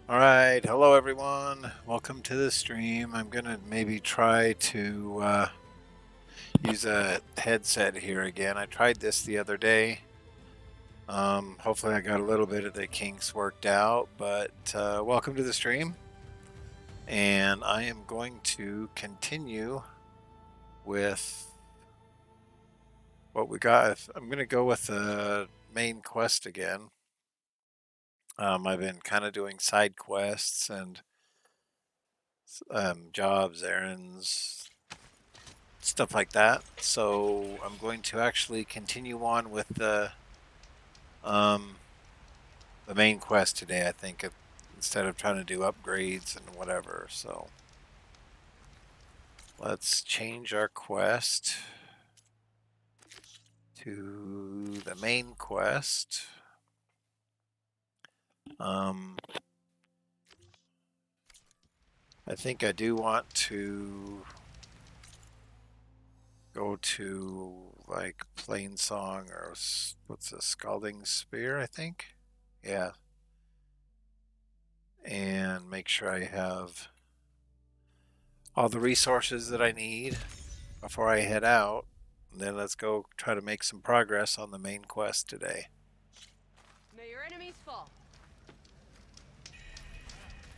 All right, hello everyone. Welcome to the stream. I'm gonna maybe try to use a headset here again. I tried this the other day. Hopefully, I got a little bit of the kinks worked out. But welcome to the stream, and I am going to continue with what we got. I'm gonna go with the main quest again. I've been kind of doing side quests and jobs, errands, stuff like that. So I'm going to actually continue on with um, the main quest today. I think instead of trying to do upgrades and whatever. So let's change our quest to the main quest. I think I do want to go to like Plain Song or what's a Scalding Spear, I think. Yeah. And make sure I have all the resources that I need before I head out. And then let's go try to make some progress on the main quest today. May your enemies fall.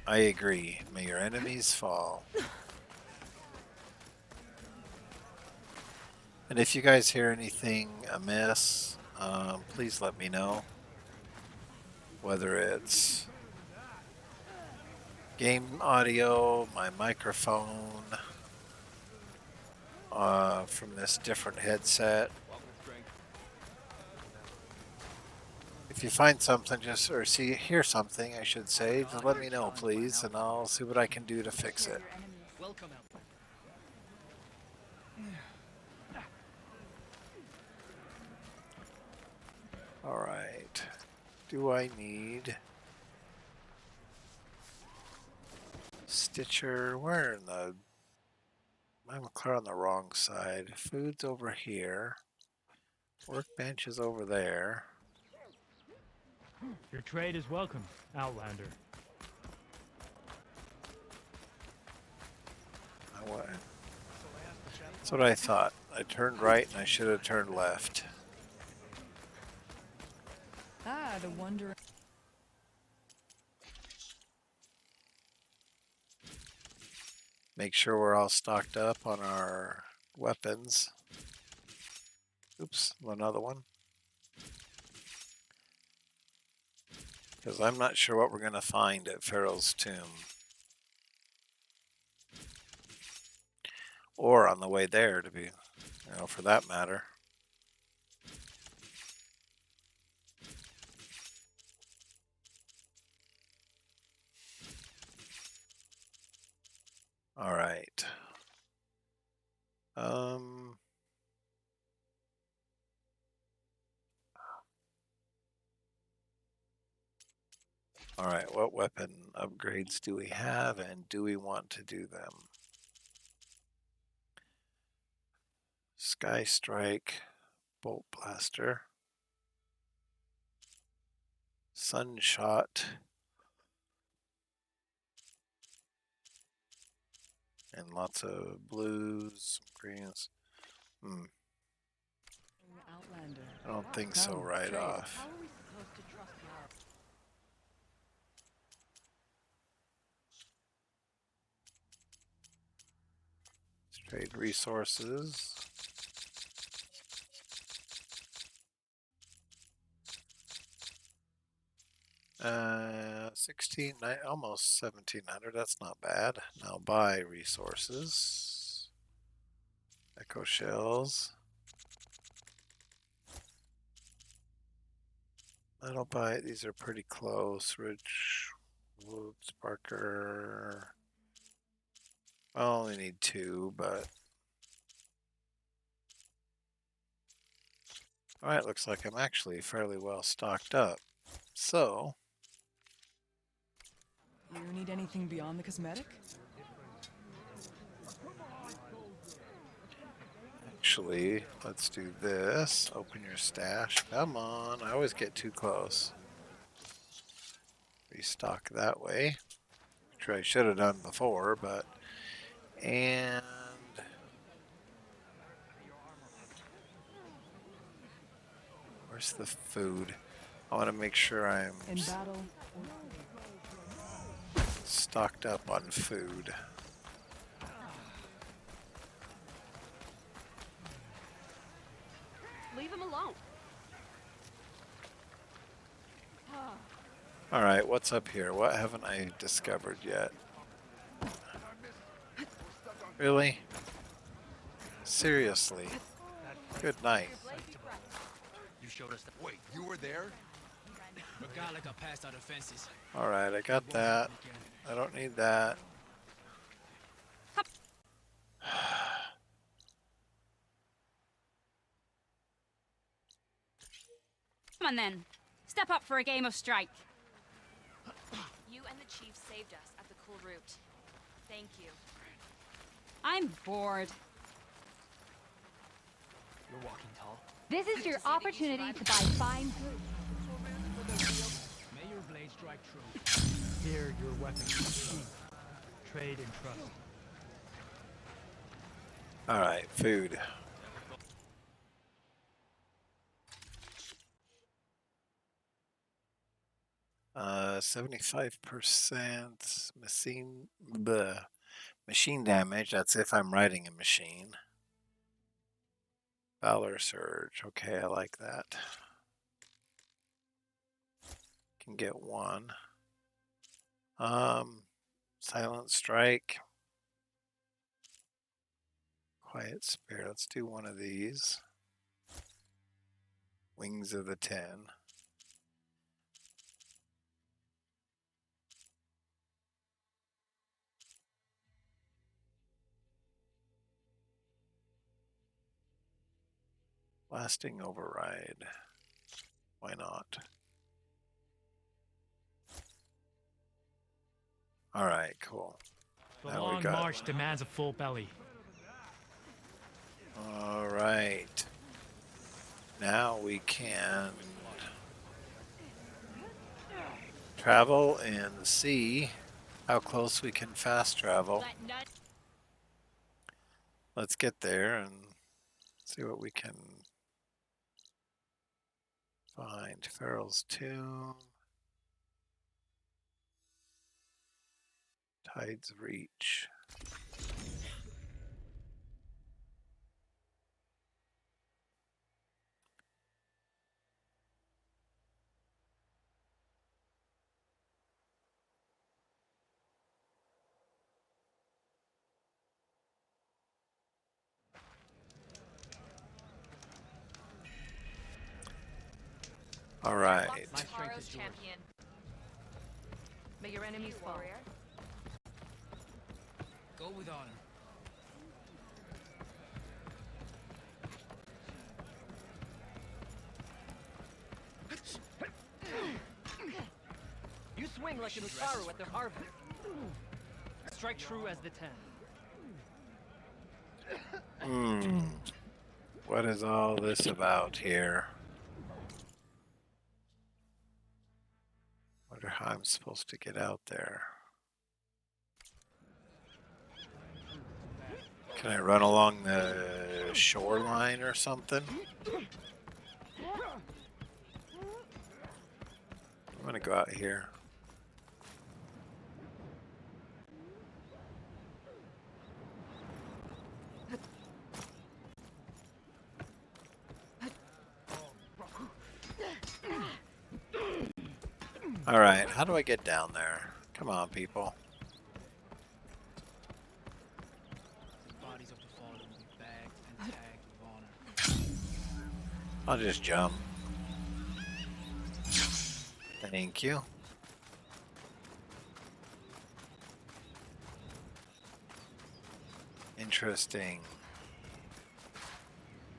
I agree. May your enemies fall. And if you guys hear anything amiss, please let me know. Whether it's game audio, my microphone, from this different headset. If you find something, or hear something, I should say, just let me know, please, and I'll see what I can do to fix it. Welcome. All right. Do I need Stitcher? Where in the... I'm clear on the wrong side. Food's over here. Workbench is over there. Your trade is welcome, Outlander. That's what I thought. I turned right and I should have turned left. The wonder. Make sure we're all stocked up on our weapons. Oops, another one. Because I'm not sure what we're going to find at Pharaoh's tomb. Or on the way there, to be, for that matter. All right. All right, what weapon upgrades do we have, and do we want to do them? Sky Strike, Bolt Blaster, Sunshot, and lots of blues, greens. Outlander. I don't think so right off. How are we supposed to trust Trade resources. 16, almost 1700. That's not bad. Now buy resources. Echo shells. That'll buy it. These are pretty close. Rich Wood Sparker. I only need 2, but all right. Looks like I'm actually fairly well stocked up. So You need anything beyond the cosmetic? actually, let's do this. Open your stash. Come on. I always get too close. restock that way, which I should have done before, but and where's the food? I want to make sure I'm In battle or stocked up on food. Leave him alone. All right, what's up here? What haven't I discovered yet? Really? Seriously? Good night. You showed us that. Wait, you were there? Forgot like I passed out the fences. All right, I got that. I don't need that. Come on then. Step up for a game of strike. You and the chief saved us at the cool route. Thank you. I'm bored. You're walking tall. This is your opportunity to buy fine goods. May your blade strike true. Here, your weapons are cheap. Trade and trust. All right, food. Uh, 75% machine damage. That's if I'm riding a machine. Valor surge. Okay, I like that. Can get one. Silent strike. Quiet spirit. Let's do one of these. Wings of the 10. Lasting override. Why not? All right, cool. The Now we long got- march demands a full belly. All right. Now we can travel and see how close we can fast travel. Let's get there and see what we can find. Pharaoh's tomb. Tide's reach. All right. My strength is yours. champion. May your enemies fall. Warrior. Go with honor. You swing like it was Faro at their harvest. Strike true as the 10. What is all this about here? Wonder how I'm supposed to get out there. Can I run along the shoreline or something? I'm gonna go out here. All right, how do I get down there? Come on, people. Bodies of the fallen will be bagged and tagged with honor. I'll just jump. Thank you. Interesting.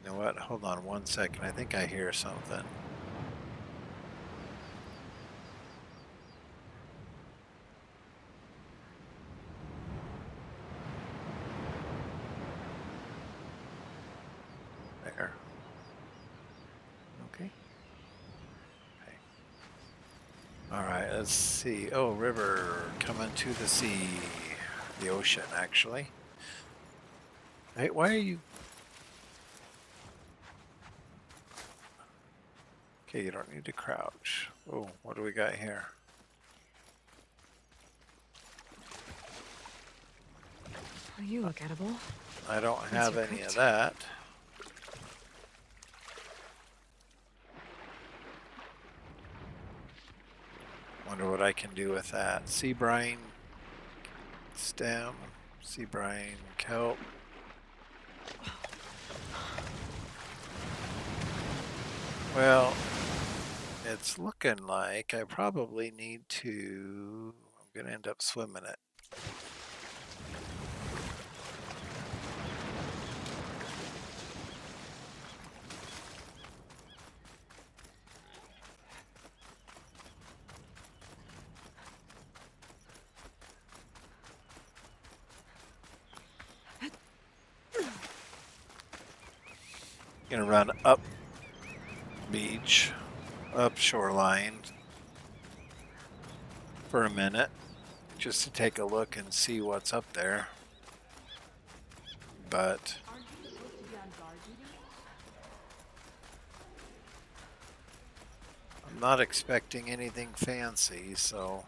You know what? Hold on one second. I think I hear something. There. Okay. Okay. Alright, let's see. Oh, river coming to the sea. The ocean, actually. Hey, why are you... Okay, you don't need to crouch. Oh, what do we got here? Oh, you look edible. I don't Once have you're any of cooked. that. Wonder what I can do with that. Sea brine stem, sea brine kelp. Well, it's looking like I probably need to... I'm gonna end up swimming it. Gonna run up beach, up shoreline for a minute, just to take a look and see what's up there. But I'm not expecting anything fancy, so...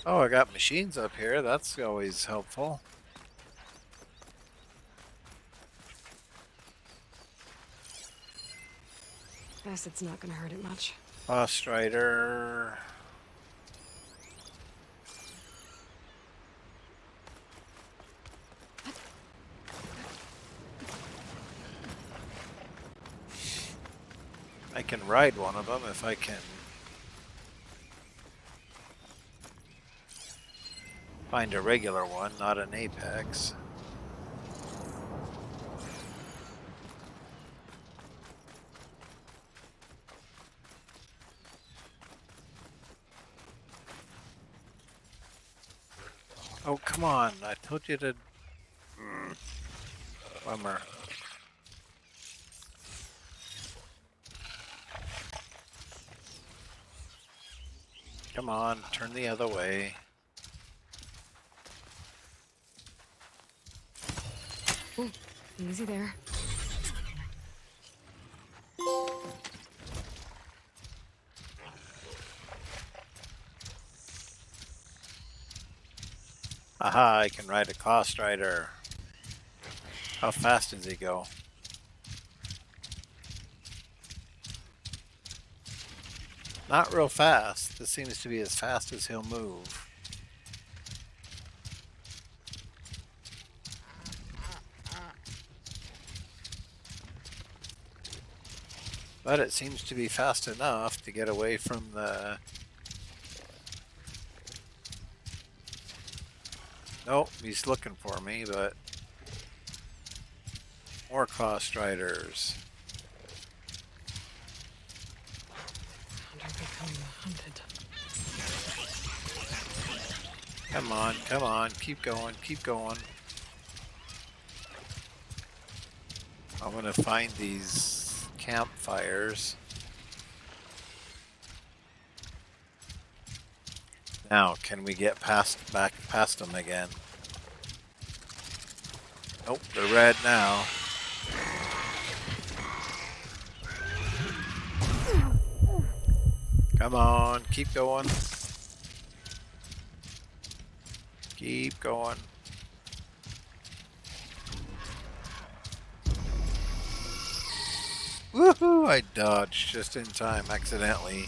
Oh, I got machines up here. That's always helpful. Guess it's not gonna hurt it much. Strider. I can ride one of them if I can find a regular one, not an apex. Oh, come on. I told you to... Bummer. Come on, turn the other way. Ooh, easy there. Aha, I can ride a cost rider. How fast does he go? Not real fast. This seems to be as fast as he'll move. But it seems to be fast enough to get away from the... Nope, he's looking for me, but... More cost riders. They're becoming hunted. Come on, keep going, keep going. I'm gonna find these campfires. Now, can we get back past them again? Nope, they're red now. Come on, keep going. Keep going. Woohoo! I dodged just in time, accidentally.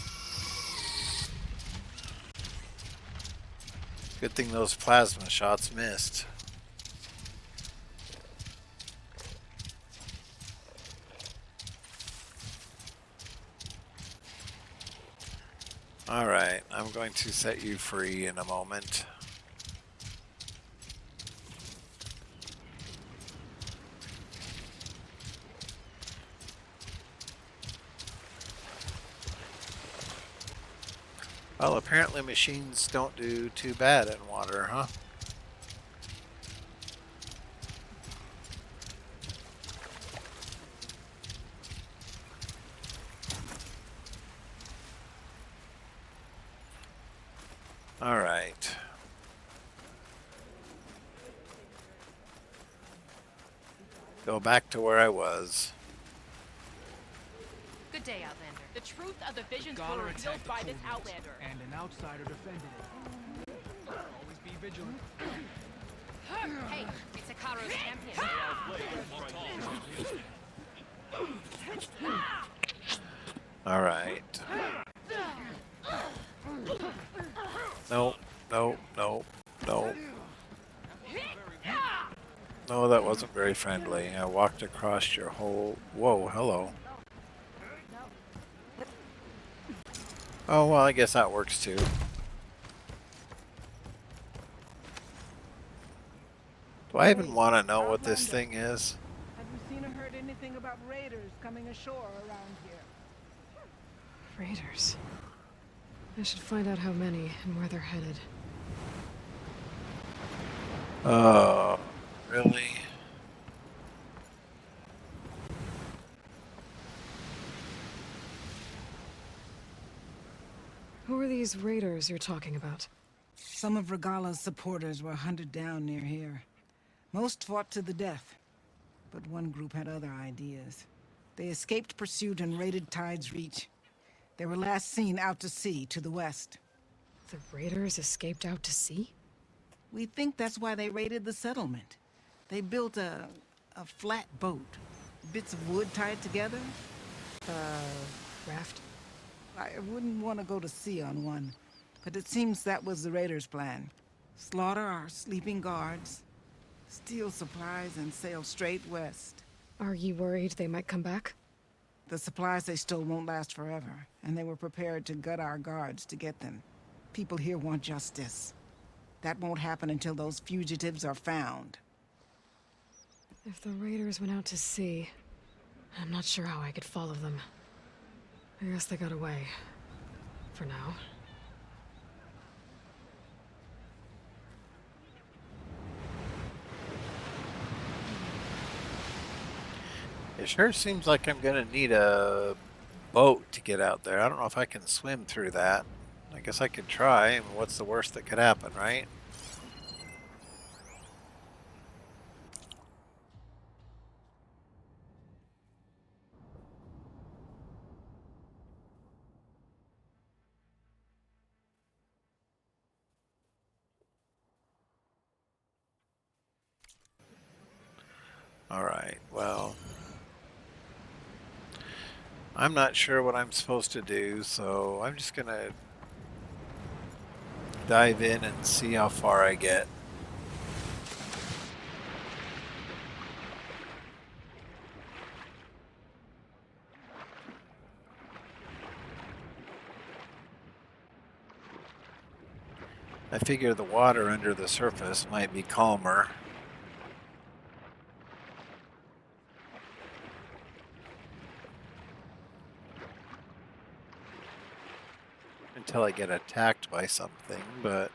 Good thing those plasma shots missed. Alright, I'm going to set you free in a moment. Well, apparently machines don't do too bad in water, huh? go back to where I was. Good day, Outlander. The truth of the visions were Scholar revealed attacked the by this coal route, outlander. and an outsider defended it. Always be vigilant. Hey, it's Hikaru's champion. All right. No, no, no, no. No, that wasn't very friendly. I walked across your whole... Whoa, hello. Oh, well, I guess that works too. Do I even want to know what this thing is? Have you seen or heard anything about raiders coming ashore around here? Raiders. I should find out how many and where they're headed. Oh, really? Who are these raiders you're talking about? Some of Regala's supporters were hunted down near here. Most fought to the death, but one group had other ideas. They escaped pursuit and raided Tide's Reach. They were last seen out to sea to the west. The raiders escaped out to sea? We think that's why they raided the settlement. They built a flat boat, bits of wood tied together. Raft? I wouldn't want to go to sea on one, but it seems that was the raiders' plan. Slaughter our sleeping guards, steal supplies, and sail straight west. Are you worried they might come back? The supplies they stole won't last forever, and they were prepared to gut our guards to get them. People here want justice. That won't happen until those fugitives are found. If the raiders went out to sea, I'm not sure how I could follow them. I guess they got away. For now. It sure seems like I'm gonna need a boat to get out there. I don't know if I can swim through that. I guess I could try. I mean, what's the worst that could happen, right? All right, well, I'm not sure what I'm supposed to do, so I'm just gonna dive in and see how far I get. I figure the water under the surface might be calmer. Until I get attacked by something, but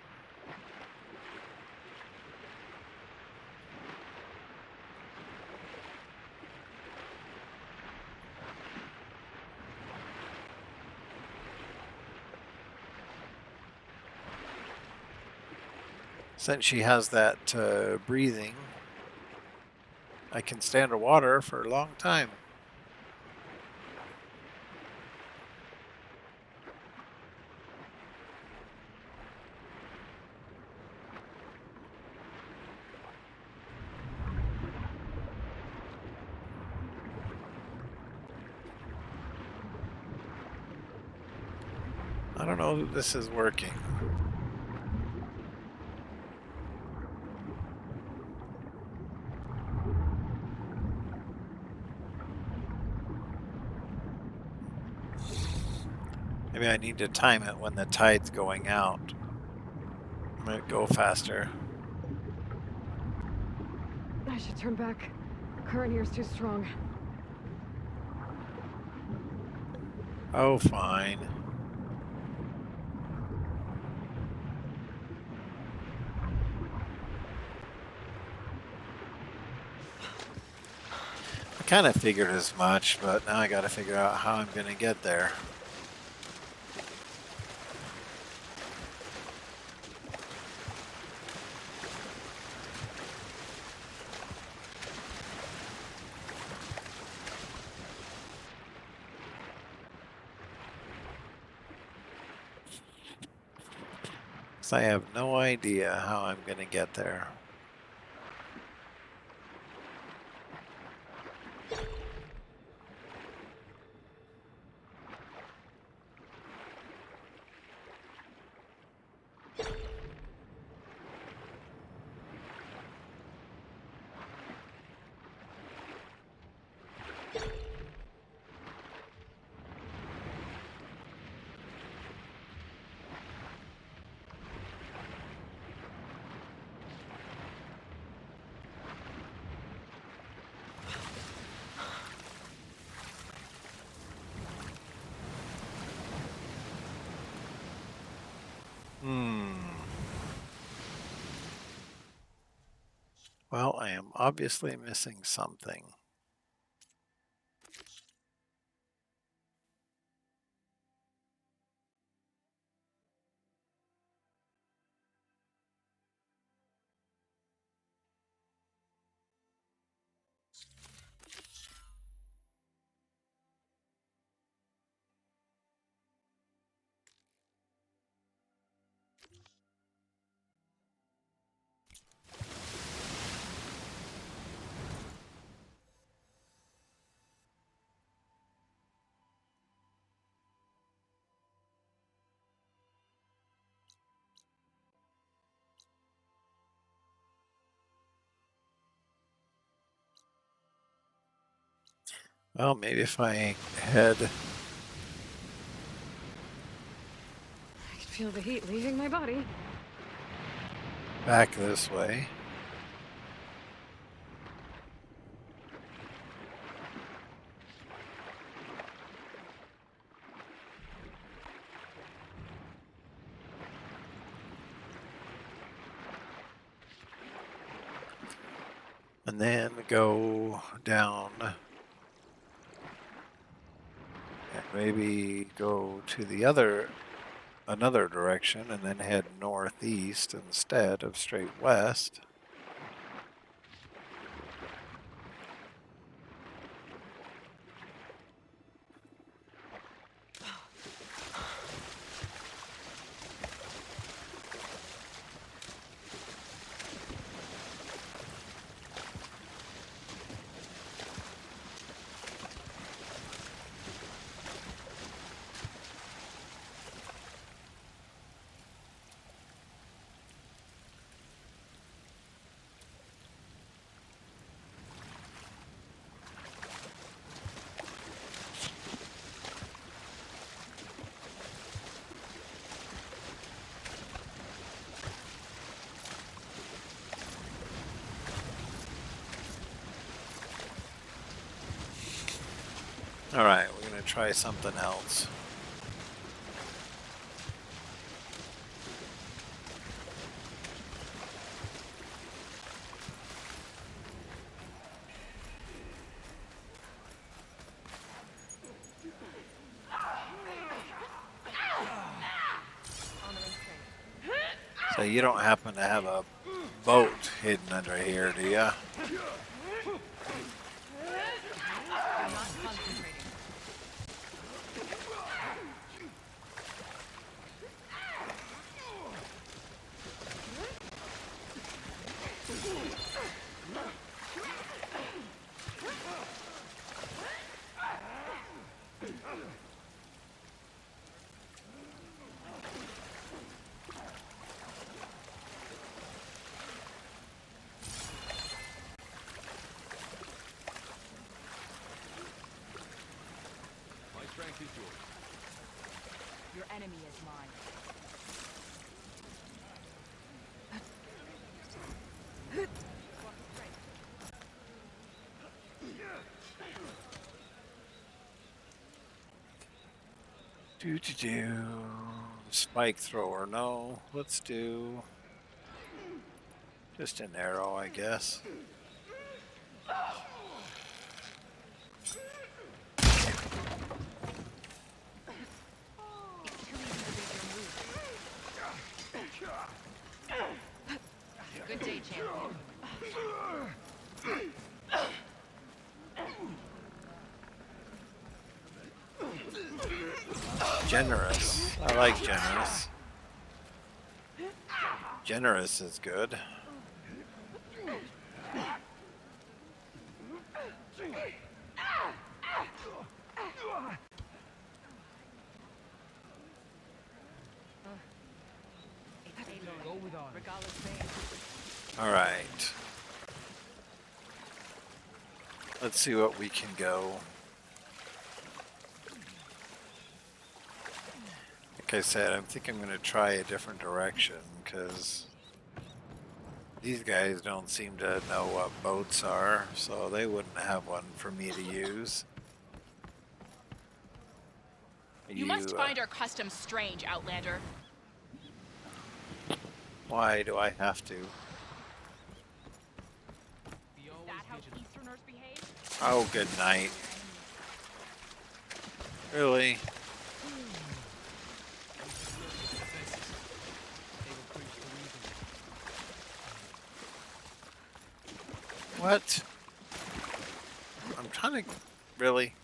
since she has that breathing, I can stay underwater for a long time. I don't know if this is working. Maybe I need to time it when the tide's going out. Might go faster. I should turn back. Current here's too strong. Oh, fine. I kind of figured as much, but now I got to figure out how I'm going to get there. 'Cause I have no idea how I'm going to get there. Well, I am obviously missing something. Well, maybe if I head I can feel the heat leaving my body. back this way. And then go down and maybe go to the another direction and then head northeast instead of straight west. All right, we're going to try something else. So you don't happen to have a boat hidden under here, do you? I'm not concentrating. Your enemy is mine. Do. Spike thrower, no. Let's do just an arrow, I guess. Good day, champion. Generous. I like generous. Generous is good. Go with honor. Regala's vein. All right. Let's see what we can go. Like I said, I think I'm going to try a different direction because these guys don't seem to know what boats are, so they wouldn't have one for me to use. You must find our customs strange, Outlander. Why do I have to? Be Is always that how vigilant. Easterners behave? Oh, good night. Really? They will preach the reason. What? I'm trying to... Really?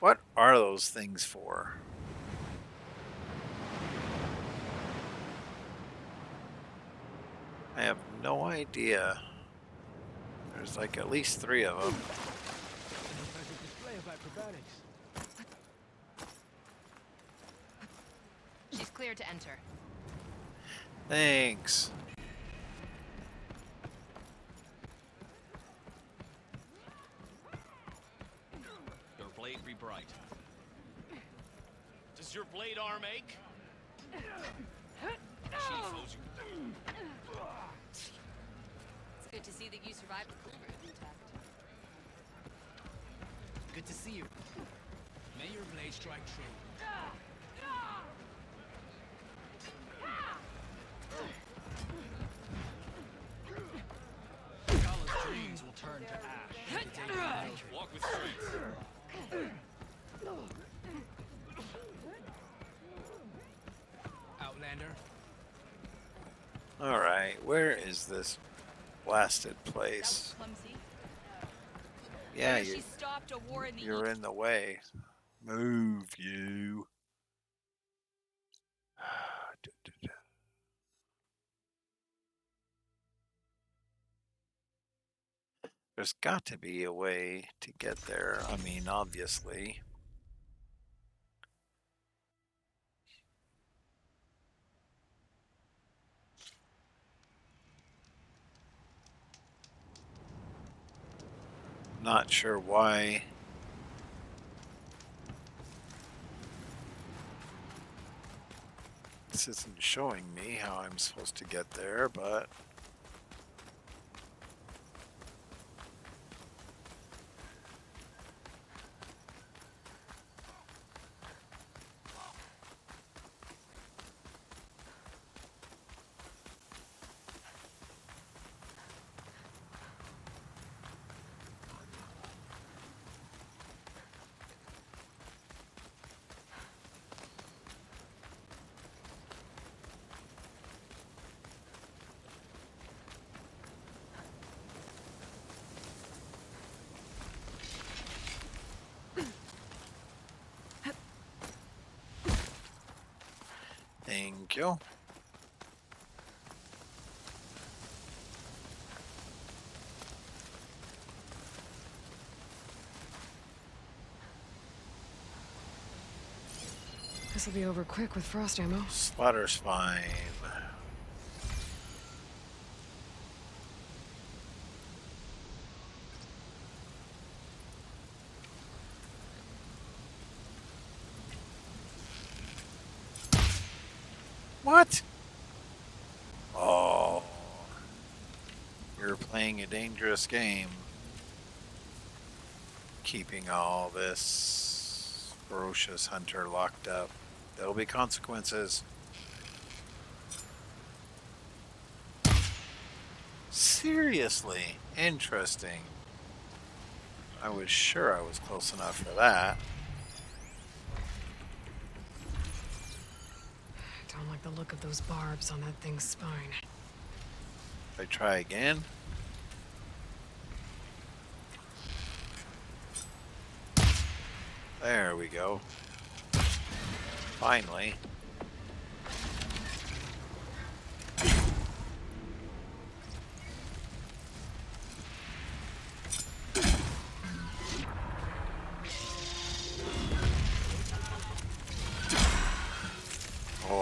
What are those things for? I have no idea. There's like at least 3 of them. An impressive display of acrobatics. She's clear to enter. Thanks. Your blade be bright. Does your blade arm ache? Chief owes you. It's good to see that you survived the cool room intact. Good to see you. May your blade strike true. Regala's dreams will turn to ash. when the day approaches. Walk with strength. Outlander. Alright, where is this blasted That was place? clumsy. Yeah, Whether she stopped a war in the you're East. in the way. Move, you. There's got to be a way to get there. I mean, obviously. Not sure why. This isn't showing me how I'm supposed to get there, but... Thank you. This'll be over quick with frost ammo. Slaughter's fine. What? Oh. You're playing a dangerous game. Keeping all this ferocious hunter locked up. There'll be consequences. Seriously? Interesting. I was sure I was close enough for that. Don't like the look of those barbs on that thing's spine. If I try again. There we go. Finally.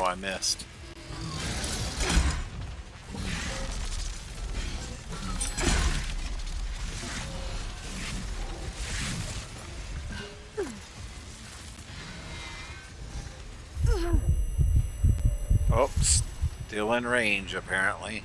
I missed. Oh, still in range, apparently.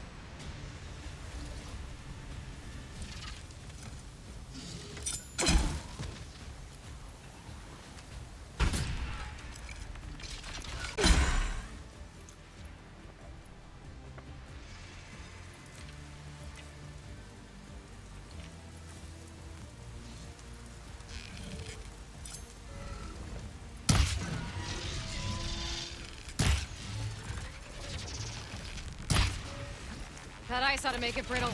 That ice ought to make it brittle.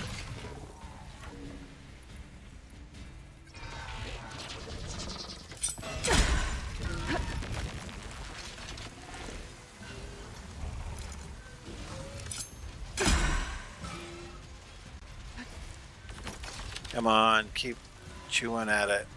Come on, keep chewing at it.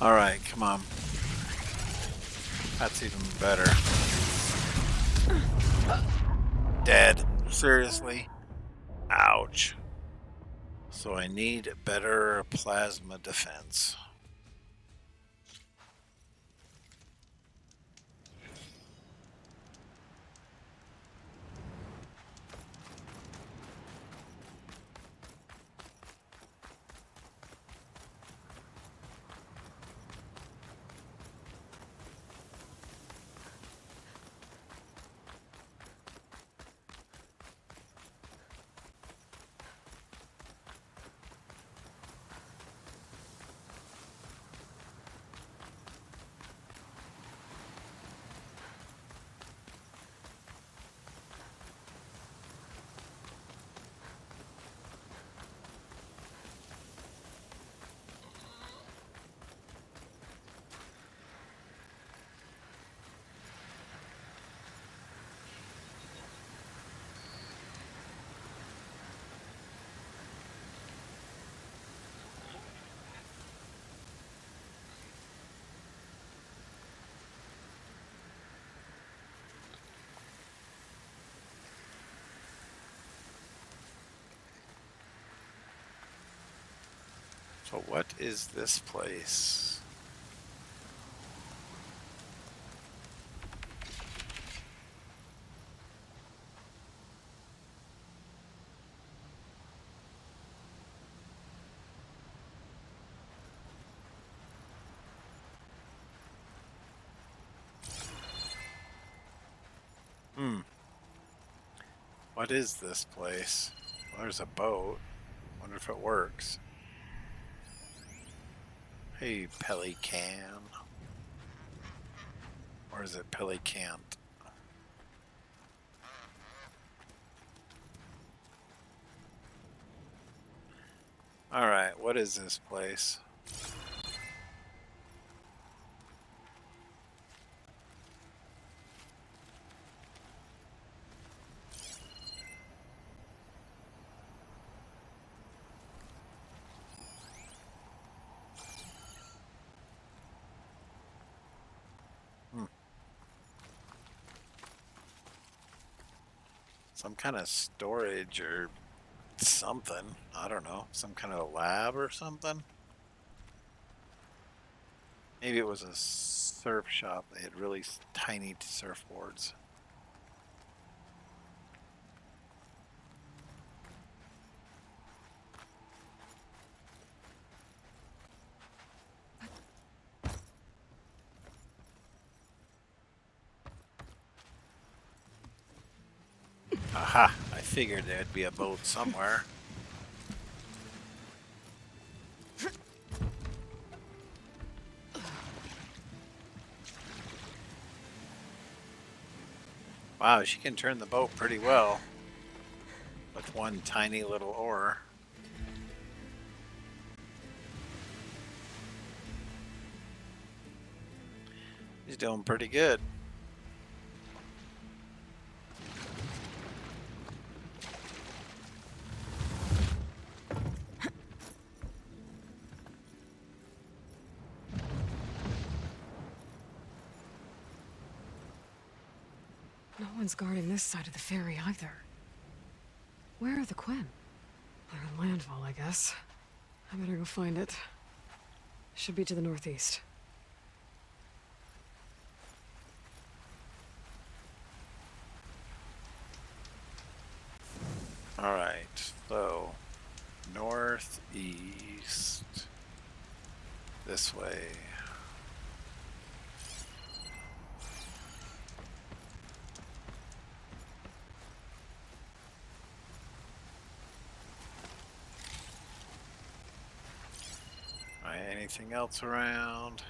All right, come on. That's even better. Dead. Seriously? Ouch. So I need better plasma defense. So what is this place? What is this place? Well, there's a boat. Wonder if it works. Hey, Pelican. Or is it Pelicant? Alright, what is this place? Some kind of storage or something. I don't know. Some kind of lab or something. Maybe it was a surf shop. They had really tiny surfboards. Aha! I figured there'd be a boat somewhere. Wow, she can turn the boat pretty well with one tiny little oar. She's doing pretty good. No one's guarding this side of the ferry either. Where are the Quinn? They're in landfall, I guess. I better go find it. Should be to the northeast. Alright, so northeast. This way. Alright, anything else around?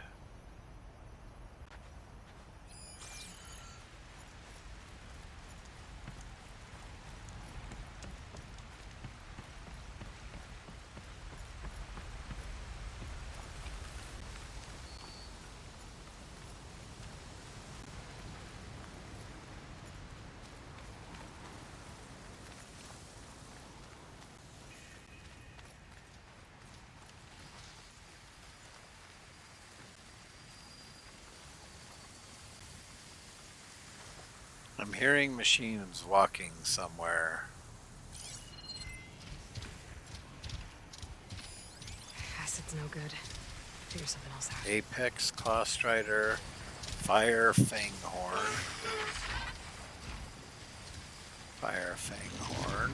I'm hearing machines walking somewhere. Acid's no good. Figure something else out. Apex Claw Strider, Fire Fanghorn. Fire Fanghorn.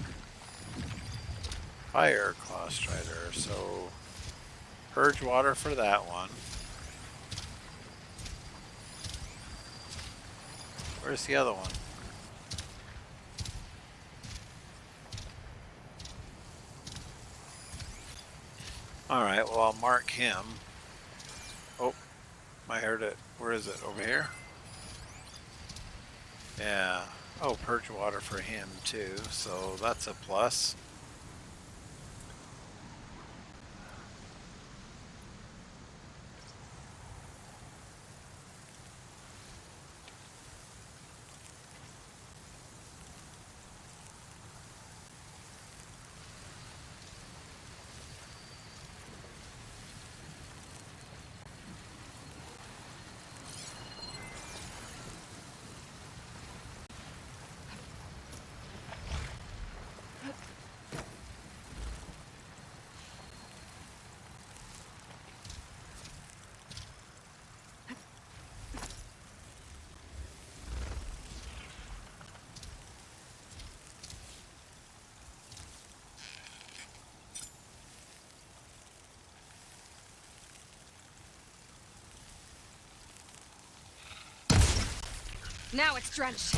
Fire Claw Strider, so purge water for that one. Where's the other one? Alright, well I'll mark him. Oh, I heard it. Where is it? Over here? Yeah. Oh, purge water for him too, so that's a plus. Now it's drenched.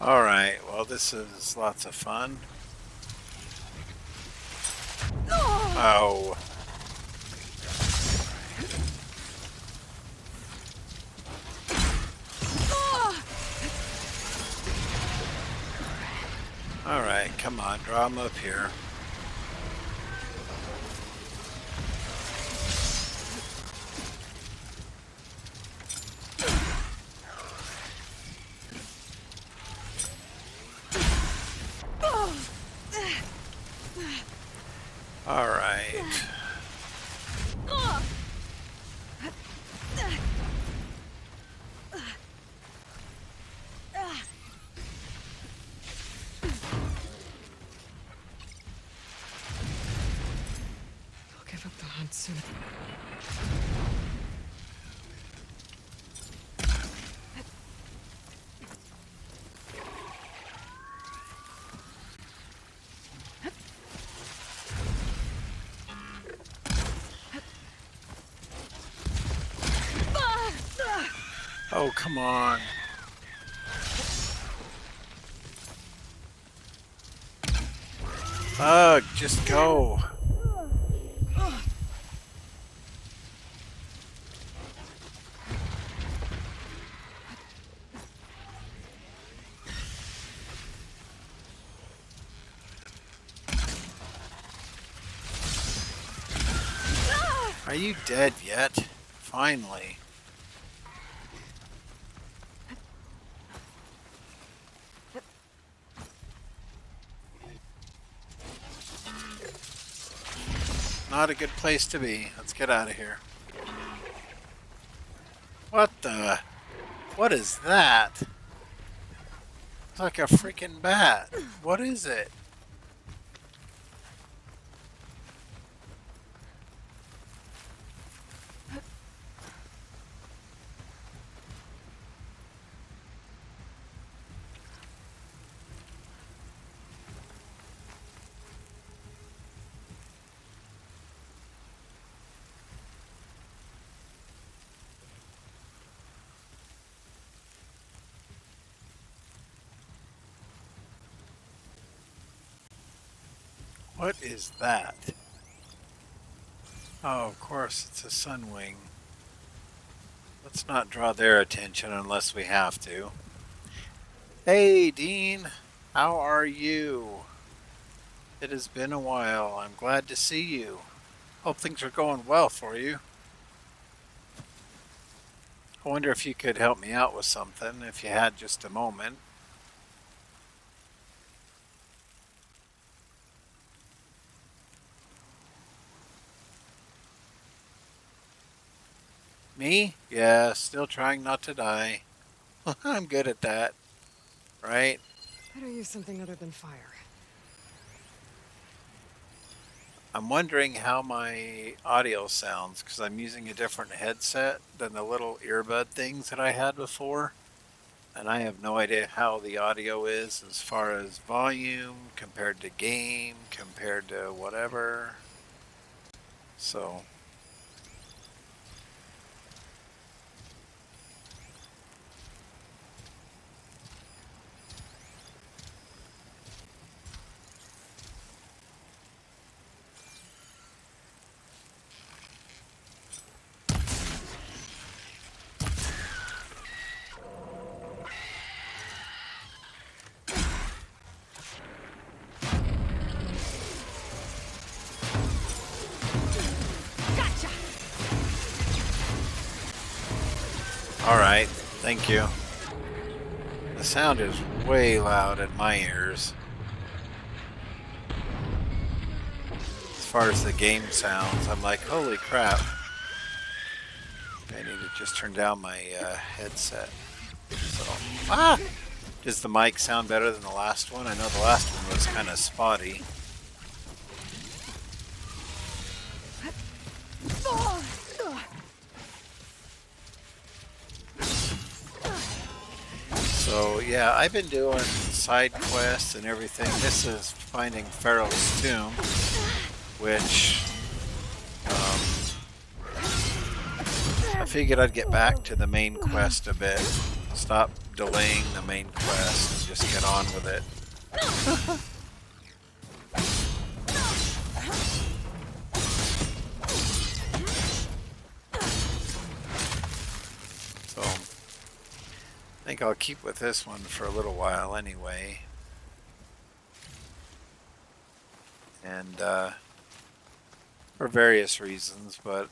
Alright, well this is lots of fun. Oh. Alright, come on, draw him up here. Alright. I'll give up the hunt soon. Oh, come on. Ugh, just go. Are you dead yet? Finally. Not a good place to be. Let's get out of here. What the? What is that? It's like a freaking bat. What is it? What is that? Oh, of course, it's a sunwing. Let's not draw their attention unless we have to. Hey, Dean. How are you? It has been a while. I'm glad to see you. Hope things are going well for you. I wonder if you could help me out with something, if you had just a moment. Me? Yeah, still trying not to die. I'm good at that, right? Better use something other than fire. I'm wondering how my audio sounds because I'm using a different headset than the little earbud things that I had before. And I have no idea how the audio is as far as volume compared to game, compared to whatever. So, alright, thank you. The sound is way loud in my ears. As far as the game sounds, I'm like, holy crap. I need to just turn down my headset. So, does the mic sound better than the last one? I know the last one was kind of spotty. So yeah, I've been doing side quests and everything. This is finding Pharaoh's tomb, which I figured I'd get back to the main quest a bit. Stop delaying the main quest and just get on with it. So I think I'll keep with this one for a little while anyway. and for various reasons, but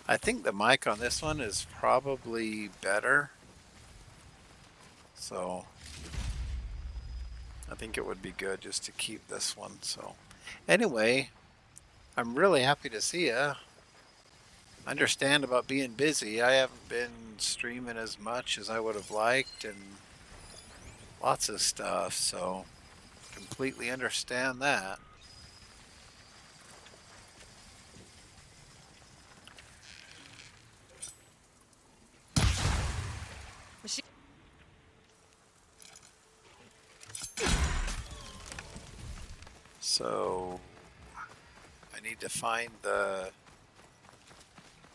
I think the mic on this one is probably better. So I think it would be good just to keep this one. So anyway, I'm really happy to see you. Understand about being busy. I haven't been streaming as much as I would have liked and lots of stuff, so completely understand that. So I need to find the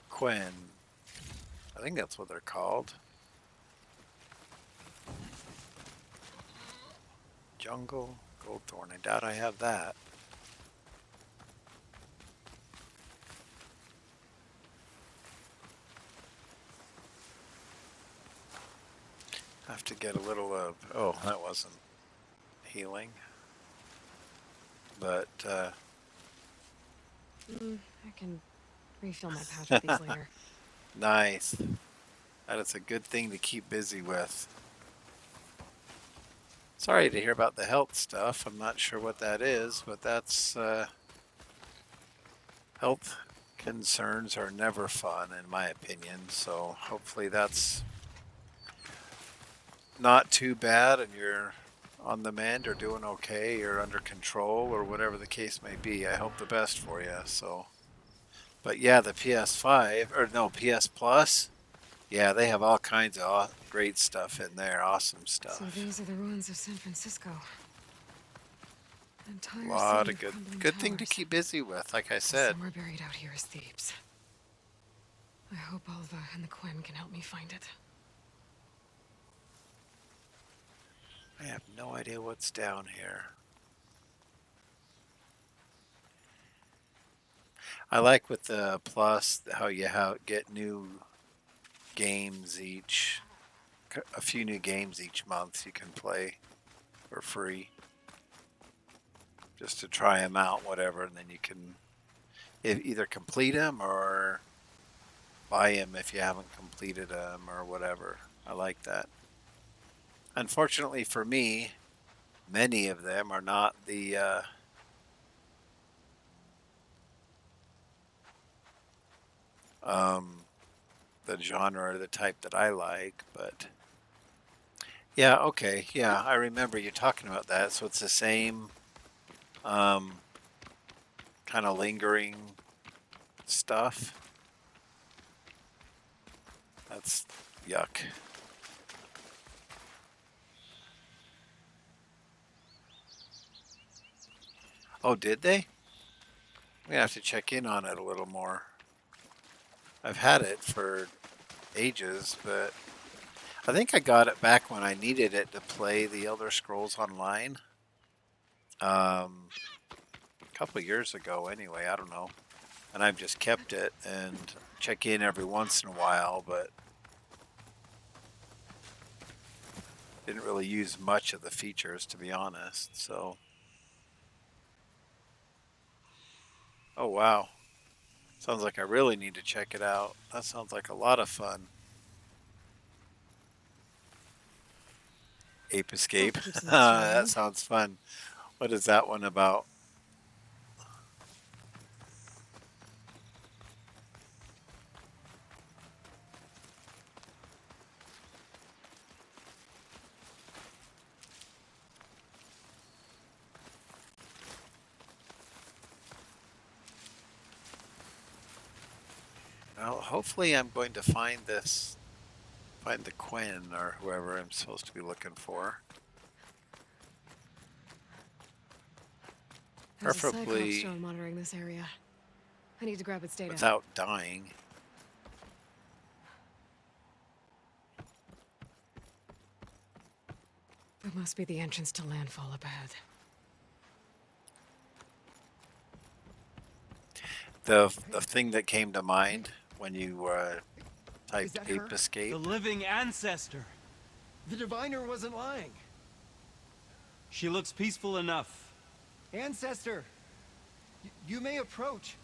Quinn. I think that's what they're called. Jungle Goldthorn. I doubt I have that. Have to get a little of. Oh, that wasn't healing. But I can refill my pouch with these later. nice. That is a good thing to keep busy with. Sorry to hear about the health stuff. I'm not sure what that is, but that's health concerns are never fun in my opinion. So hopefully that's not too bad and you're on the mend or doing okay or under control or whatever the case may be. I hope the best for you. So, but yeah, the PS5 or no PS Plus. Yeah, they have all kinds of great stuff in there. Awesome stuff. So these are the ruins of San Francisco. Entire A lot city of good towers. thing to keep busy with, like I said. Somewhere buried out here is Thebes. I hope Alva and the Quinn can help me find it. I have no idea what's down here. I like with the Plus how you get new games a few new games each month you can play for free. Just to try them out, whatever, and then you can either complete them or buy them if you haven't completed them or whatever. I like that. Unfortunately for me, many of them are not the genre or the type that I like, but yeah, okay, yeah, I remember you talking about that. So it's the same kind of lingering stuff. That's yuck. Oh, did they? I'm gonna have to check in on it a little more. I've had it for ages, but I think I got it back when I needed it to play the Elder Scrolls Online. A couple of years ago anyway, I don't know. And I've just kept it and check in every once in a while, but didn't really use much of the features, to be honest, so. Oh, wow. Sounds like I really need to check it out. That sounds like a lot of fun. Ape Escape. That sounds fun. What is that one about? Well, hopefully I'm going to find the Quinn or whoever I'm supposed to be looking for. There's Preferably a Cyclops drone monitoring this area. I need to grab its data. without dying. That must be the entrance to landfall up ahead. The thing that came to mind when you typed Ape Escape. The living ancestor. The diviner wasn't lying. She looks peaceful enough. Ancestor, You may approach.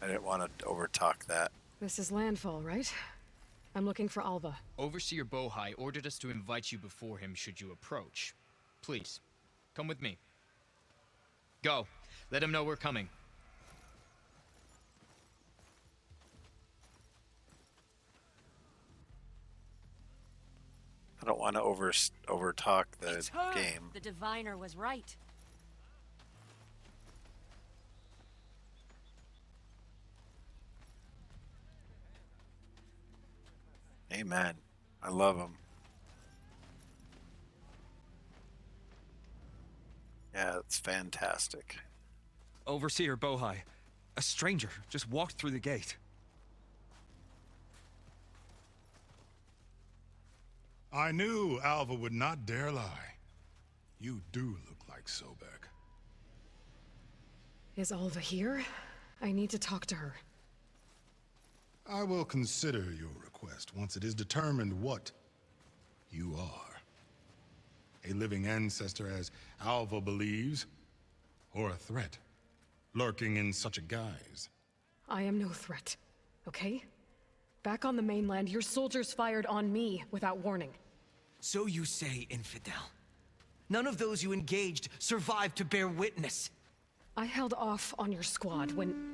I didn't want to overtalk that. This is landfall, right? I'm looking for Alva. Overseer Bohai ordered us to invite you before him should you approach. Please, come with me. Go. Let him know we're coming. I don't want to overtalk the game. The diviner was right. Amen. I love him. Yeah, it's fantastic. Overseer Bohai, a stranger just walked through the gate. I knew Alva would not dare lie. You do look like Sobek. Is Alva here? I need to talk to her. I will consider your request once it is determined what you are. A living ancestor, as Alva believes, or a threat, lurking in such a guise. I am no threat, okay? Back on the mainland, your soldiers fired on me without warning. So you say, infidel. None of those you engaged survived to bear witness. I held off on your squad when...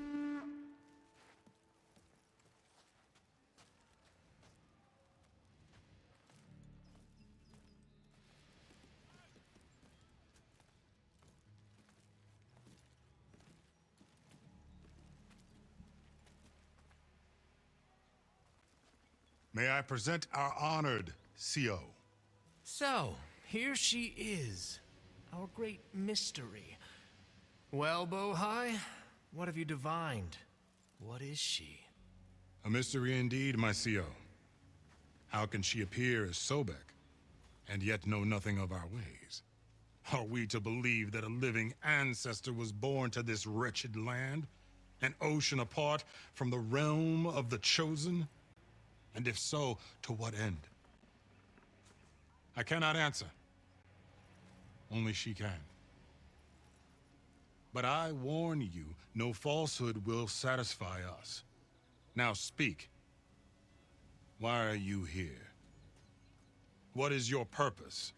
May I present our honored CO? So, here she is. Our great mystery. Well, Bohai, what have you divined? What is she? A mystery indeed, my CO. How can she appear as Sobek, and yet know nothing of our ways? Are we to believe that a living ancestor was born to this wretched land, an ocean apart from the realm of the Chosen? And if so, to what end? I cannot answer. Only she can. But I warn you, no falsehood will satisfy us. Now speak. Why are you here? What is your purpose?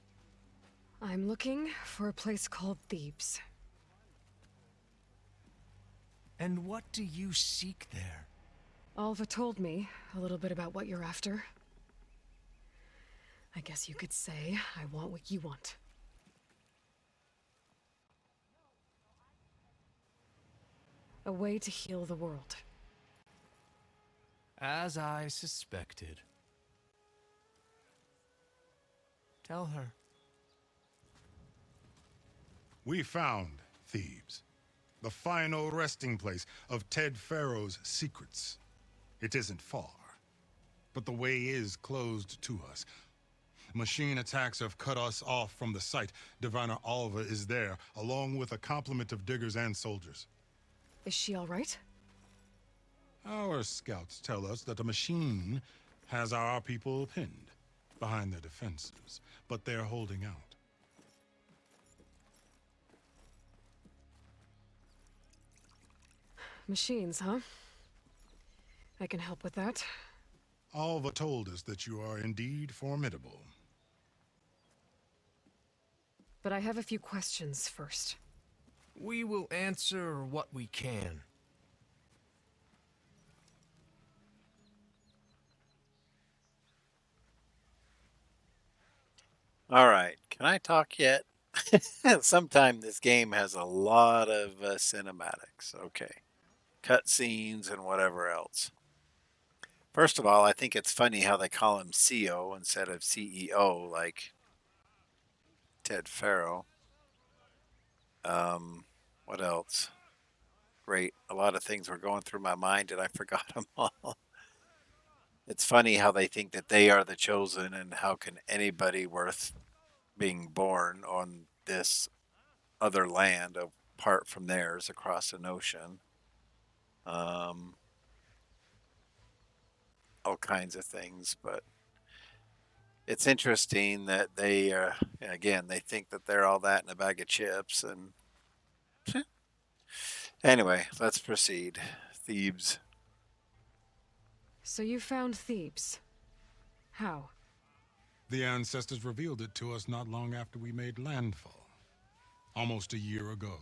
I'm looking for a place called Thebes. And what do you seek there? Alva told me a little bit about what you're after. I guess you could say I want what you want. A way to heal the world. As I suspected. Tell her. We found Thebes, the final resting place of Ted Pharaoh's secrets. It isn't far, but the way is closed to us. Machine attacks have cut us off from the site. Diviner Alva is there, along with a complement of diggers and soldiers. Is she all right? Our scouts tell us that a machine has our people pinned behind their defenses, but they're holding out. Machines, huh? I can help with that. Alva told us that you are indeed formidable. But I have a few questions first. We will answer what we can. All right, can I talk yet? Sometime this game has a lot of cinematics. Okay, cutscenes and whatever else. First of all, I think it's funny how they call him CO instead of CEO, like Ted Pharaoh. What else? Great. A lot of things were going through my mind and I forgot them all. It's funny how they think that they are the chosen, and how can anybody worth being born on this other land apart from theirs across an ocean. All kinds of things, but it's interesting that they again, they think that they're all that in a bag of chips, and Anyway, let's proceed. Thebes. So you found Thebes. How? The ancestors revealed it to us not long after we made landfall, almost a year ago,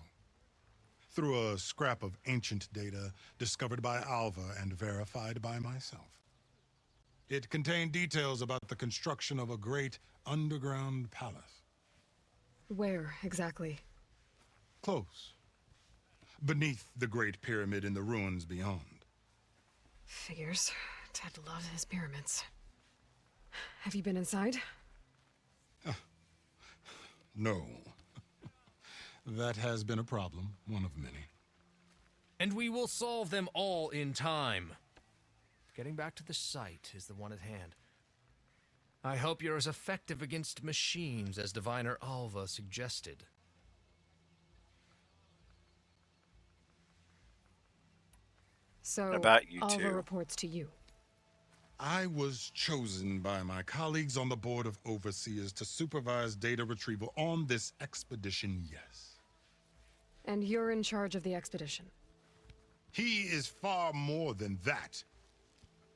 through a scrap of ancient data discovered by Alva and verified by myself. It contained details about the construction of a great underground palace. Where, exactly? Close. Beneath the Great Pyramid in the ruins beyond. Figures. Dad loves his pyramids. Have you been inside? No. That has been a problem, one of many. And we will solve them all in time. Getting back to the site is the one at hand. I hope you're as effective against machines as Diviner Alva suggested. So, About you Alva two. reports to you. I was chosen by my colleagues on the Board of Overseers to supervise data retrieval on this expedition, yes. And you're in charge of the expedition. He is far more than that.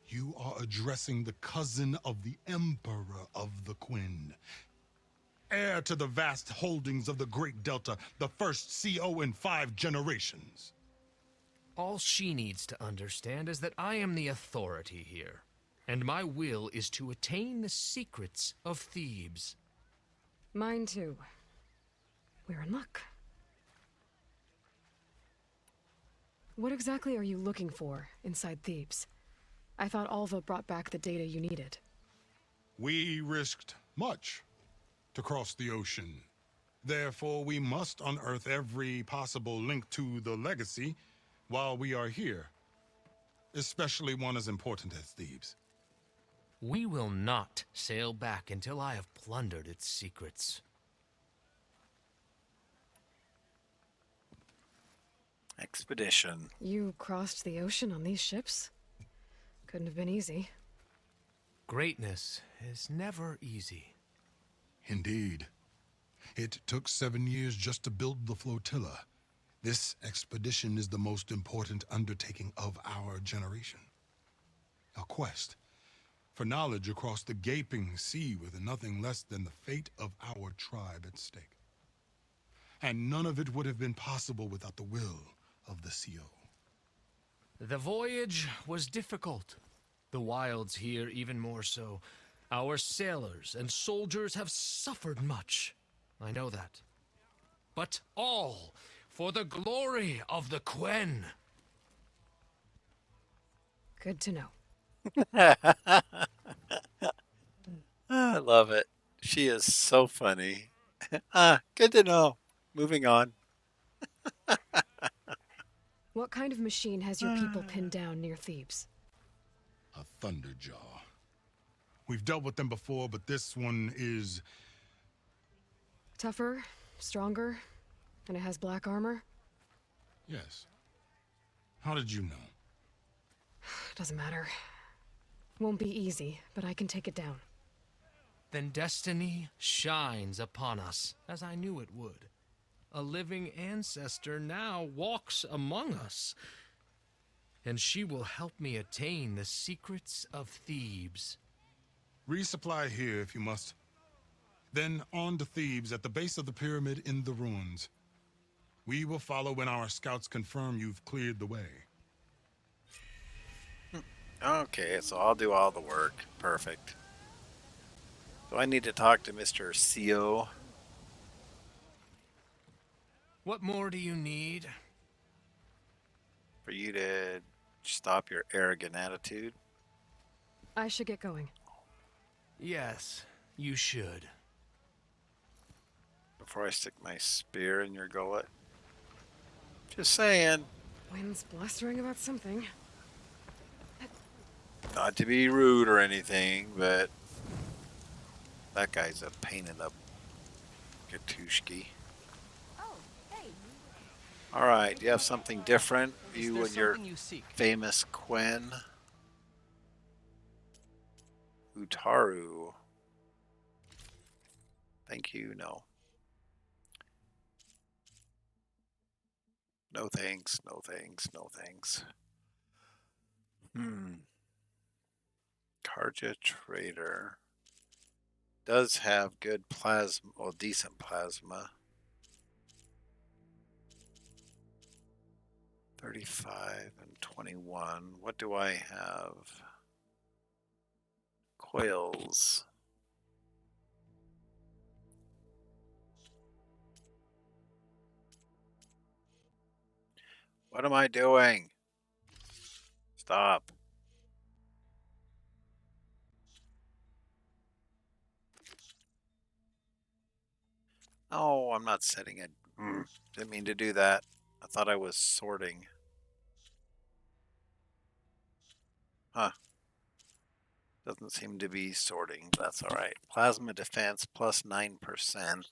You are addressing the cousin of the Emperor of the Quinn. Heir to the vast holdings of the Great Delta, the first CO in 5 generations. All she needs to understand is that I am the authority here, and my will is to attain the secrets of Thebes. Mine too. We're in luck. What exactly are you looking for inside Thebes? I thought Alva brought back the data you needed. We risked much to cross the ocean. Therefore, we must unearth every possible link to the legacy while we are here, especially one as important as Thebes. We will not sail back until I have plundered its secrets. Expedition. You crossed the ocean on these ships? Couldn't have been easy. Greatness is never easy. Indeed. It took 7 years just to build the flotilla. This expedition is the most important undertaking of our generation. A quest for knowledge across the gaping sea with nothing less than the fate of our tribe at stake. And none of it would have been possible without the will of the CO. The voyage was difficult. The wilds here even more so. Our sailors and soldiers have suffered much. I know that. But all for the glory of the Quen. Good to know. I love it. She is so funny. Good to know. Moving on. What kind of machine has your people pinned down near Thebes? A Thunderjaw. We've dealt with them before, but this one is... Tougher, stronger, and it has black armor? Yes. How did you know? Doesn't matter. Won't be easy, but I can take it down. Then destiny shines upon us, as I knew it would. A living ancestor now walks among us, and she will help me attain the secrets of Thebes. Resupply here if you must. Then on to Thebes at the base of the pyramid in the ruins. We will follow when our scouts confirm you've cleared the way. Okay, so I'll do all the work. Perfect. Do I need to talk to Mr. CO? What more do you need? For you to stop your arrogant attitude? I should get going. Yes, you should. Before I stick my spear in your gullet? Just saying. Wind's blustering about something. Not to be rude or anything, but that guy's a pain in the Katushki. Oh, hey. Alright, do you have something different? Is You there and your something you seek? famous Quen? Utaru. Thank you, no. No thanks, no thanks, no thanks. Karja Trader does have good plasma, well, decent plasma. 35 and 21. What do I have? Coils. What am I doing? Stop. Oh, I'm not setting it. Didn't mean to do that. I thought I was sorting. Huh. Doesn't seem to be sorting. That's all right. Plasma defense plus 9%.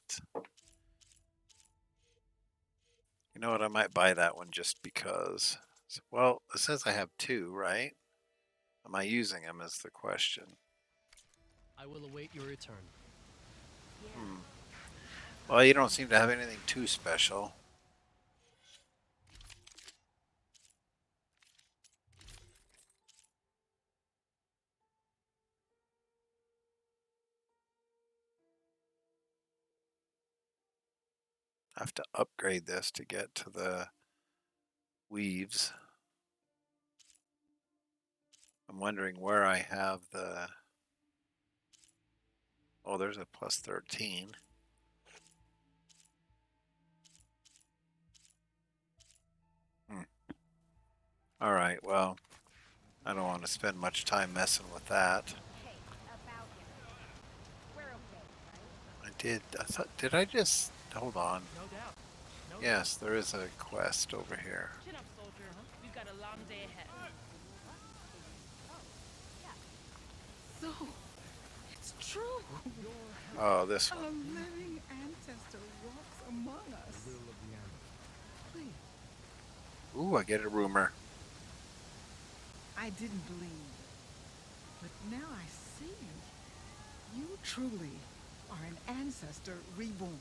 You know what? I might buy that one just because. Well, it says I have 2, right? Am I using them is the question. I will await your return. Well, you don't seem to have anything too special. I have to upgrade this to get to the weaves. I'm wondering where I have the... Oh, there's a plus 13. All right, well, I don't want to spend much time messing with that. I did, I thought, did I just, hold on. No doubt. No Yes, there is a quest over here. Chin up, soldier. We've got a long day ahead. So, it's true. Oh, this A one. living ancestor walks among us. Please. Ooh, I get a rumor. I didn't believe, but now I see. You truly are an ancestor reborn.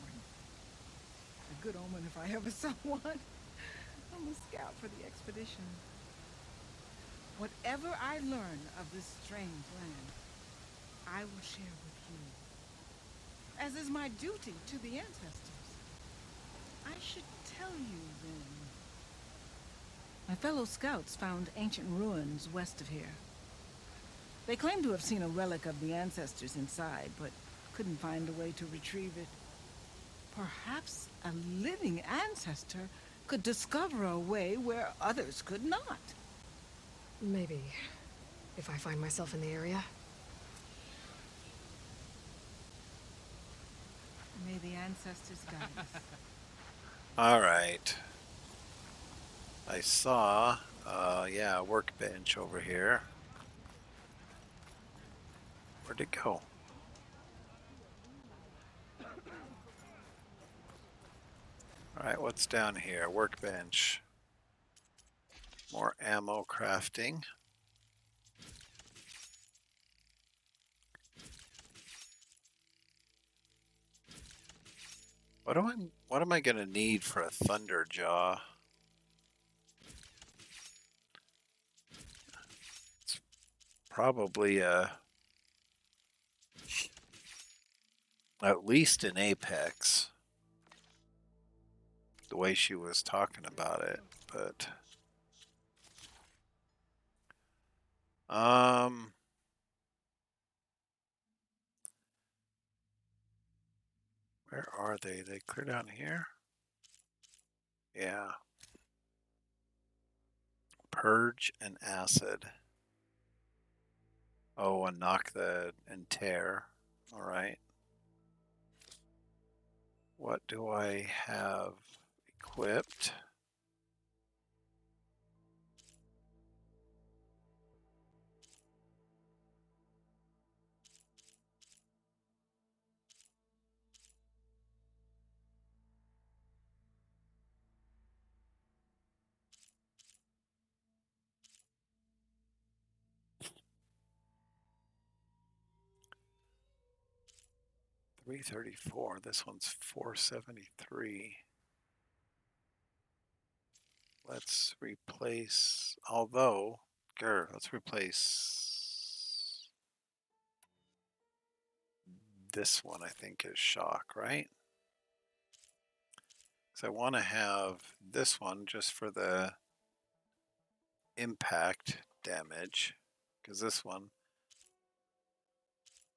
A good omen if I ever saw one. I'm a scout for the expedition. Whatever I learn of this strange land, I will share with you, as is my duty to the ancestors. I should tell you then. My fellow scouts found ancient ruins west of here. They claim to have seen a relic of the ancestors inside, but couldn't find a way to retrieve it. Perhaps a living ancestor could discover a way where others could not. Maybe. If I find myself in the area. May the ancestors guide us. All right. I saw, yeah, a workbench over here. Where'd it go? All right, what's down here? Workbench. More ammo crafting. What am I gonna need for a thunder jaw? It's probably at least an apex. The way she was talking about it, but where are they? They clear down here? Yeah. Purge and acid. Oh, and and tear. All right. What do I have equipped? $334. This one's $473. let's replace, although, let's replace this one, I think is shock, right? Because I want to have this one just for the impact damage, because this one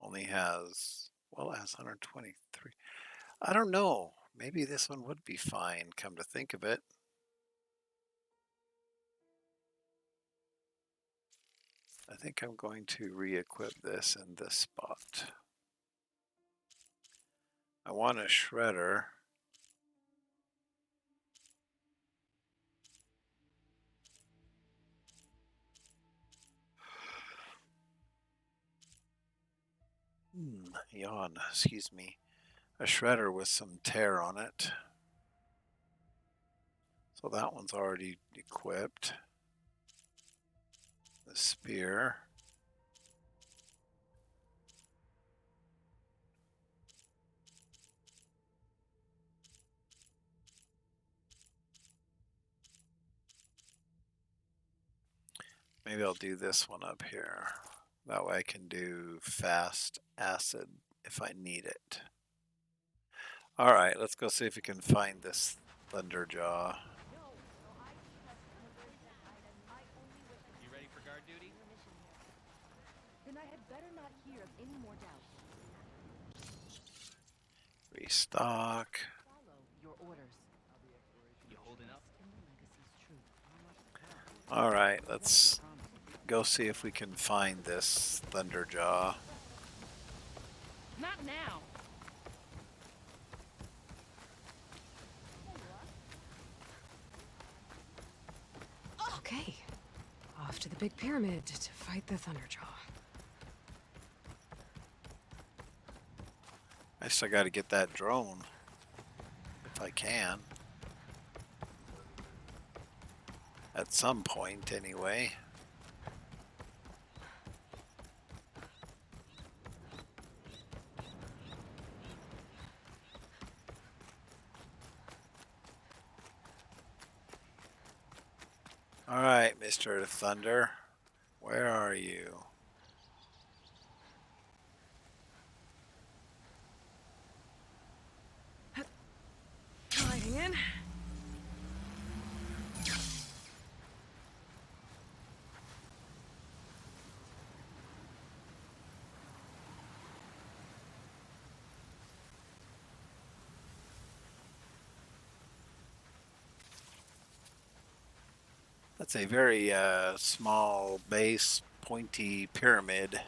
only has, well, it has 123. I don't know. Maybe this one would be fine, come to think of it. I think I'm going to re-equip this in this spot. I want a shredder. Yawn, excuse me. A shredder with some tear on it. So that one's already equipped. The spear. Maybe I'll do this one up here. That way I can do fast acid if I need it. All right, let's go see if we can find this Thunderjaw. You ready for guard duty? Then I had better not hear of any more doubts. Restock. Follow your orders. You holding up? All right, let's go see if we can find this Thunderjaw. Not now. Okay. Off to the big pyramid to fight the Thunderjaw. I still got to get that drone if I can. At some point, anyway. All right, Mr. Thunder, where are you? Gliding in. That's a very small base, pointy pyramid.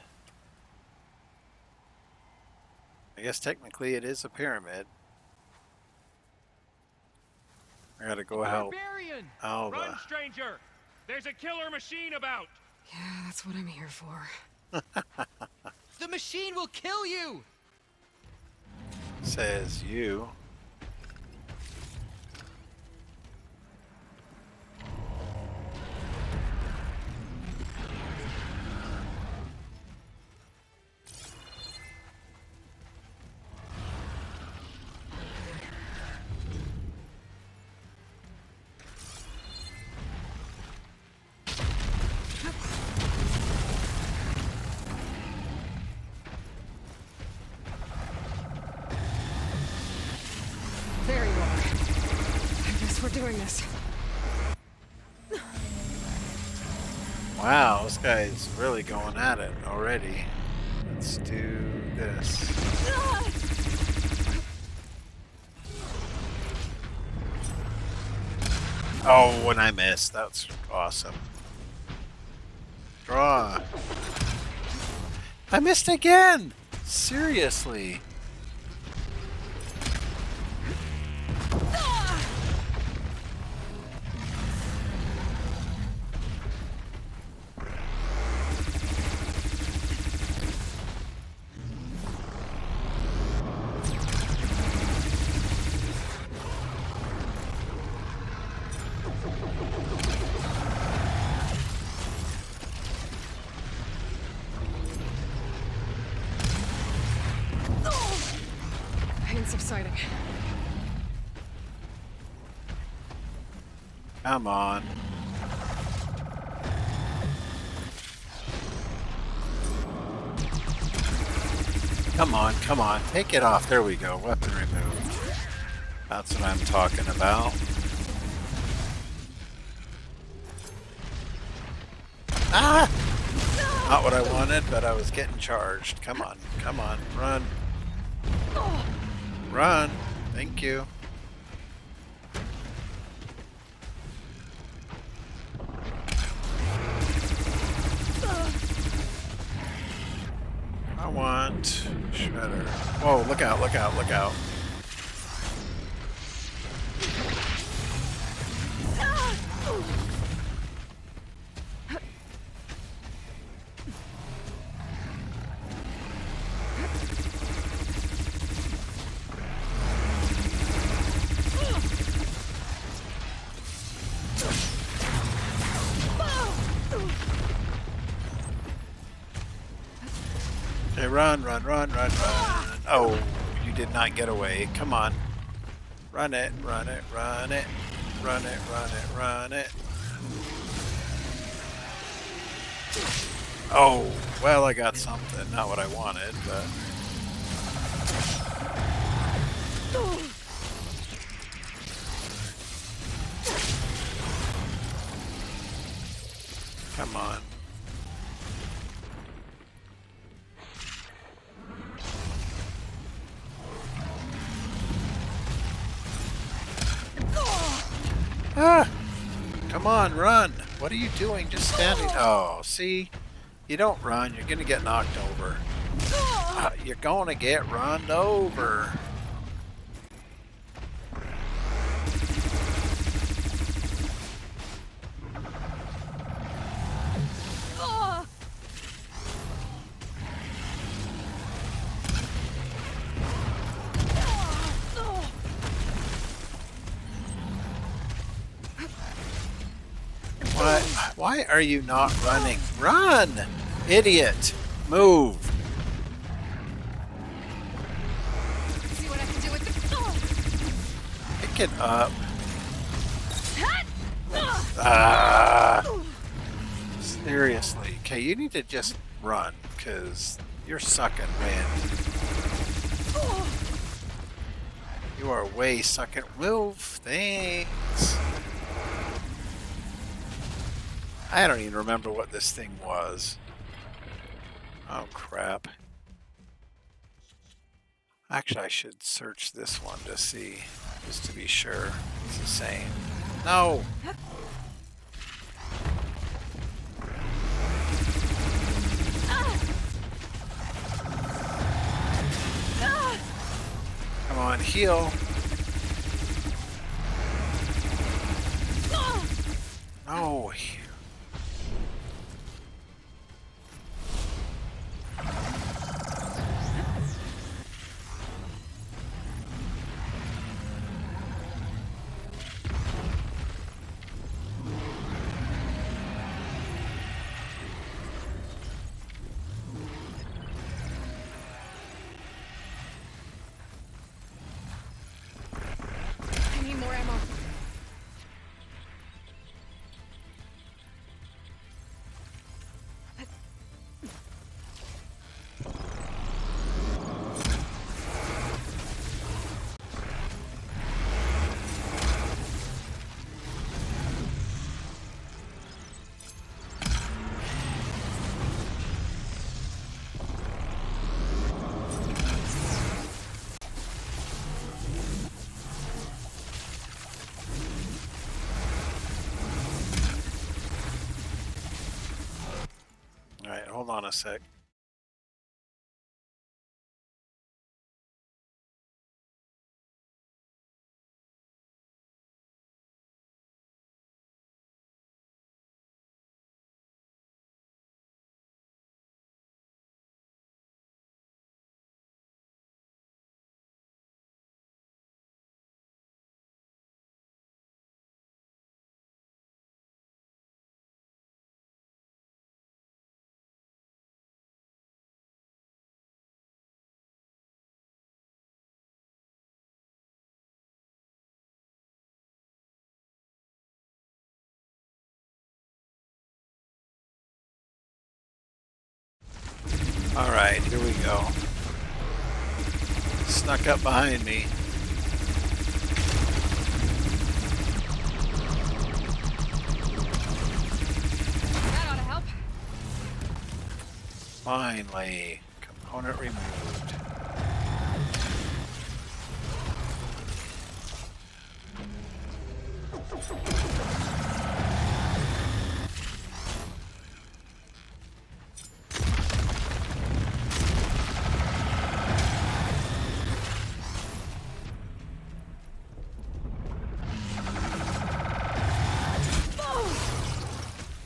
I guess technically it is a pyramid. I gotta go help Alva. Run, stranger! There's a killer machine about! Yeah, that's what I'm here for. The machine will kill you! Says you. There you are. I guess we're doing this. Wow, this guy's really going at it already. Let's do this. Oh, and I missed. That's awesome. Draw. I missed again! Seriously. Pain subsiding. Come on. Come on, come on. Take it off. There we go. Weapon removed. That's what I'm talking about. Ah! Not what I wanted, but I was getting charged. Come on, come on. Run. Run. Thank you. I want Shredder. Whoa, look out, look out, look out. Okay, run, run, run, run, run. Oh, you did not get away. Come on. Run it, run it, run it. Run it, run it, run it. Oh, well, I got something. Not what I wanted, but... Come on. Ah! Come on, run! What are you doing? Just standing... Oh, see? You don't run, you're gonna get knocked over. You're gonna get run over. Why are you not running? Run! Idiot! Move! See what I can do with the... Pick it up. Ah! Seriously. Okay, you need to just run, because you're sucking wind. You are way sucking... Move! Thanks! I don't even remember what this thing was. Oh, crap. Actually, I should search this one to see, just to be sure it's the same. No! Come on, heal. No. I need more ammo. Alright, hold on a sec. Alright, here we go. Snuck up behind me. That ought to help. Finally, component removed.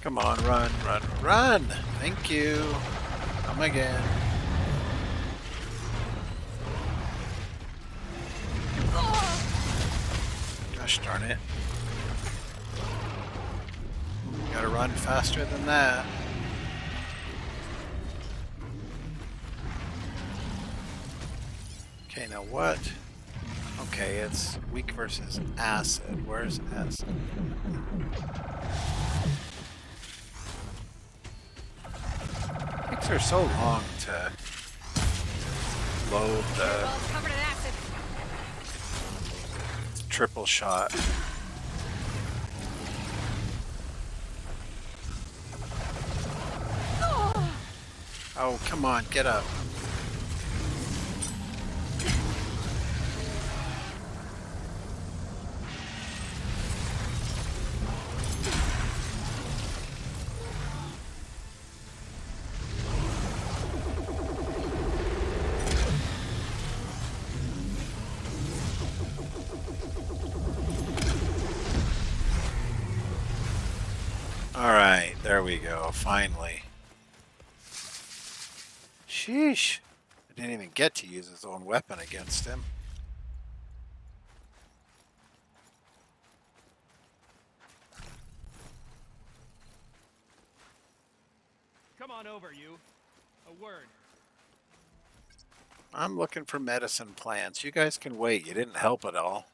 Come on, run, run, run! Thank you. Come again. Gosh darn it. Gotta run faster than that. Okay, now what? Okay, it's weak versus acid. Where's acid? Takes her so long to load the Well, it's covered in acid. triple shot. Oh, come on, get up. Alright, there we go, finally. Sheesh. I didn't even get to use his own weapon against him. Come on over, you. A word. I'm looking for medicine plants. You guys can wait. You didn't help at all.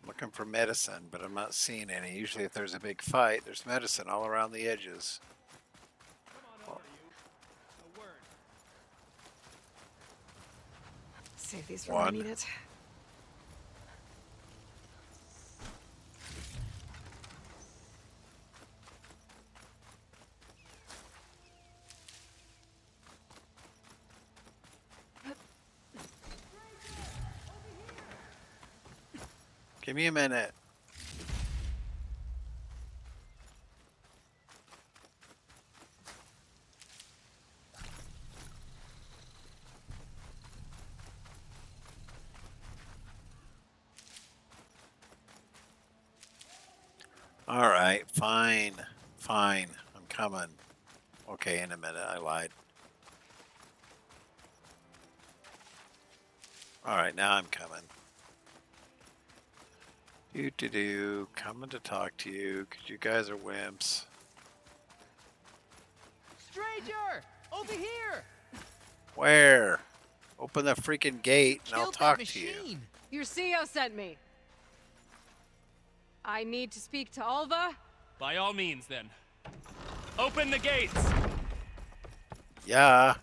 Looking for medicine, but I'm not seeing any. Usually if there's a big fight, there's medicine all around the edges. Come on over, you. A word. Save these for when I need it. Give me a minute. All right, fine, fine. I'm coming. Okay, in a minute. I lied. All right, now I'm coming. Coming to talk to you because you guys are wimps. Stranger! Over here! Where? Open the freaking gate and I'll Killed that talk to you. machine. Your CEO sent me. I need to speak to Alva. By all means, then. Open the gates! Yeah.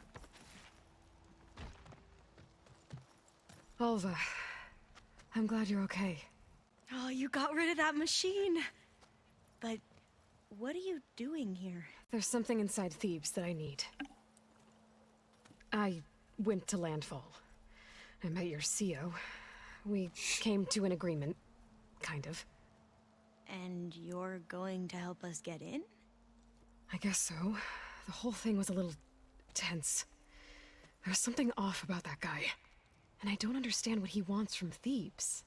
Alva, I'm glad you're okay. Oh, you got rid of that machine. But what are you doing here? There's something inside Thebes that I need. I went to Landfall. I met your CEO. We came to an agreement, kind of. And you're going to help us get in? I guess so. The whole thing was a little tense. There's something off about that guy. And I don't understand what he wants from Thebes.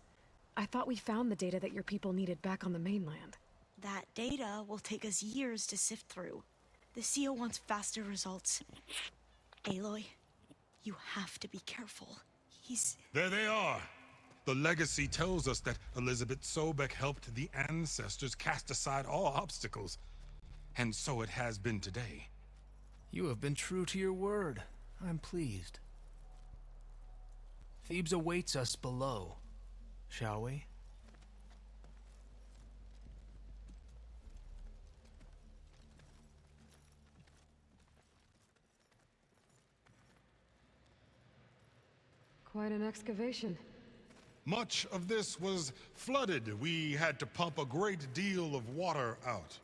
I thought we found the data that your people needed back on the mainland. That data will take us years to sift through. The CEO wants faster results. Aloy, you have to be careful. There they are! The legacy tells us that Elizabeth Sobek helped the ancestors cast aside all obstacles. And so it has been today. You have been true to your word. I'm pleased. Thebes awaits us below. Shall we? Quite an excavation. Much of this was flooded. We had to pump a great deal of water out.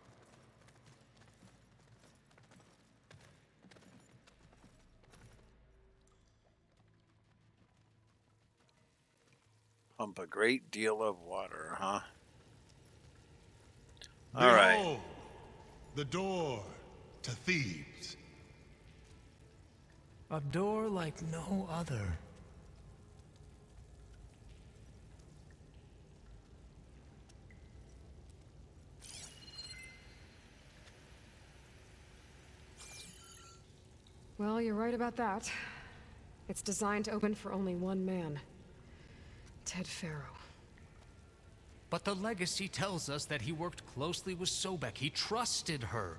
Pump a great deal of water, huh? All right. Behold, the door to Thebes. A door like no other. Well, you're right about that. It's designed to open for only one man. Ted Faro. But the legacy tells us that he worked closely with Sobek. He trusted her.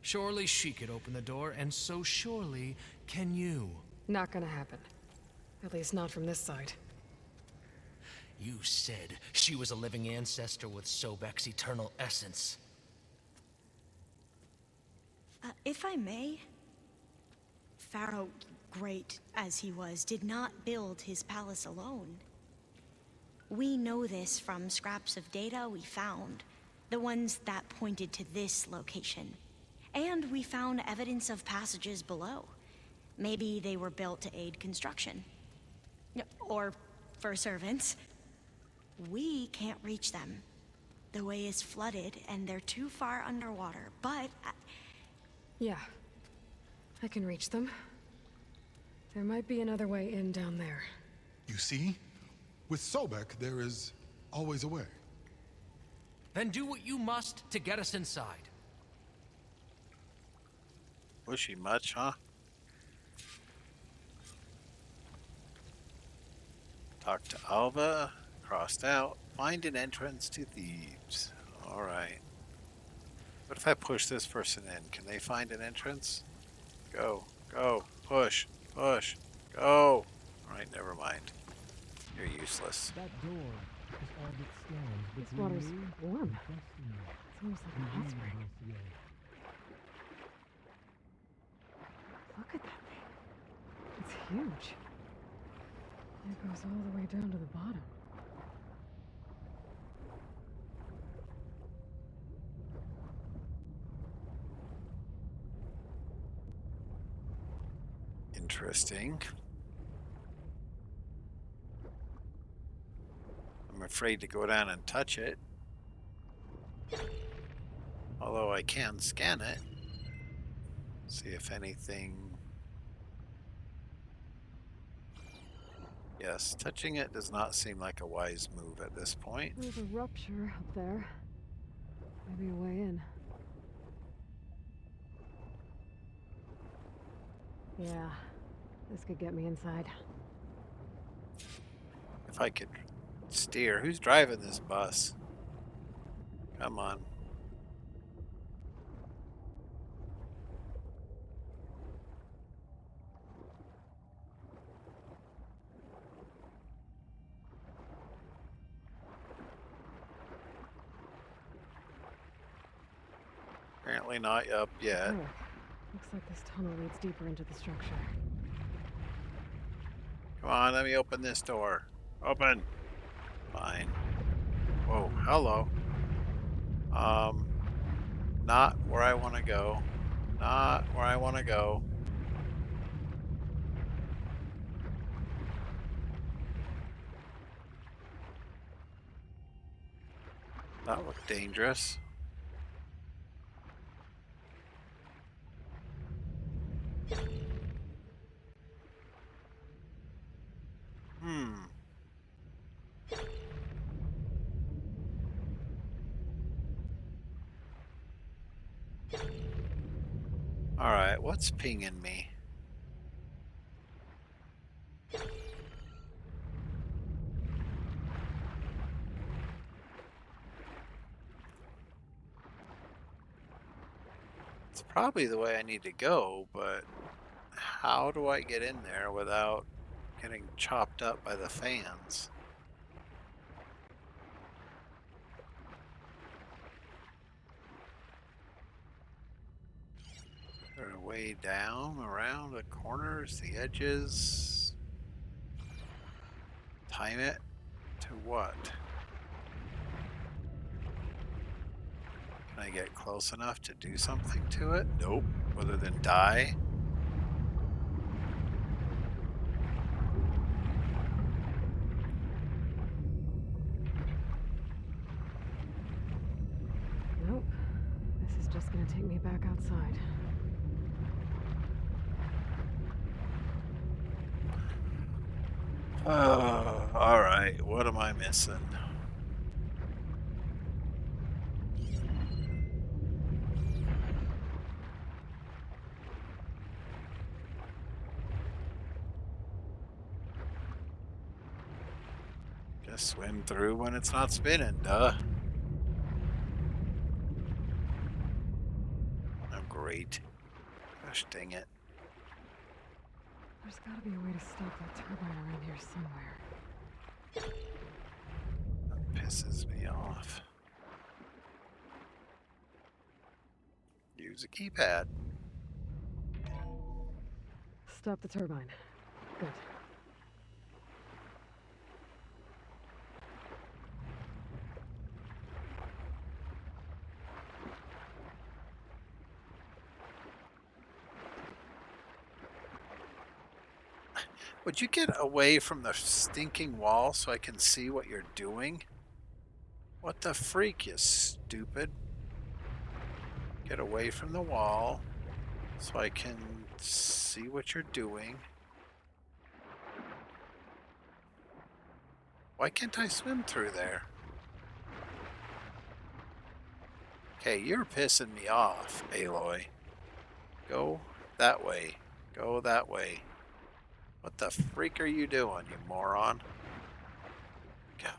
Surely she could open the door, and so surely can you. Not gonna happen. At least not from this side. You said she was a living ancestor with Sobek's eternal essence. If I may, Pharaoh, great as he was, did not build his palace alone. We know this from scraps of data we found, the ones that pointed to this location. And we found evidence of passages below. Maybe they were built to aid construction. Or for servants. We can't reach them. The way is flooded and they're too far underwater, but... Yeah. I can reach them. There might be another way in down there. You see? With Sobek, there is always a way. Then do what you must to get us inside. Wishy much, huh? Talk to Alva. Crossed out. Find an entrance to Thebes. Alright. What if I push this person in? Can they find an entrance? Go. Go. Push. Push. Go. Alright, never mind. You're useless. That door is all that stands. This water's warm. It's almost like a hot spring. Look at that thing. It's huge. It goes all the way down to the bottom. Interesting. I'm afraid to go down and touch it. Although I can scan it. See if anything... Yes, touching it does not seem like a wise move at this point. There's a rupture up there. Maybe a way in. Yeah, this could get me inside. If I could steer. Who's driving this bus? Come on. Apparently not up yet. Oh, looks like this tunnel leads deeper into the structure. Come on, let me open this door. Open. Fine. Whoa, hello. Not where I want to go. Not where I want to go. That looked dangerous. Alright, what's pinging me? It's probably the way I need to go, but how do I get in there without getting chopped up by the fans? Is there a way down around the corners, the edges? Time it to what? Can I get close enough to do something to it? Nope. Other than die? Nope. This is just gonna take me back outside. Alright. What am I missing? Just swim through when it's not spinning, duh. Oh, great. Gosh dang it. There's gotta be a way to stop that turbine around here somewhere. That pisses me off. Use a keypad. Stop the turbine. Good. Would you get away from the stinking wall so I can see what you're doing? What the freak, you stupid? Get away from the wall so I can see what you're doing. Why can't I swim through there? Okay, you're pissing me off, Aloy. Go that way. Go that way. What the freak are you doing, you moron? God.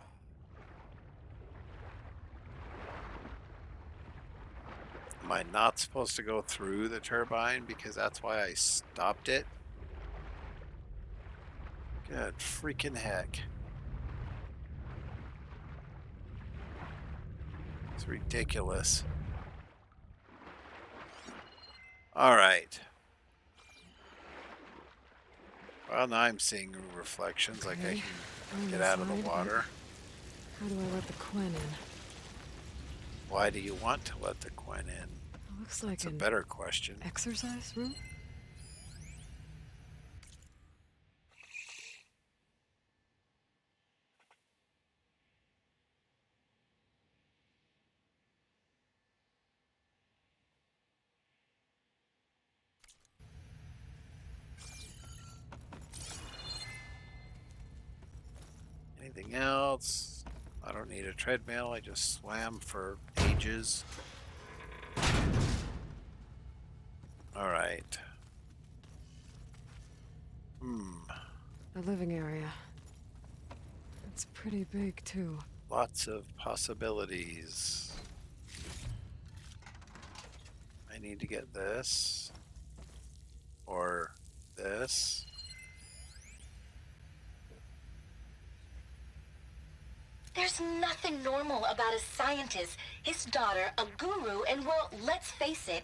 Am I not supposed to go through the turbine because that's why I stopped it? Good freaking heck. It's ridiculous. Alright. Well, now I'm seeing reflections like I can get out of the water. How do I let the Quen in? Why do you want to let the Quen in? It looks like That's a better question. Exercise room? Anything else? I don't need a treadmill. I just swam for ages. Alright. The living area. It's pretty big, too. Lots of possibilities. I need to get this. Or this. There's nothing normal about a scientist, his daughter, a guru, and well, let's face it,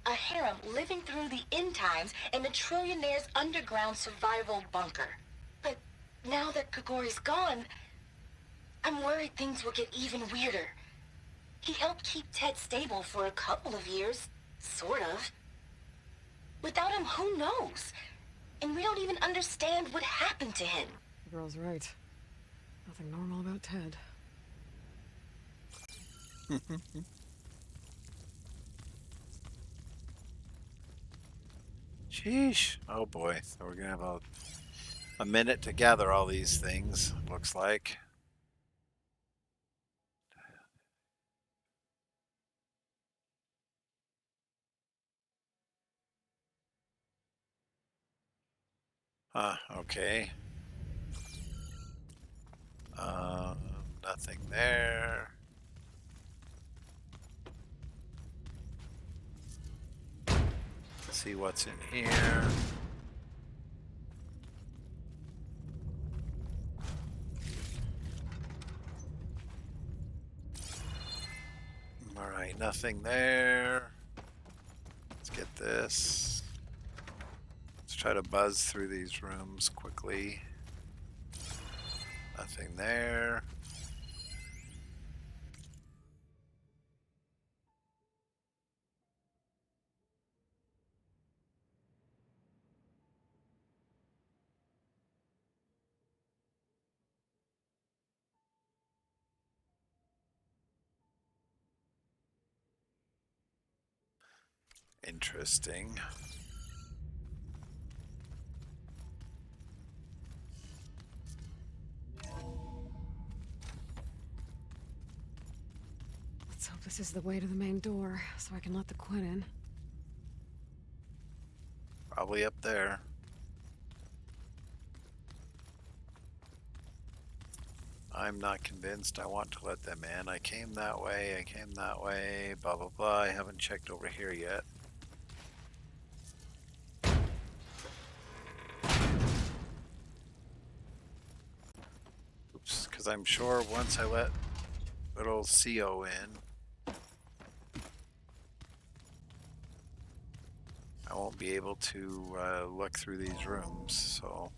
a harem living through the end times in a trillionaire's underground survival bunker. But now that Kagori's gone, I'm worried things will get even weirder. He helped keep Ted stable for a couple of years, sort of. Without him, who knows? And we don't even understand what happened to him. The girl's right. Nothing normal about Ted. Sheesh. Oh boy. So we're gonna have a minute to gather all these things, looks like. Okay. Nothing there. Let's see what's in here. Alright, nothing there. Let's get this. Let's try to buzz through these rooms quickly. Nothing there. Interesting. Let's hope this is the way to the main door, so I can let the Quinn in. Probably up there. I'm not convinced I want to let them in. I came that way, blah blah blah. I haven't checked over here yet. Oops, because I'm sure once I let little CO in, I won't be able to look through these rooms, so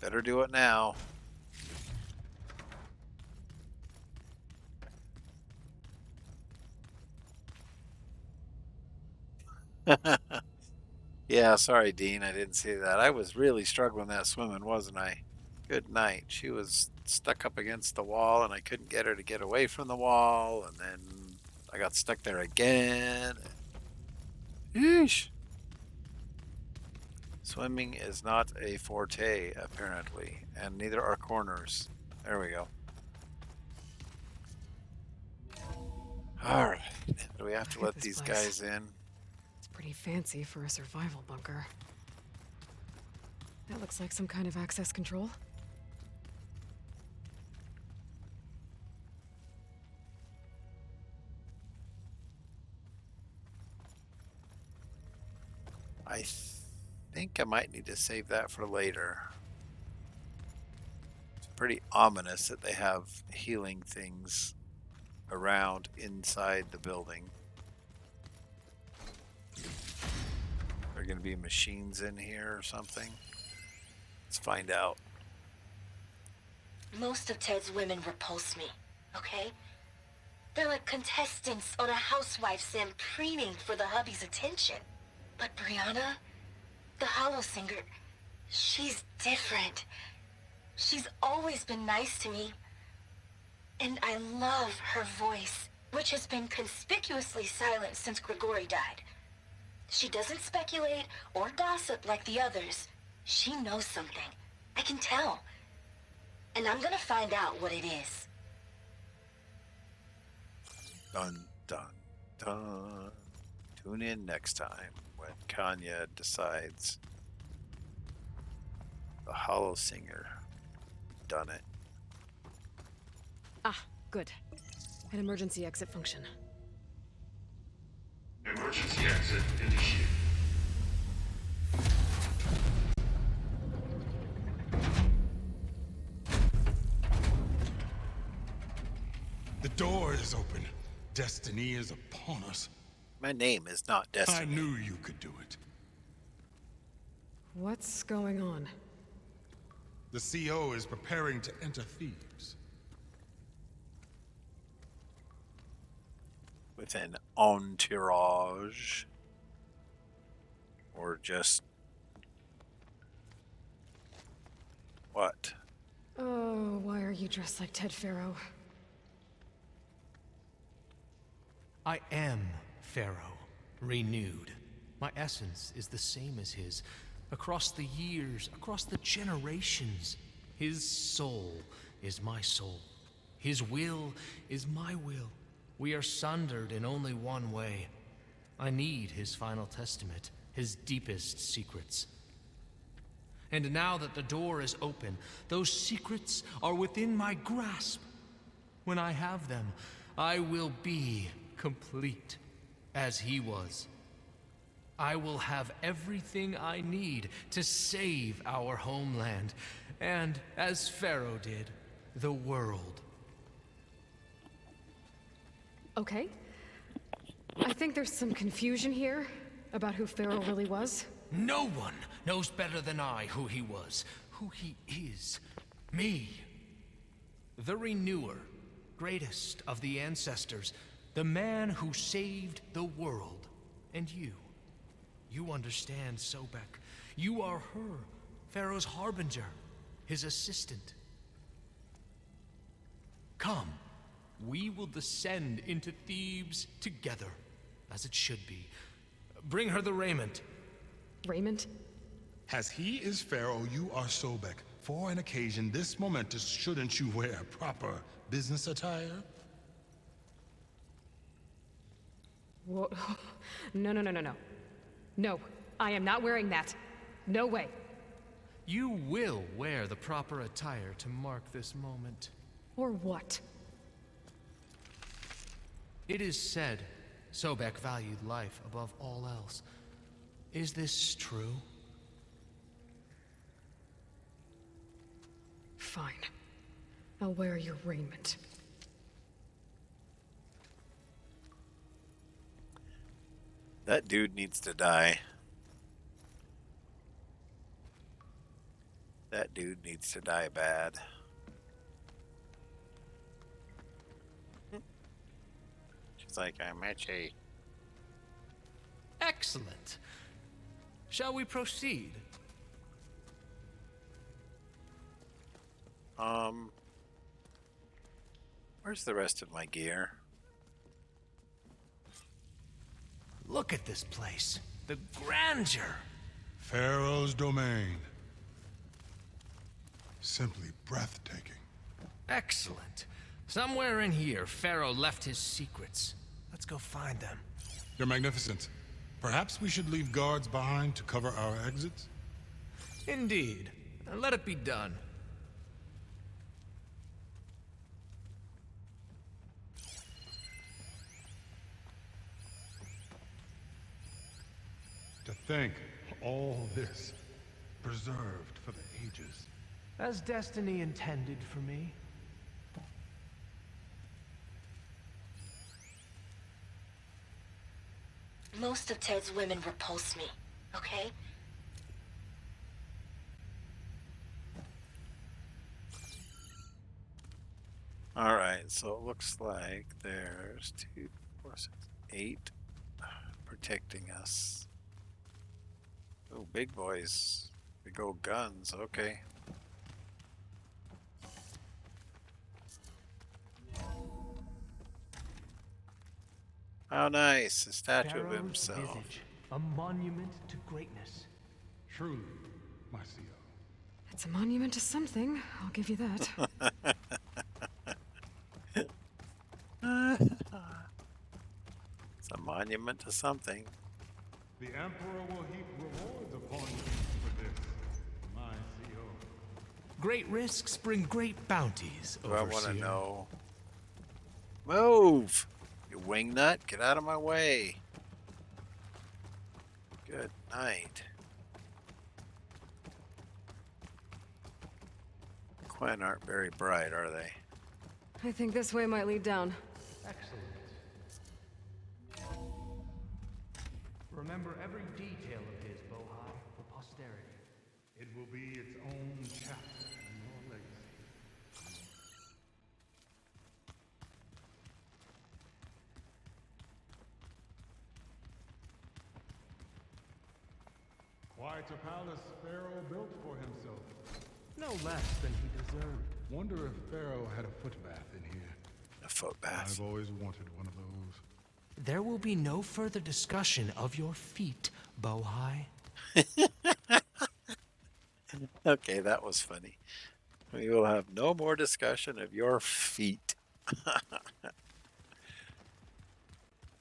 better do it now. Yeah, sorry, Dean. I didn't see that. I was really struggling that swimming, wasn't I? Good night. She was stuck up against the wall, and I couldn't get her to get away from the wall, and then I got stuck there again. Yeesh. Swimming is not a forte, apparently, and neither are corners. There we go. All right. Do we have to let these guys in? It's pretty fancy for a survival bunker. That looks like some kind of access control. I think I might need to save that for later. It's pretty ominous that they have healing things around inside the building. There are going to be machines in here or something. Let's find out. Most of Ted's women repulse me, okay? They're like contestants on a housewife sim preening for the hubby's attention. But Brianna, the hollow singer, she's different. She's always been nice to me. And I love her voice, which has been conspicuously silent since Grigori died. She doesn't speculate or gossip like the others. She knows something. I can tell. And I'm gonna find out what it is. Dun, dun, dun. Tune in next time when Kanya decides the hollow singer done it. Ah, good. An emergency exit function. Emergency exit initiated. The door is open. Destiny is upon us. My name is not Destiny. I knew you could do it. What's going on? The CO is preparing to enter Thebes. With an entourage. Or just... what? Oh, why are you dressed like Ted Pharaoh? I am Pharaoh, renewed. My essence is the same as his. Across the years, across the generations, his soul is my soul. His will is my will. We are sundered in only one way. I need his final testament, his deepest secrets. And now that the door is open, those secrets are within my grasp. When I have them, I will be complete, as he was. I will have everything I need to save our homeland, and, as Pharaoh did, the world. Okay. I think there's some confusion here. About who Pharaoh really was? No one knows better than I who he was, who he is. Me. The Renewer, greatest of the ancestors, the man who saved the world. And you. You understand, Sobek. You are her, Pharaoh's harbinger, his assistant. Come, we will descend into Thebes together, as it should be. Bring her the raiment. Raiment? As he is Pharaoh, you are Sobek. For an occasion this momentous, shouldn't you wear proper business attire? Whoa. No, no, no, no, no. No, I am not wearing that. No way. You will wear the proper attire to mark this moment. Or what? It is said Sobek valued life above all else. Is this true? Fine. I'll wear your raiment. That dude needs to die. That dude needs to die bad. She's like, I'm itchy. Excellent. Shall we proceed? Where's the rest of my gear? Look at this place. The grandeur. Pharaoh's domain. Simply breathtaking. Excellent. Somewhere in here, Pharaoh left his secrets. Let's go find them. Your Magnificence, perhaps we should leave guards behind to cover our exits? Indeed. Let it be done. To think all this preserved for the ages. As destiny intended for me. Most of Ted's women repulse me, okay? Alright, so it looks like there's 2, 4, 6, 8 protecting us. Oh, big boys. Big old guns, okay. How nice, a statue of Pharaoh's himself. visage, a monument to greatness. Truly, my CO. It's a monument to something, I'll give you that. It's a monument to something. The Emperor will heap rewards upon you for this, my CO. Great risks bring great bounties, Do I want to Overseer. know? Move! You wingnut, get out of my way. Good night. Quen aren't very bright, are they? I think this way might lead down. Excellent. Remember every detail of his, Bohai, for posterity. It will be its own chapter in your legacy. Quite a palace Pharaoh built for himself. No less than he deserved. Wonder if Pharaoh had a foot bath in here. A foot bath. I've always wanted one of those. There will be no further discussion of your feet, Bohai. Okay, that was funny. We will have no more discussion of your feet.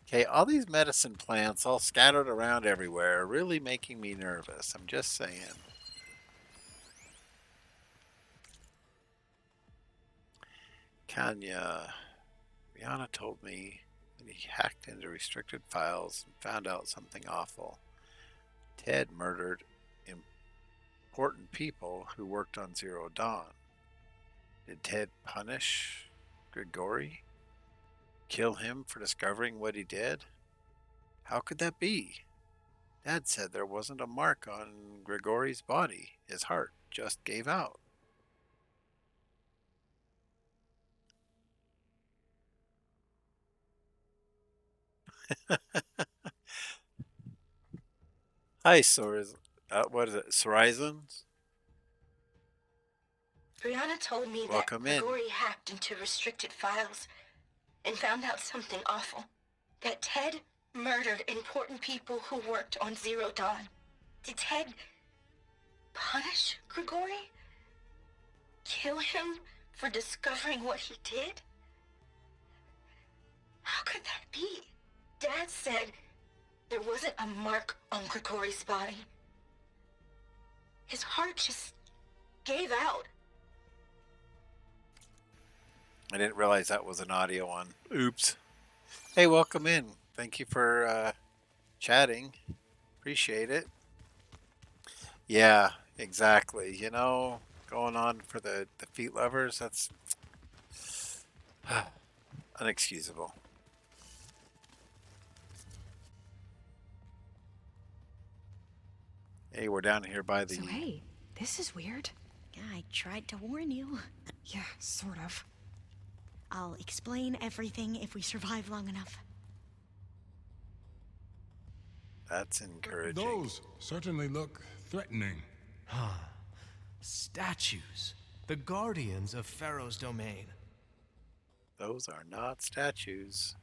Okay, all these medicine plants all scattered around everywhere are really making me nervous. I'm just saying. Kanya. Rihanna told me that he hacked into restricted files and found out something awful. Ted murdered important people who worked on Zero Dawn. Did Ted punish Grigori? Kill him for discovering what he did? How could that be? Dad said there wasn't a mark on Grigori's body. His heart just gave out. Hi, what is it, Sorizons? Brianna told me that Welcome in. Grigori hacked into restricted files and found out something awful. That Ted murdered important people who worked on Zero Dawn. Did Ted punish Grigori? Kill him for discovering what he did? How could that be? Dad said there wasn't a mark on Grigori's body. His heart just gave out. I didn't realize that was an audio one. Oops. Hey, welcome in. Thank you for chatting. Appreciate it. Yeah, exactly. You know, going on for the feet lovers, that's unexcusable. Hey, we're down here by the... So hey, this is weird. Yeah, I tried to warn you. Yeah, sort of. I'll explain everything if we survive long enough. That's encouraging. Those certainly look threatening. Huh. Statues. The guardians of Pharaoh's domain. Those are not statues.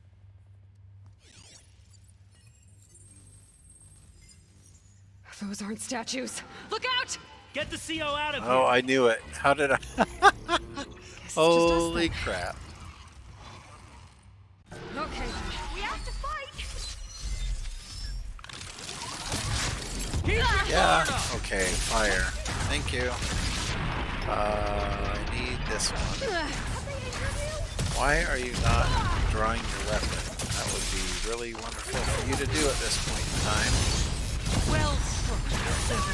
Those aren't statues. Look out! Get the CO out of here! Oh, I knew it. How did I... Holy crap. Okay, We have to fight! Yeah, okay, fire. Thank you. I need this one. Why are you not drawing your weapon? That would be really wonderful for you to do at this point in time. Well, can't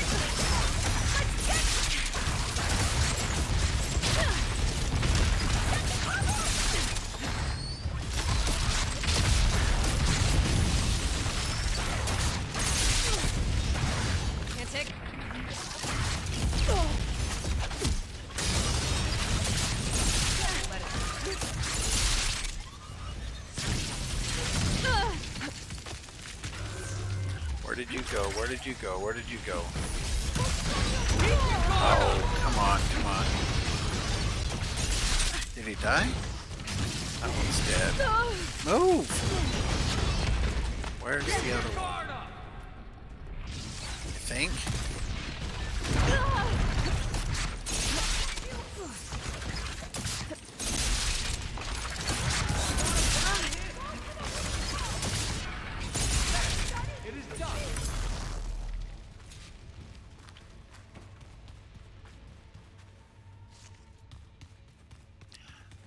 take. Where did you go? Where did you go? Where did you go? Oh, come on, come on. Did he die? That one's dead. Move! Where's the other one? I think. It is done.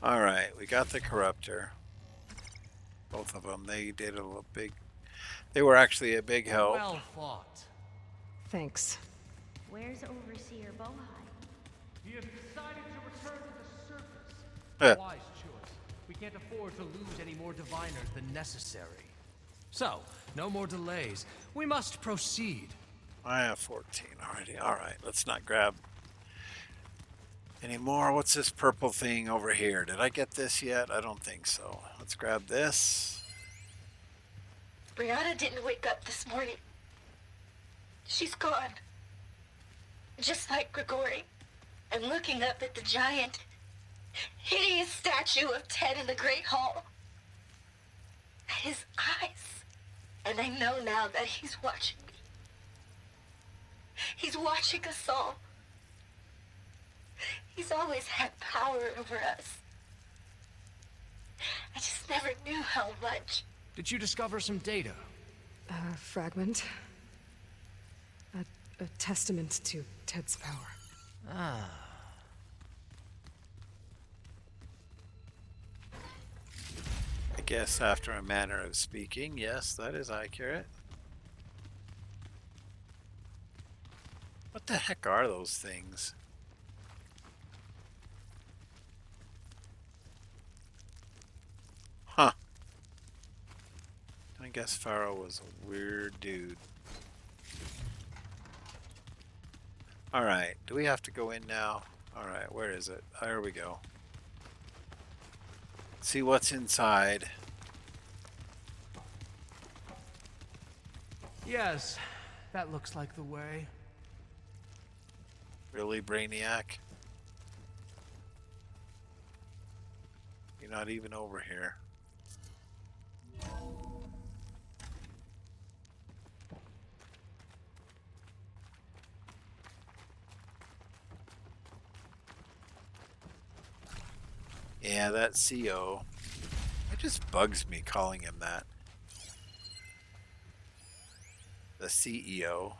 All right, we got the corruptor. Both of them. They did a little big. They were actually a big help. Well fought. Thanks. Where's Overseer Bohai? He has decided to return to the surface. Eh. Wise choice. We can't afford to lose any more diviners than necessary. So, no more delays. We must proceed. I have 14 already. All right, let's not grab any more. What's this purple thing over here? Did I get this yet? I don't think so. Let's grab this. Brianna didn't wake up this morning. She's gone. Just like Grigori. I'm looking up at the giant, hideous statue of Ted in the Great Hall. At his eyes. And I know now that he's watching me. He's watching us all. He's always had power over us. I just never knew how much. Did you discover some data? A fragment. A testament to Ted's power. Ah. I guess after a manner of speaking, yes, that is accurate. What the heck are those things? Huh. I guess Pharaoh was a weird dude. Alright, do we have to go in now? Alright, where is it? There we go. See what's inside. Yes, that looks like the way. Really, Brainiac? You're not even over here. Yeah, that CO. It just bugs me calling him that. The CEO.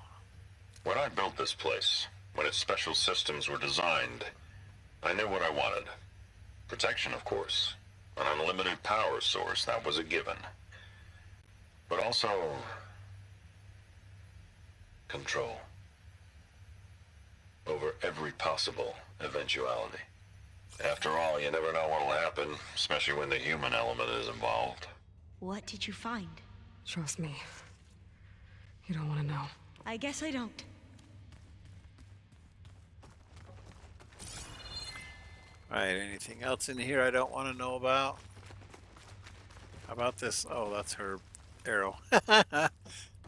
When I built this place, when its special systems were designed, I knew what I wanted. Protection, of course. An unlimited power source, that was a given. But also... control. Over every possible eventuality. After all, you never know what'll happen, especially when the human element is involved. What did you find? Trust me. You don't want to know. I guess I don't. Alright, anything else in here I don't want to know about? How about this? Oh, that's her arrow.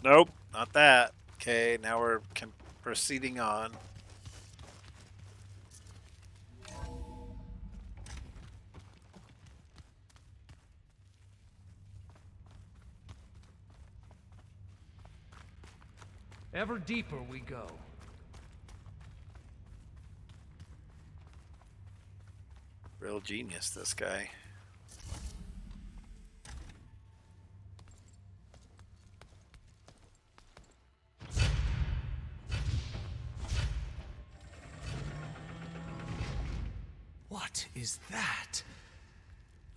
Nope, not that. Okay, now we're proceeding on. Ever deeper we go. Real genius, this guy. What is that?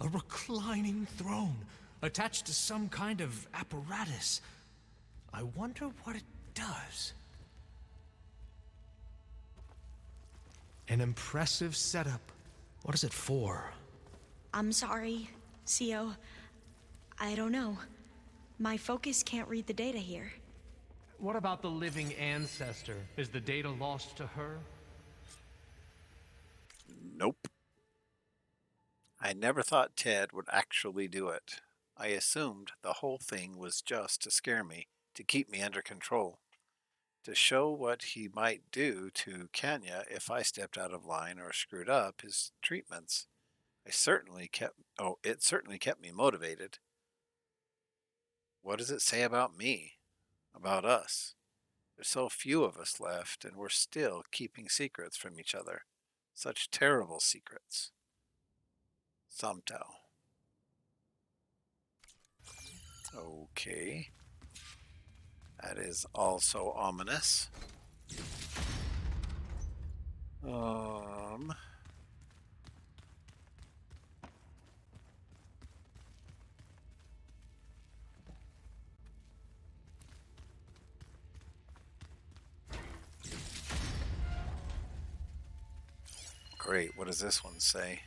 A reclining throne, attached to some kind of apparatus. I wonder what it does. An impressive setup. What is it for? I'm sorry, CO. I don't know. My focus can't read the data here. What about the living ancestor? Is the data lost to her? Nope. I never thought Ted would actually do it. I assumed the whole thing was just to scare me, to keep me under control, to show what he might do to Kenya if I stepped out of line or screwed up his treatments. It certainly kept me motivated. What does it say about me? About us? There's so few of us left, and we're still keeping secrets from each other. Such terrible secrets. Somtow. Okay. That is also ominous. Great. What does this one say?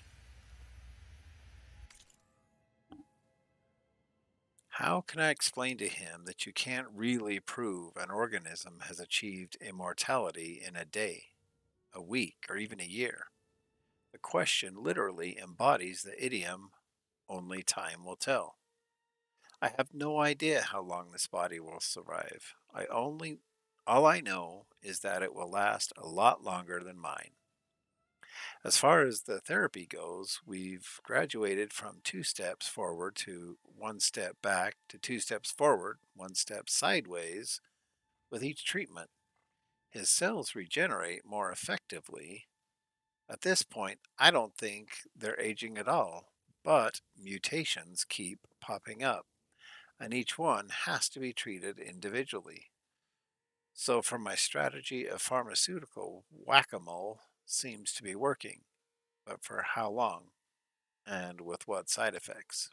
How can I explain to him that you can't really prove an organism has achieved immortality in a day, a week, or even a year? The question literally embodies the idiom, only time will tell. I have no idea how long this body will survive. All I know is that it will last a lot longer than mine. As far as the therapy goes, we've graduated from 2 steps forward to 1 step back to 2 steps forward, 1 step sideways with each treatment. His cells regenerate more effectively. At this point, I don't think they're aging at all, but mutations keep popping up, and each one has to be treated individually. So, for my strategy of pharmaceutical whack-a-mole seems to be working, but for how long and with what side effects?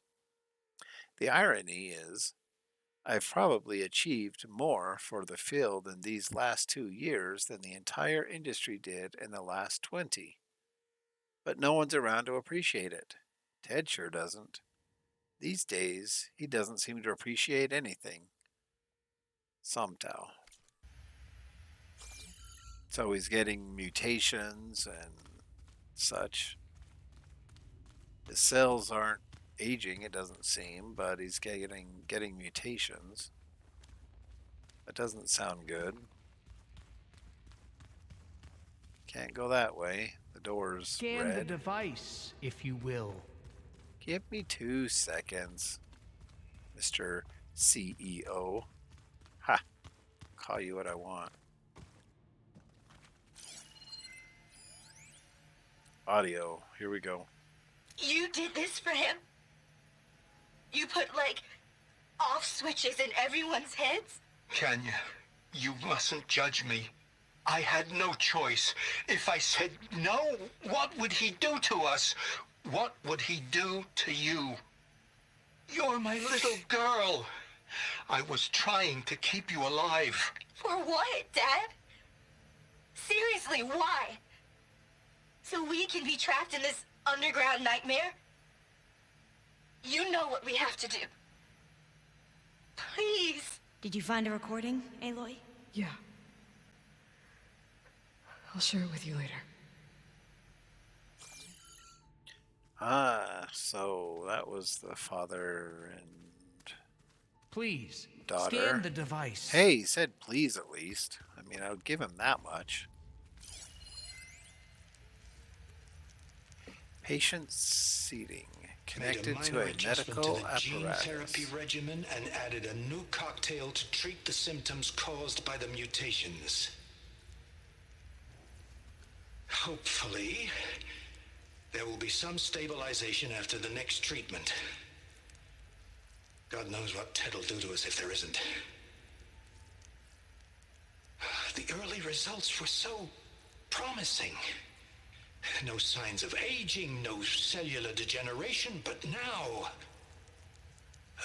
The irony is, I've probably achieved more for the field in these last 2 years than the entire industry did in the last 20. But no one's around to appreciate it. Ted sure doesn't. These days, he doesn't seem to appreciate anything. Sometow. So he's getting mutations and such. His cells aren't aging, it doesn't seem, but he's getting mutations. That doesn't sound good. Can't go that way. The door's Scan red. the device, if you will. Give me 2 seconds, Mr. CEO. Ha! Call you what I want. Audio. Here we go. You did this for him? You put, like, off switches in everyone's heads? Kenya, you mustn't judge me. I had no choice. If I said no, what would he do to us? What would he do to you? You're my little girl. I was trying to keep you alive. For what, Dad? Seriously, why? So we can be trapped in this underground nightmare? You know what we have to do. Please. Did you find a recording, Aloy? Yeah. I'll share it with you later. Ah, so that was the father and Please, daughter. scan the device. Hey, he said please at least. I mean, I would give him that much. Patient seating. Connected to a medical to the gene apparatus. therapy regimen and added a new cocktail to treat the symptoms caused by the mutations. Hopefully, there will be some stabilization after the next treatment. God knows what Ted will do to us if there isn't. The early results were so promising. No signs of aging, no cellular degeneration, but now...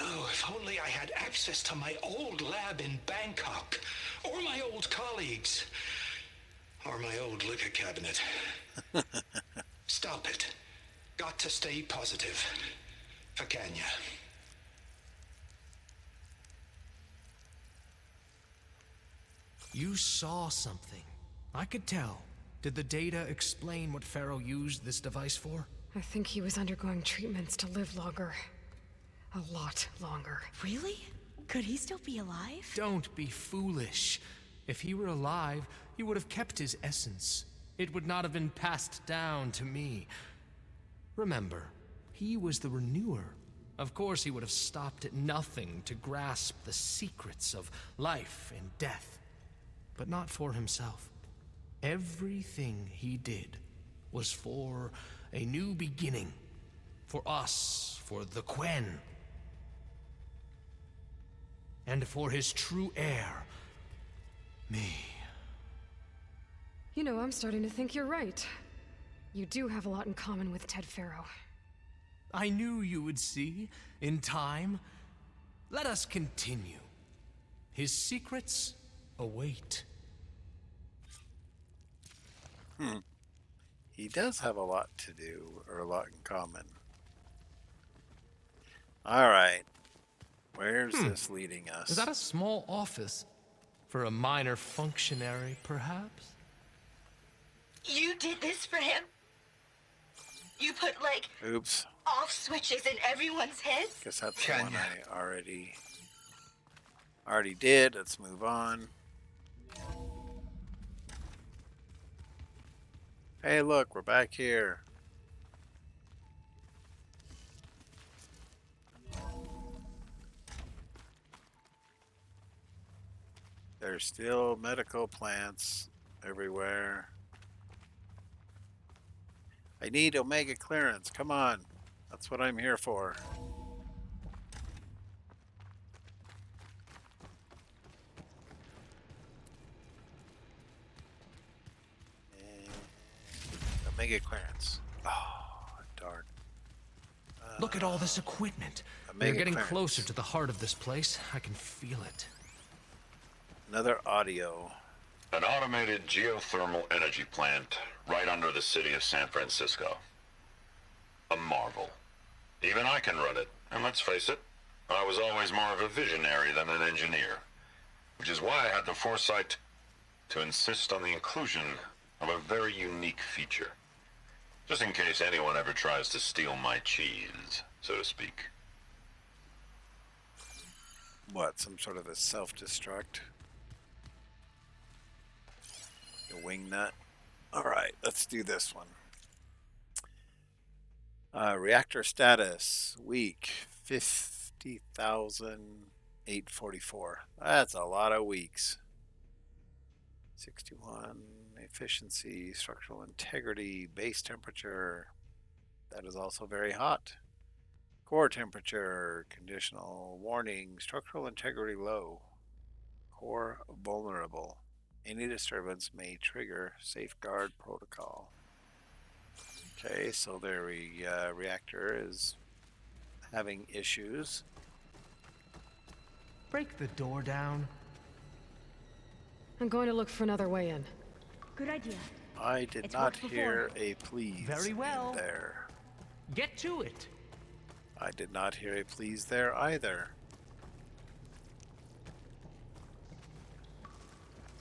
Oh, if only I had access to my old lab in Bangkok, or my old colleagues, or my old liquor cabinet. Stop it. Got to stay positive. For Kenya. You saw something. I could tell. Did the data explain what Pharaoh used this device for? I think he was undergoing treatments to live longer. A lot longer. Really? Could he still be alive? Don't be foolish. If he were alive, he would have kept his essence. It would not have been passed down to me. Remember, he was the renewer. Of course he would have stopped at nothing to grasp the secrets of life and death. But not for himself. Everything he did was for a new beginning. For us, for the Quen. And for his true heir, me. You know, I'm starting to think you're right. You do have a lot in common with Ted Faro. I knew you would see, in time. Let us continue. His secrets await. He does have a lot to do, or a lot in common. Alright. Where's this leading us? Is that a small office? For a minor functionary, perhaps? You did this for him? You put, like, Oops. off switches in everyone's heads? Guess that's the one I already did. Let's move on. Hey, look, we're back here. There's still medical plants everywhere. I need Omega clearance. Come on. That's what I'm here for. Omega clearance. Oh, darn. Look at all this equipment. We're getting closer to the heart of this place. I can feel it. Another audio. An automated geothermal energy plant right under the city of San Francisco. A marvel. Even I can run it, and let's face it, I was always more of a visionary than an engineer. Which is why I had the foresight... to insist on the inclusion of a very unique feature. Just in case anyone ever tries to steal my cheese, so to speak. What, some sort of a self-destruct? A wing nut? Alright, let's do this one. Reactor status, weak, 50,844. That's a lot of weeks. 61, efficiency, structural integrity, base temperature. That is also very hot. Core temperature, conditional warning, structural integrity low. Core vulnerable. Any disturbance may trigger safeguard protocol. Okay, so their reactor is having issues. Break the door down. I'm going to look for another way in. Good idea. I did not hear a please Very well. in there. Get to it. I did not hear a please there either.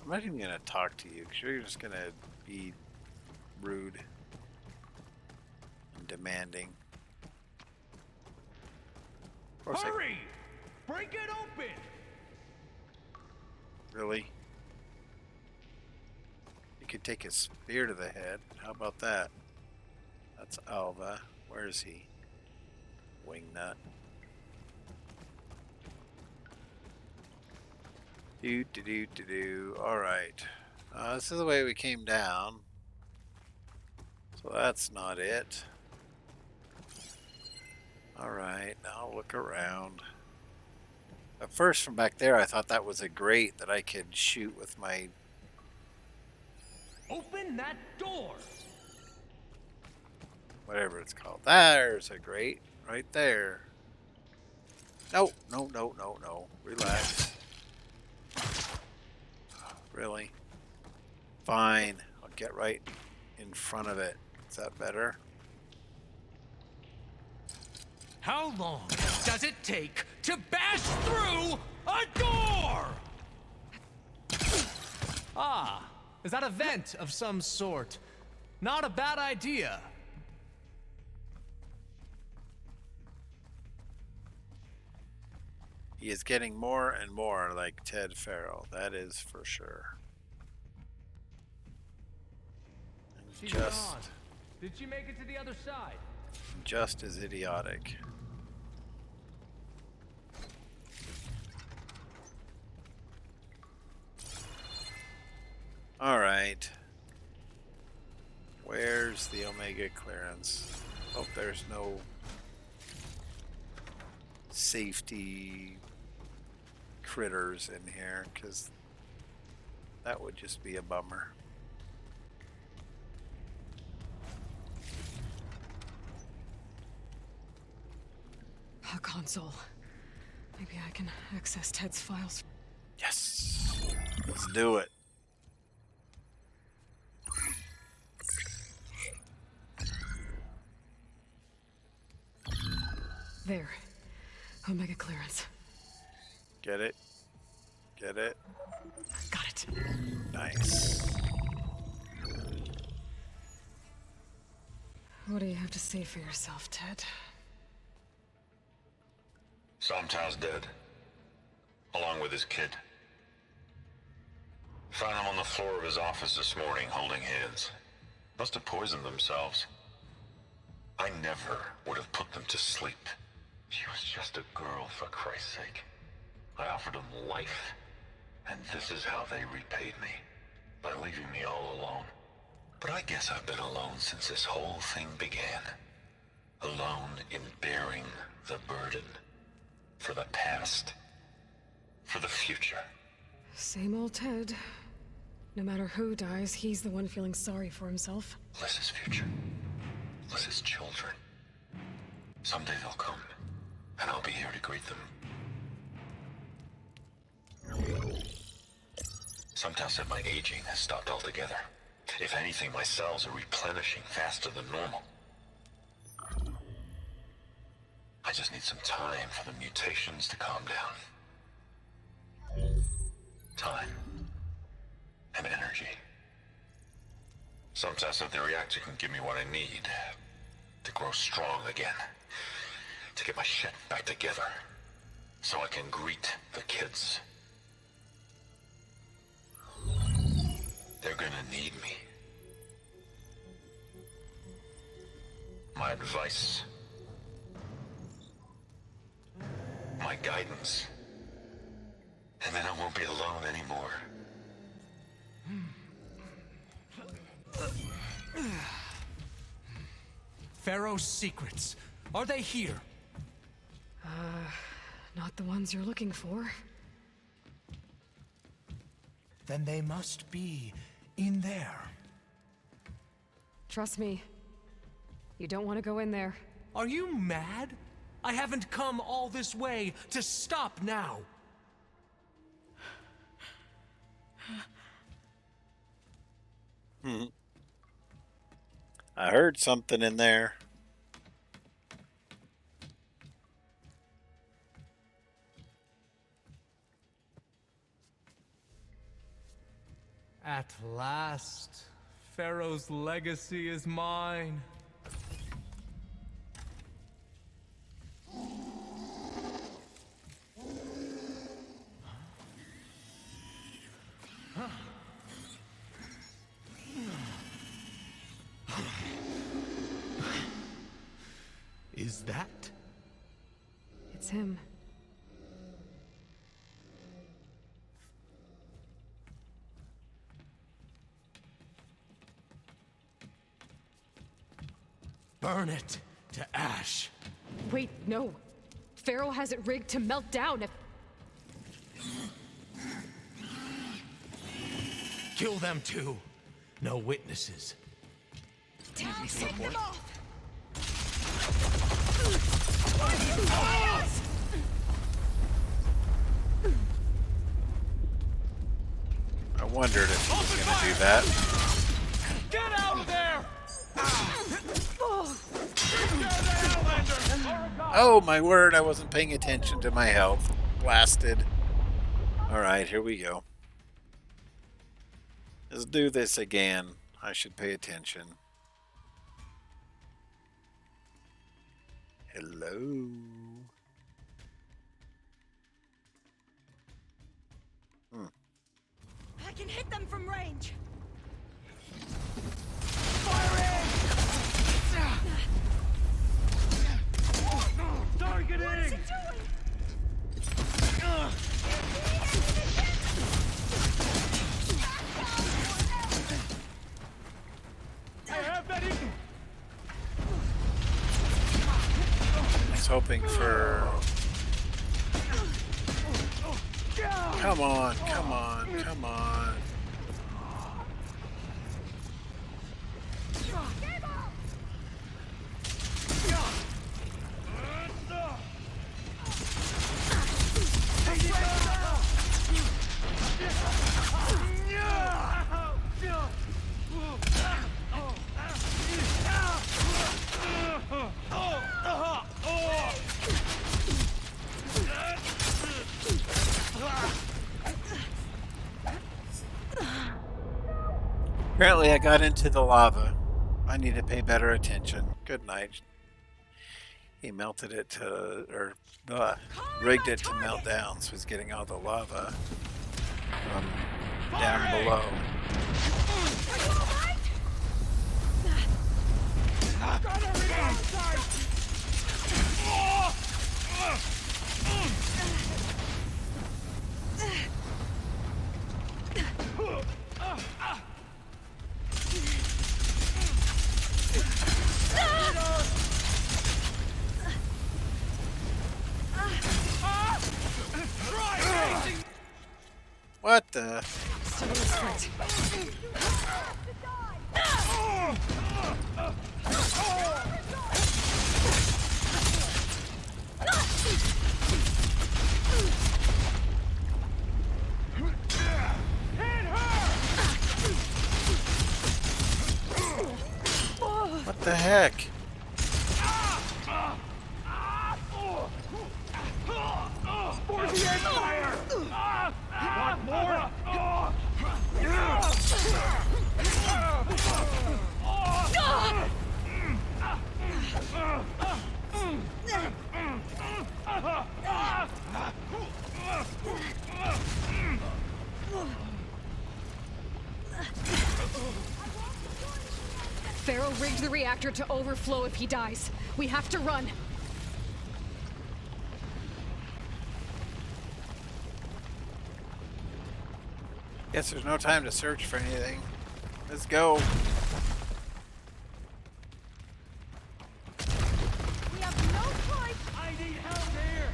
I'm not even going to talk to you because you're just going to be rude and demanding. Hurry! Break it open! Really? You could take a spear to the head. How about that? That's Alva. Where is he? Wingnut. Alright. This is the way we came down. So that's not it. Alright, now look around. At first, from back there, I thought that was a grate that I could shoot with my... Open that door! Whatever it's called. There's a grate. Right there. No. Relax. Really? Fine. I'll get right in front of it. Is that better? How long does it take to bash through a door? Ah, is that a vent of some sort? Not a bad idea. He is getting more and more like Ted Pharaoh. That is for sure. She's gone. Did she make it to the other side? Just as idiotic. Alright. Where's the Omega clearance? Hope there's no safety critters in here, because that would just be a bummer. A console. Maybe I can access Ted's files. Yes! Let's do it. There. Omega clearance. Get it? Get it? Got it. Nice. What do you have to say for yourself, Ted? Somtow's dead. Along with his kid. Found him on the floor of his office this morning, holding hands. Must have poisoned themselves. I never would have put them to sleep. She was just a girl, for Christ's sake. I offered them life, and this is how they repaid me. By leaving me all alone. But I guess I've been alone since this whole thing began. Alone in bearing the burden. For the past. For the future. Same old Ted. No matter who dies, he's the one feeling sorry for himself. Liz's future. Liz's children. Someday they'll come, and I'll be here to greet them. Sometimes said my aging has stopped altogether. If anything, my cells are replenishing faster than normal. I just need some time for the mutations to calm down. Time. And energy. Some test of the reactor can give me what I need to grow strong again, to get my shit back together, so I can greet the kids. They're gonna need me. My advice, my guidance, and then I won't be alone anymore. Pharaoh's secrets. Are they here? Not the ones you're looking for. Then they must be in there. Trust me. You don't want to go in there. Are you mad? I haven't come all this way to stop now. I heard something in there. At last, Pharaoh's legacy is mine. Is that? It's him. Burn it to ash. Wait, no. Pharaoh has it rigged to melt down if... Kill them too. No witnesses. Take them off! I wondered if he was going to do that. Get out of there! Oh my word, I wasn't paying attention to my health. Blasted. Alright, here we go. Let's do this again. I should pay attention. Hello. I can hit them from range. Targeting! What is it doing? I have that eaten! I was hoping for... Come on, come on, come on. Apparently I got into the lava. I need to pay better attention. Good night. He melted it to, or rigged it to melt down, so he's getting all the lava from down below. What the? What the heck? For the Empire! Want more? Pharaoh rigged the reactor to overflow if he dies. We have to run. Guess there's no time to search for anything. Let's go. We have no choice. I need help here.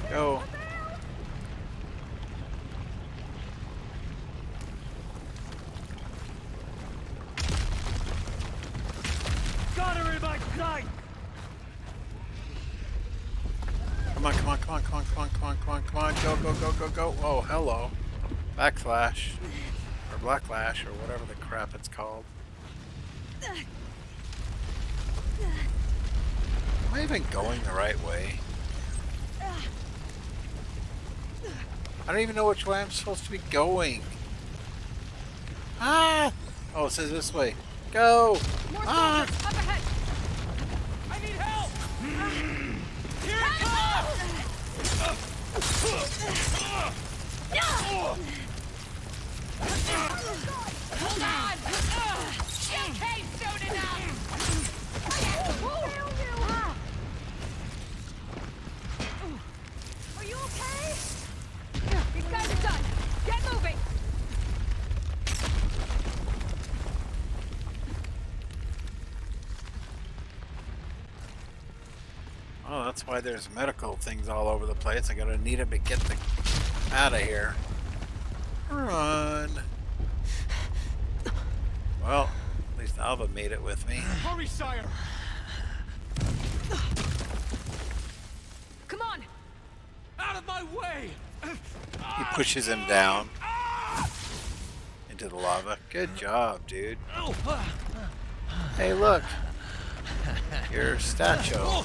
Go. Got her in my sight. Come on, come on, come on, come on, come on, come on, come on, come on. Go, go, go, go, go. Oh, hello. Backflash. Or Blacklash, or whatever the crap it's called. Am I even going the right way? I don't even know which way I'm supposed to be going. Ah! Oh, it says this way. Go! More Ah! soldiers up ahead. I need help. Here it Hold on! Okay, soon enough! Are you okay? These guys are done. Get moving. Oh, that's why there's medical things all over the place. I gotta need them to get the out of here. Run. Well, at least Alva made it with me. Hurry, sire. Come on! Out of my way. He pushes him down into the lava. Good job, dude. Hey, look. You're a statue.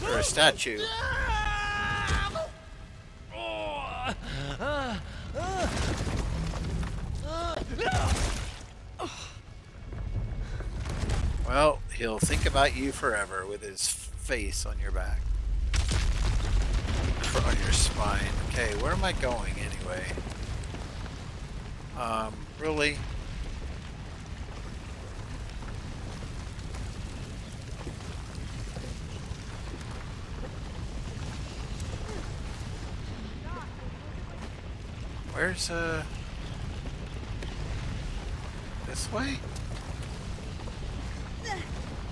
You're a statue. Well, he'll think about you forever with his face on your back. Or on your spine. Okay, where am I going anyway? Really? Where's, this way?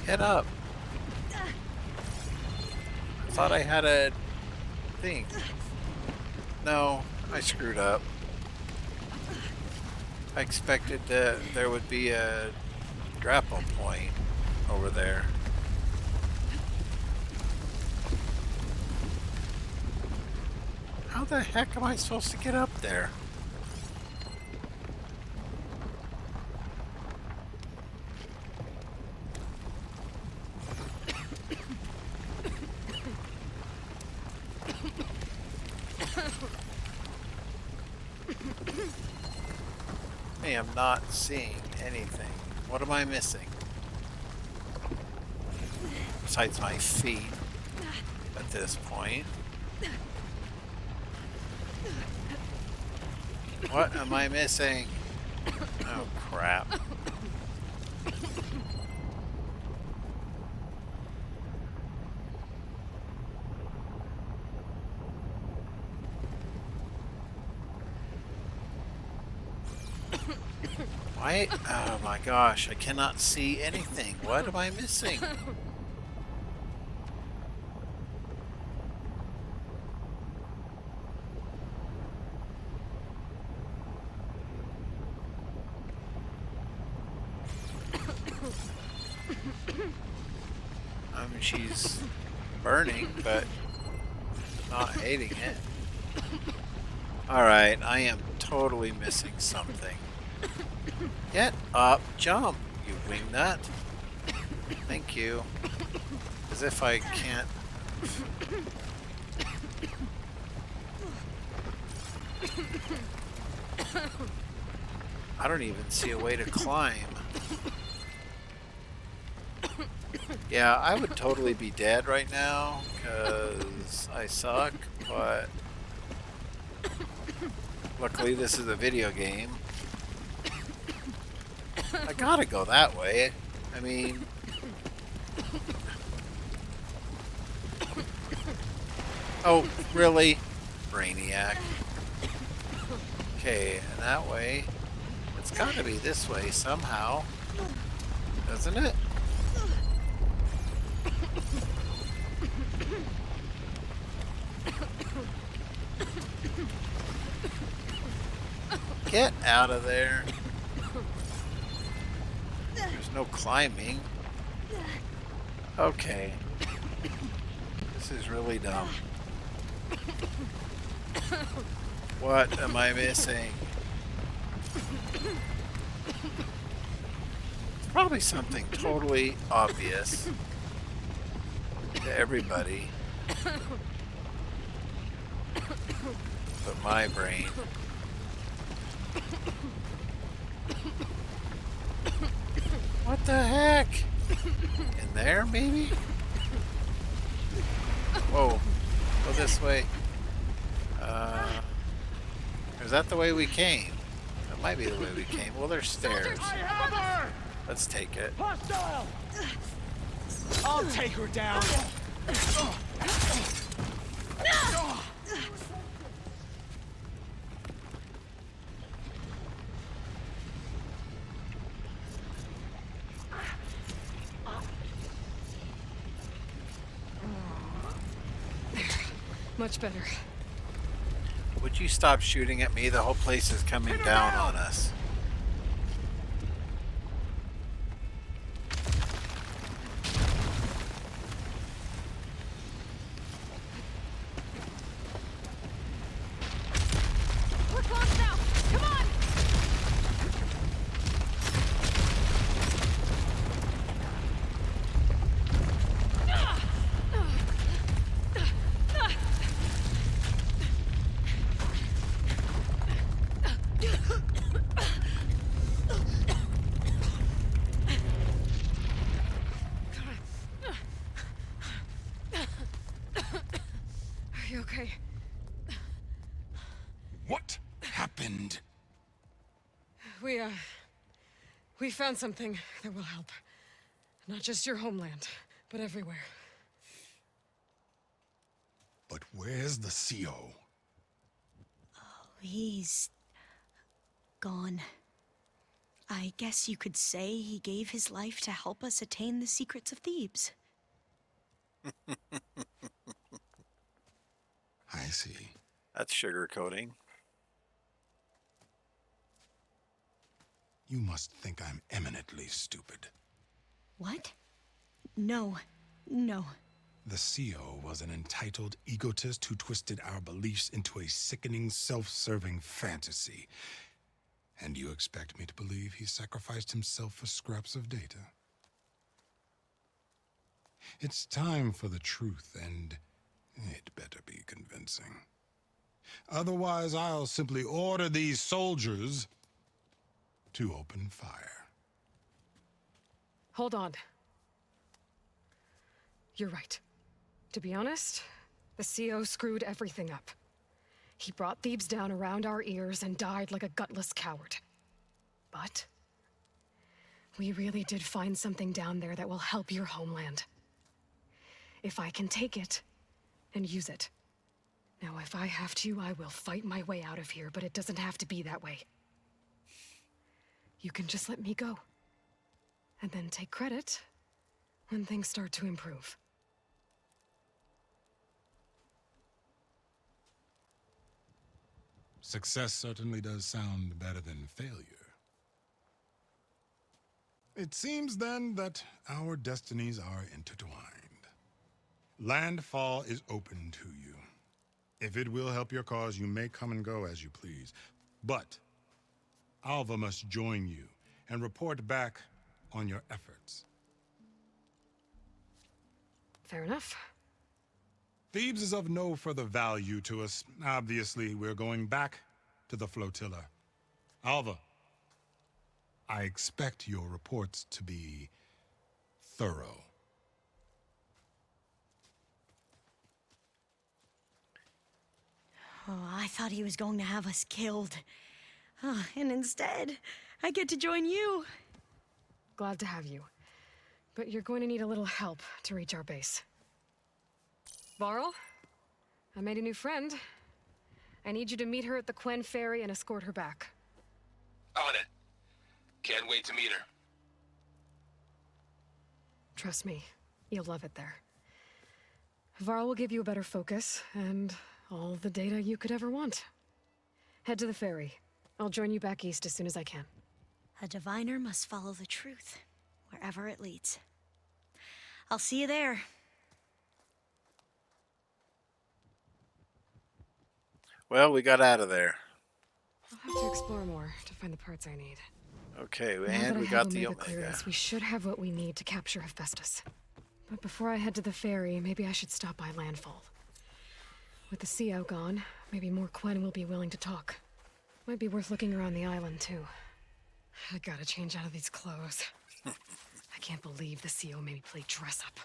Head up. I thought I had a thing. No, I screwed up. I expected that there would be a grapple point over there. How the heck am I supposed to get up there? I am not seeing anything. What am I missing? Besides my feet at this point. What am I missing? Oh, crap. Why? Oh my gosh, I cannot see anything. What am I missing? I mean, she's burning, but not hating it. Alright, I am totally missing something. Get up, jump, you wingnut. Thank you. As if I can't... I don't even see a way to climb. Yeah, I would totally be dead right now, because I suck, but Luckily, this is a video game. I gotta go that way. I mean... Oh, really? Brainiac. Okay, and that way. It's gotta be this way somehow. Doesn't it? Get out of there. There's no climbing. Okay. This is really dumb. What am I missing? It's probably something totally obvious to everybody. But my brain. What the heck? In there, maybe? Whoa. Go this way. Is that the way we came? That might be the way we came. Well, there's stairs. Let's take it. Hostile! I'll take her down. Much better. Would you stop shooting at me? The whole place is coming down on us. We're close now. Come on. Are you okay? What happened? We found something that will help. Not just your homeland, but everywhere. But where's the CO? He's gone. I guess you could say he gave his life to help us attain the secrets of Thebes. I see. That's sugarcoating. You must think I'm eminently stupid. What? No. No. The CO was an entitled egotist who twisted our beliefs into a sickening, self-serving fantasy. And you expect me to believe he sacrificed himself for scraps of data? It's time for the truth, and it better be convincing. Otherwise, I'll simply order these soldiers to open fire. Hold on. You're right. To be honest, the CO screwed everything up. He brought Thebes down around our ears and died like a gutless coward. But we really did find something down there that will help your homeland. If I can take it and use it. Now, if I have to, I will fight my way out of here, but it doesn't have to be that way. You can just let me go. And then take credit when things start to improve. Success certainly does sound better than failure. It seems then that our destinies are intertwined. Landfall is open to you. If it will help your cause, you may come and go as you please. But Alva must join you and report back on your efforts. Fair enough. Thebes is of no further value to us. Obviously, we're going back to the flotilla. Alva, I expect your reports to be thorough. Oh, I thought he was going to have us killed. And instead, I get to join you. Glad to have you. But you're going to need a little help to reach our base. Varl, I made a new friend. I need you to meet her at the Quen Ferry and escort her back. On it. Can't wait to meet her. Trust me, you'll love it there. Varl will give you a better focus, and all the data you could ever want. Head to the ferry. I'll join you back east as soon as I can. A diviner must follow the truth, wherever it leads. I'll see you there. Well, we got out of there. I'll have to explore more to find the parts I need. Okay, Now and that we I got have the Omega Omega. clearance, we should have what we need to capture Hephaestus. But before I head to the ferry, maybe I should stop by Landfall. With the CO gone, maybe more Quen will be willing to talk. Might be worth looking around the island, too. I gotta change out of these clothes. I can't believe the CO made me play dress up.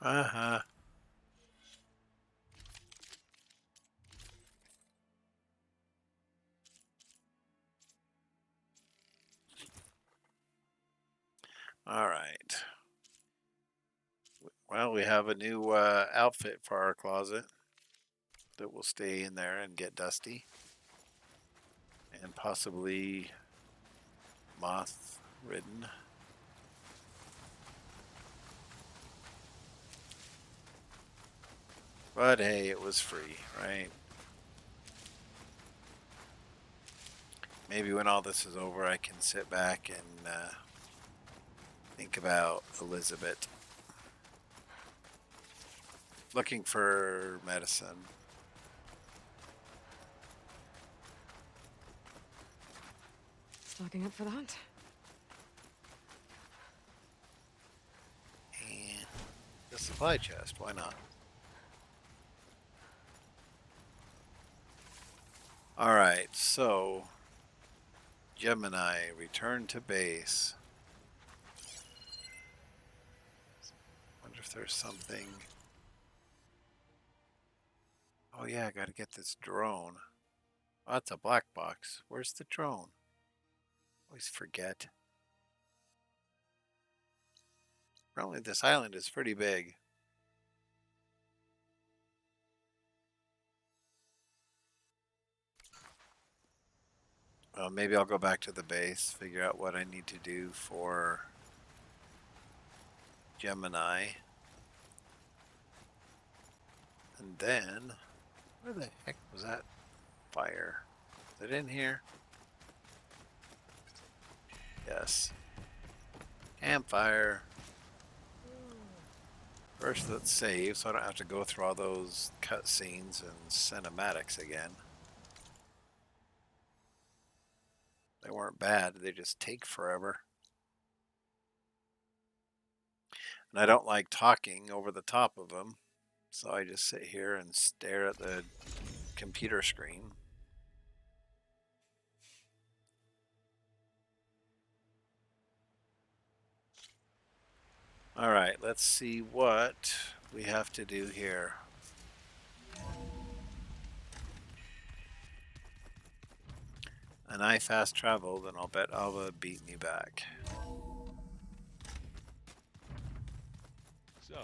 Uh-huh. All right. Well, we have a new outfit for our closet that will stay in there and get dusty. And possibly moth-ridden. But hey, it was free, right? Maybe when all this is over, I can sit back and think about Elizabeth. Looking for medicine. Stocking up for the hunt. And the supply chest, why not? Alright, so Gemini, return to base. Wonder if there's something. Oh yeah, I gotta get this drone. Oh, that's a black box. Where's the drone? Always forget. Apparently this island is pretty big. Well, maybe I'll go back to the base, figure out what I need to do for Gemini. And then, where the heck was that fire? Is it in here? Yes. Campfire. First, let's save so I don't have to go through all those cutscenes and cinematics again. They weren't bad, they just take forever. And I don't like talking over the top of them, so I just sit here and stare at the computer screen. Alright, let's see what we have to do here. And I fast traveled, and I'll bet Alva beat me back. So,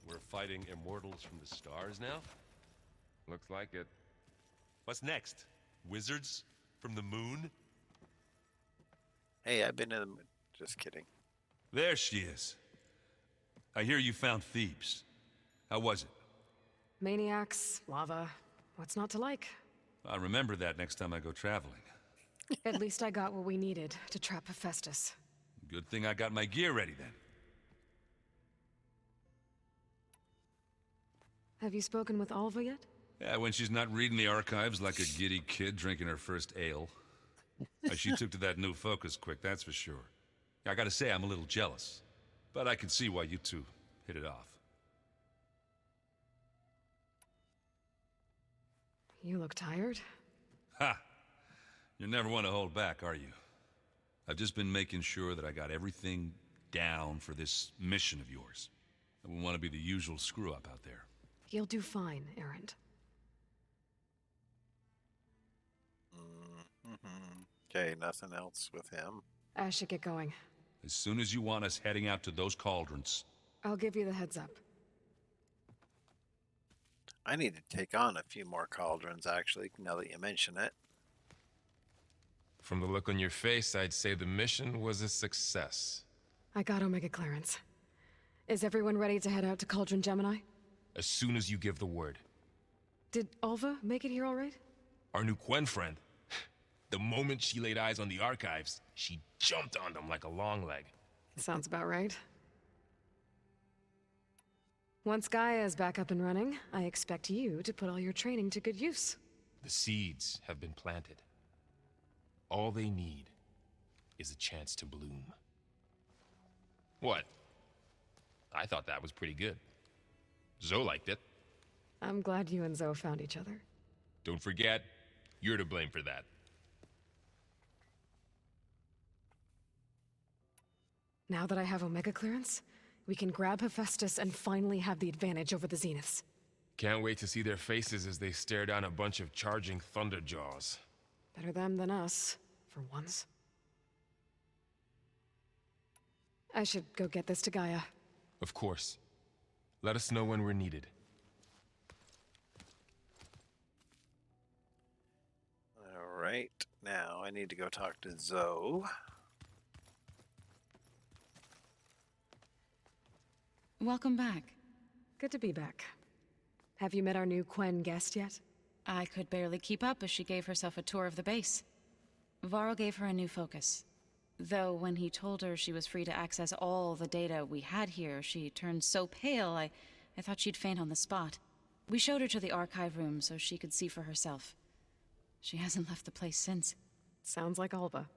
we're fighting immortals from the stars now? Looks like it. What's next? Wizards from the moon? Hey, I've been in the moon. Just kidding. There she is. I hear you found Thebes. How was it? Maniacs, lava, what's not to like? I'll remember that next time I go traveling. At least I got what we needed to trap Hephaestus. Good thing I got my gear ready then. Have you spoken with Alva yet? Yeah, when she's not reading the archives like a giddy kid drinking her first ale. She took to that new focus quick, that's for sure. I gotta say, I'm a little jealous. But I can see why you two hit it off. You look tired. Ha! You never want to hold back, are you? I've just been making sure that I got everything down for this mission of yours. I wouldn't want to be the usual screw-up out there. You'll do fine, Errant. Okay, nothing else with him. I should get going. As soon as you want us heading out to those cauldrons. I'll give you the heads up. I need to take on a few more cauldrons, actually, now that you mention it. From the look on your face, I'd say the mission was a success. I got Omega clearance. Is everyone ready to head out to Cauldron Gemini? As soon as you give the word. Did Alva make it here all right? Our new Quen friend. The moment she laid eyes on the archives, she jumped on them like a long leg. Sounds about right. Once Gaia is back up and running, I expect you to put all your training to good use. The seeds have been planted. All they need is a chance to bloom. What? I thought that was pretty good. Zoe liked it. I'm glad you and Zoe found each other. Don't forget, you're to blame for that. Now that I have Omega clearance, we can grab Hephaestus and finally have the advantage over the Zeniths. Can't wait to see their faces as they stare down a bunch of charging Thunderjaws. Better them than us, for once. I should go get this to Gaia. Of course. Let us know when we're needed. Alright, now I need to go talk to Zoe. Welcome back. Good to be back. Have you met our new Quen guest yet? I could barely keep up as she gave herself a tour of the base. Varl gave her a new focus. Though when he told her she was free to access all the data we had here, she turned so pale I thought she'd faint on the spot. We showed her to the archive room so she could see for herself. She hasn't left the place since. Sounds like Alva.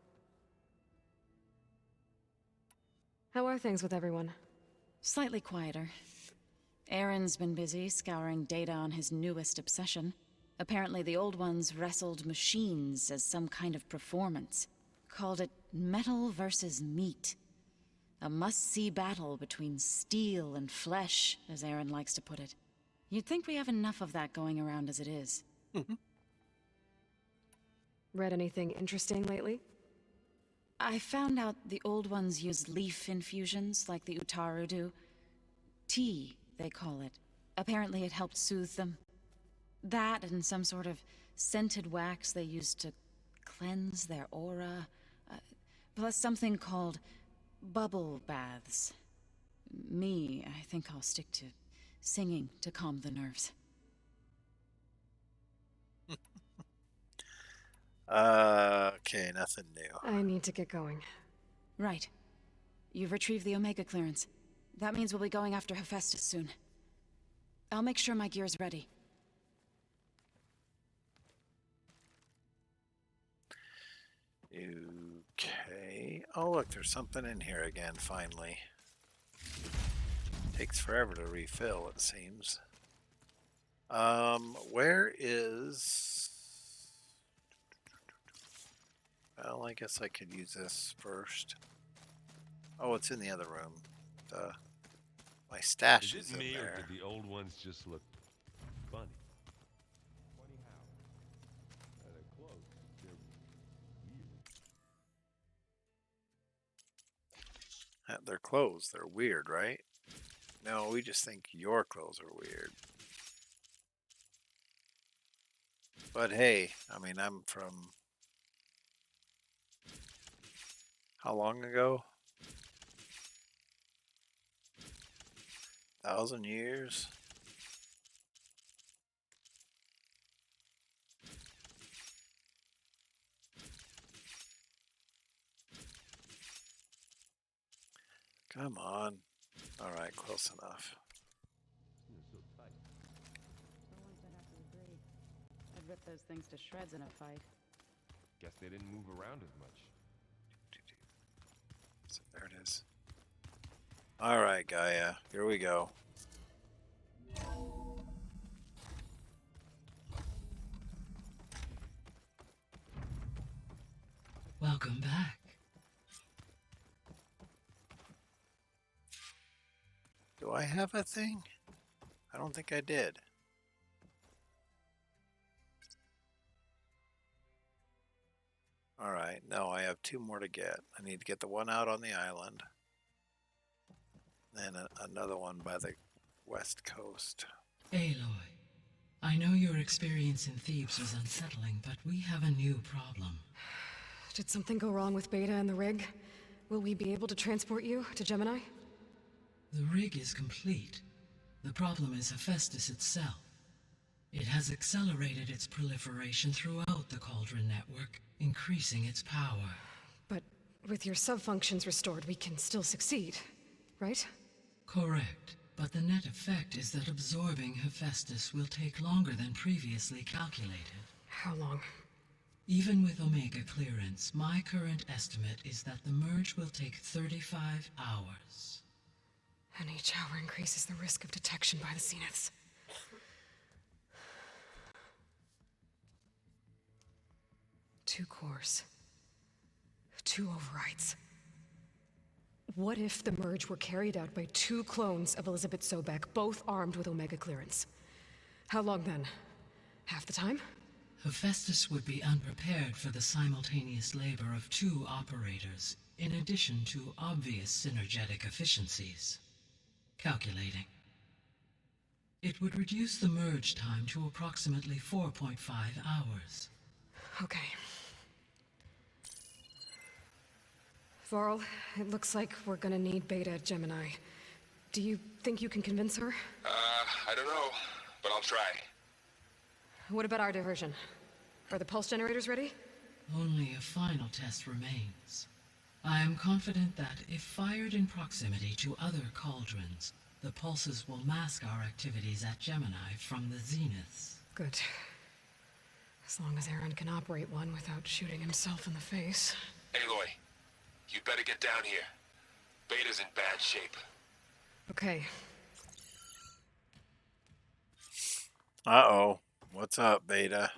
How are things with everyone? Slightly quieter. Aaron's been busy scouring data on his newest obsession. Apparently the old ones wrestled machines as some kind of performance. Called it metal versus meat. A must-see battle between steel and flesh, as Aaron likes to put it. You'd think we have enough of that going around as it is. Read anything interesting lately? I found out the old ones use leaf infusions like the Utaru do. Tea, they call it. Apparently it helped soothe them. That and some sort of scented wax they used to cleanse their aura. Plus something called bubble baths. I think I'll stick to singing to calm the nerves. Okay, nothing new. I need to get going. Right. You've retrieved the Omega clearance. That means we'll be going after Hephaestus soon. I'll make sure my gear's ready. Okay. Oh, look, there's something in here again, finally. Takes forever to refill, it seems. Where is... Well, I guess I could use this first. Oh, it's in the other room. My stash is in me, there. or did the old ones just look funny? Funny how? They're close. They're weird. Their clothes, they're weird, right? No, we just think your clothes are weird. But hey, I mean, I'm from... How long ago? 1,000 years? Come on. Alright, close enough. I'd rip those things to shreds in a fight. Guess they didn't move around as much. So there it is. Alright, Gaia. Here we go. Welcome back. Do I have a thing? I don't think I did. All right, no, I have 2 more to get. I need to get the one out on the island. Then another one by the west coast. Aloy, I know your experience in Thebes was unsettling, but we have a new problem. Did something go wrong with Beta and the rig? Will we be able to transport you to Gemini? The rig is complete. The problem is Hephaestus itself. It has accelerated its proliferation throughout the Cauldron network, increasing its power. But with your sub-functions restored, we can still succeed, right? Correct. But the net effect is that absorbing Hephaestus will take longer than previously calculated. How long? Even with Omega clearance, my current estimate is that the merge will take 35 hours. And each hour increases the risk of detection by the Zeniths. Two cores. 2 overrides. What if the merge were carried out by 2 clones of Elizabeth Sobek, both armed with Omega clearance? How long then? Half the time? Hephaestus would be unprepared for the simultaneous labor of 2 operators, in addition to obvious synergetic efficiencies. Calculating. It would reduce the merge time to approximately 4.5 hours. Okay. Varl, it looks like we're gonna need Beta at Gemini. Do you think you can convince her? I don't know, but I'll try. What about our diversion? Are the pulse generators ready? Only a final test remains. I am confident that if fired in proximity to other cauldrons, the pulses will mask our activities at Gemini from the Zeniths. Good. As long as Aaron can operate one without shooting himself in the face. Aloy, you better get down here. Beta's in bad shape. Okay. Uh-oh. What's up, Beta?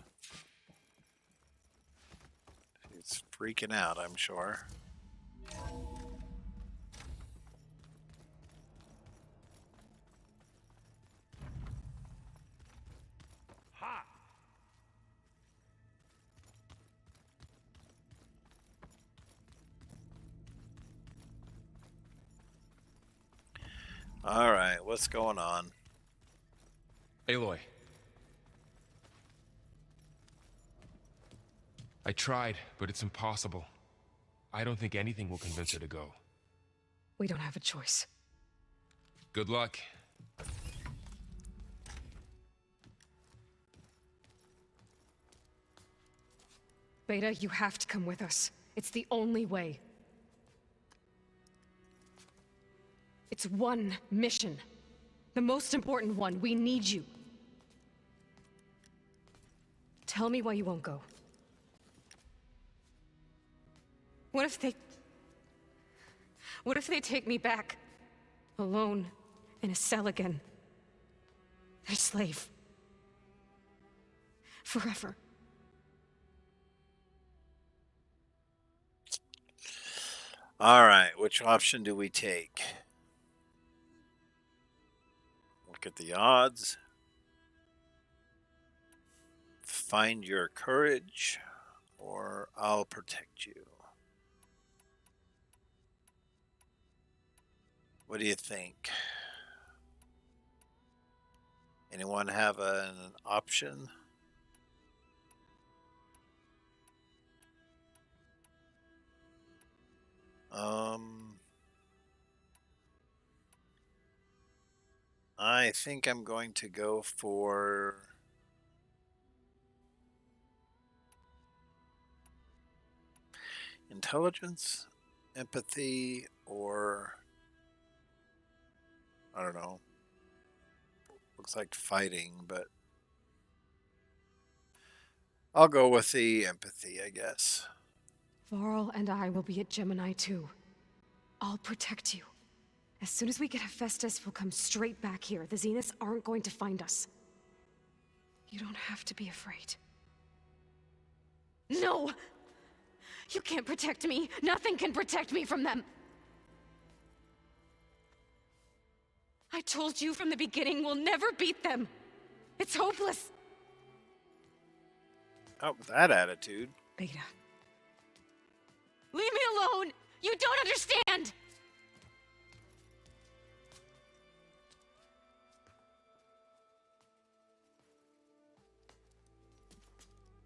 She's freaking out, I'm sure. Ha! All right, what's going on? Aloy. I tried, but it's impossible. I don't think anything will convince her to go. We don't have a choice. Good luck. Beta, you have to come with us. It's the only way. It's one mission. The most important one. We need you. Tell me why you won't go. What if they take me back? Alone, in a cell again. A slave. Forever. All right, which option do we take? Look at the odds. Find your courage, or I'll protect you. What do you think? Anyone have an option? I think I'm going to go for intelligence, empathy, or I don't know. Looks like fighting, but I'll go with the empathy, I guess. Varl and I will be at Gemini too. I'll protect you. As soon as we get Hephaestus, we'll come straight back here. The Zeniths aren't going to find us. You don't have to be afraid. No! You can't protect me. Nothing can protect me from them. I told you from the beginning, we'll never beat them. It's hopeless. Oh, with that attitude. Beta, Leave me alone! You don't understand!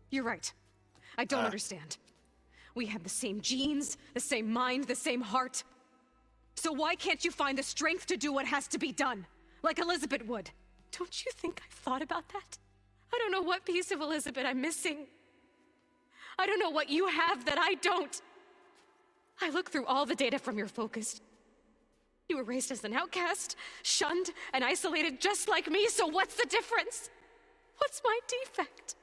You're right. I don't understand. We have the same genes, the same mind, the same heart. So why can't you find the strength to do what has to be done? Like Elizabeth would. Don't you think I've thought about that? I don't know what piece of Elizabeth I'm missing. I don't know what you have that I don't. I look through all the data from your focus. You were raised as an outcast, shunned, and isolated just like me, so what's the difference? What's my defect?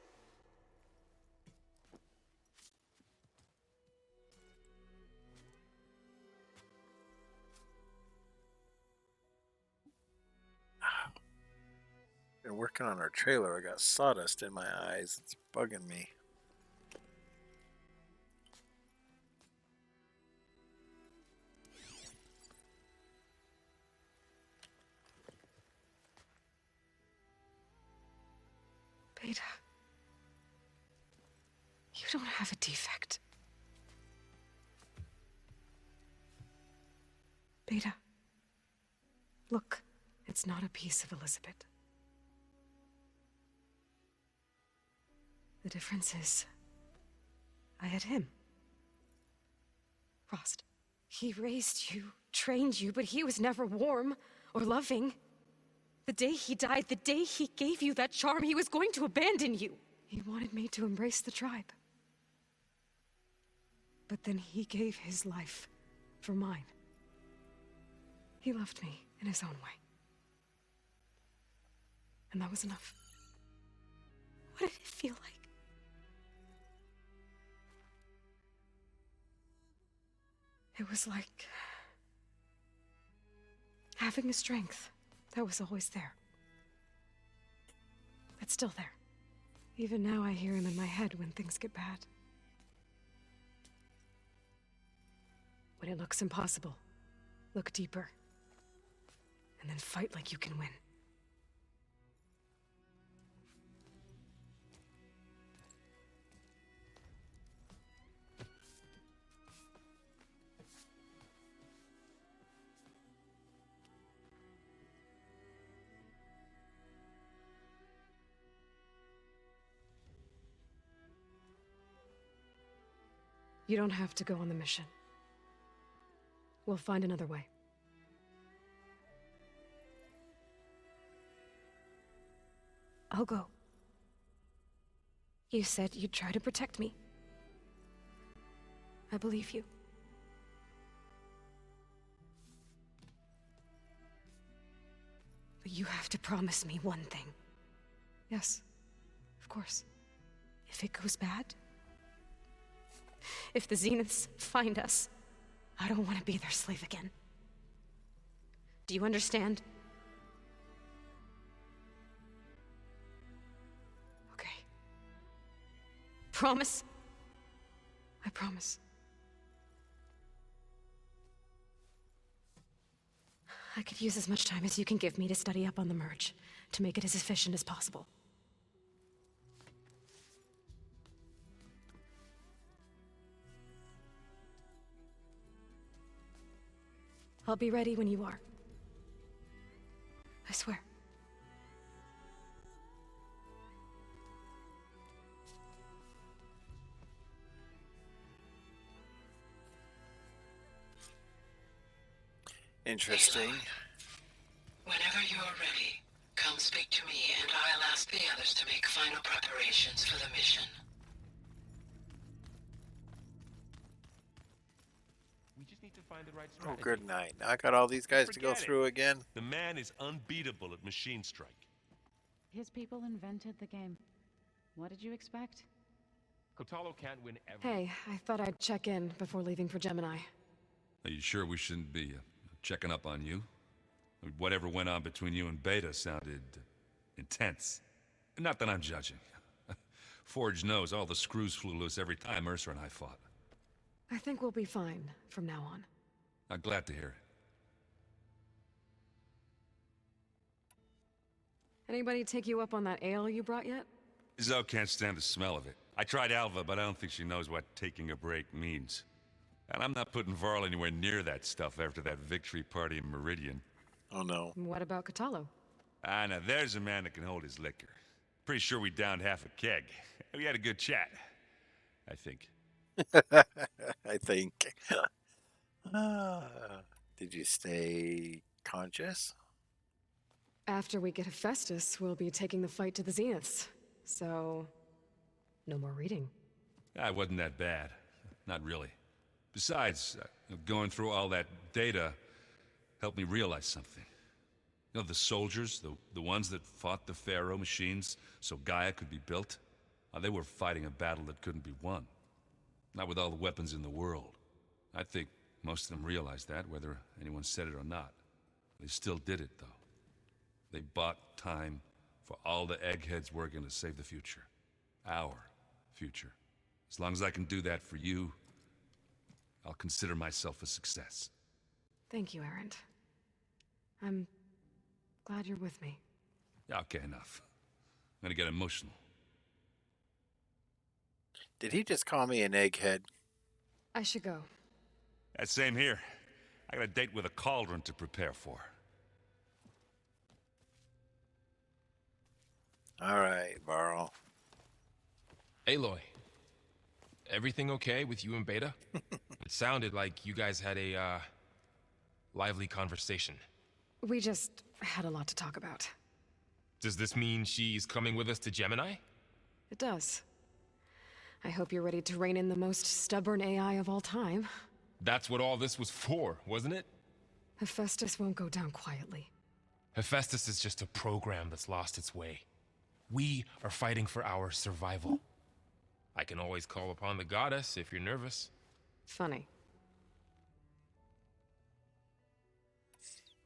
Been working on our trailer. I got sawdust in my eyes. It's bugging me. Beta. You don't have a defect. Beta. Look, it's not a piece of Elizabeth. The difference is, I had him. Frost. He raised you, trained you, but he was never warm or loving. The day he died, the day he gave you that charm, he was going to abandon you. He wanted me to embrace the tribe. But then he gave his life for mine. He loved me in his own way. And that was enough. What did it feel like? It was like having a strength that was always there. That's still there. Even now I hear him in my head when things get bad. When it looks impossible, look deeper. And then fight like you can win. You don't have to go on the mission. We'll find another way. I'll go. You said you'd try to protect me. I believe you. But you have to promise me one thing. Yes, of course. If it goes bad, if the Zeniths find us, I don't want to be their slave again. Do you understand? Okay. Promise? I promise. I could use as much time as you can give me to study up on the merge, to make it as efficient as possible. I'll be ready when you are. I swear. Interesting. Whenever you're ready, come speak to me and I'll ask the others to make final preparations for the mission. We just need to find the right Oh, strategy. good night. Now I got all these guys to go Forget it. through again. The man is unbeatable at machine strike. His people invented the game. What did you expect? Kotalo can't win every... Hey, I thought I'd check in before leaving for Gemini. Are you sure we shouldn't be checking up on you? Whatever went on between you and Beta sounded intense. Not that I'm judging. Forge knows all the screws flew loose every time Mercer and I fought. I think we'll be fine from now on. I'm glad to hear it. Anybody take you up on that ale you brought yet? Zoe can't stand the smell of it. I tried Alva, but I don't think she knows what taking a break means. And I'm not putting Varl anywhere near that stuff after that victory party in Meridian. Oh no. What about Catalo? Ah, now there's a man that can hold his liquor. Pretty sure we downed half a keg. We had a good chat. I think. I think. Did you stay conscious? After we get Hephaestus, we'll be taking the fight to the Zeniths. So, no more reading. It wasn't that bad. Not really. Besides, going through all that data helped me realize something. You know, the soldiers, the ones that fought the Pharaoh machines so Gaia could be built, they were fighting a battle that couldn't be won. Not with all the weapons in the world. I think most of them realized that, whether anyone said it or not. They still did it, though. They bought time for all the eggheads working to save the future. Our future. As long as I can do that for you, I'll consider myself a success. Thank you, Erend. I'm glad you're with me. Okay, enough. I'm gonna get emotional. Did he just call me an egghead? I should go. Same here. I got a date with a cauldron to prepare for. All right, Varl. Aloy, everything okay with you and Beta? It sounded like you guys had a, lively conversation. We just had a lot to talk about. Does this mean she's coming with us to Gemini? It does. I hope you're ready to rein in the most stubborn AI of all time. That's what all this was for, wasn't it? Hephaestus won't go down quietly. Hephaestus is just a program that's lost its way. We are fighting for our survival. I can always call upon the goddess if you're nervous. Funny.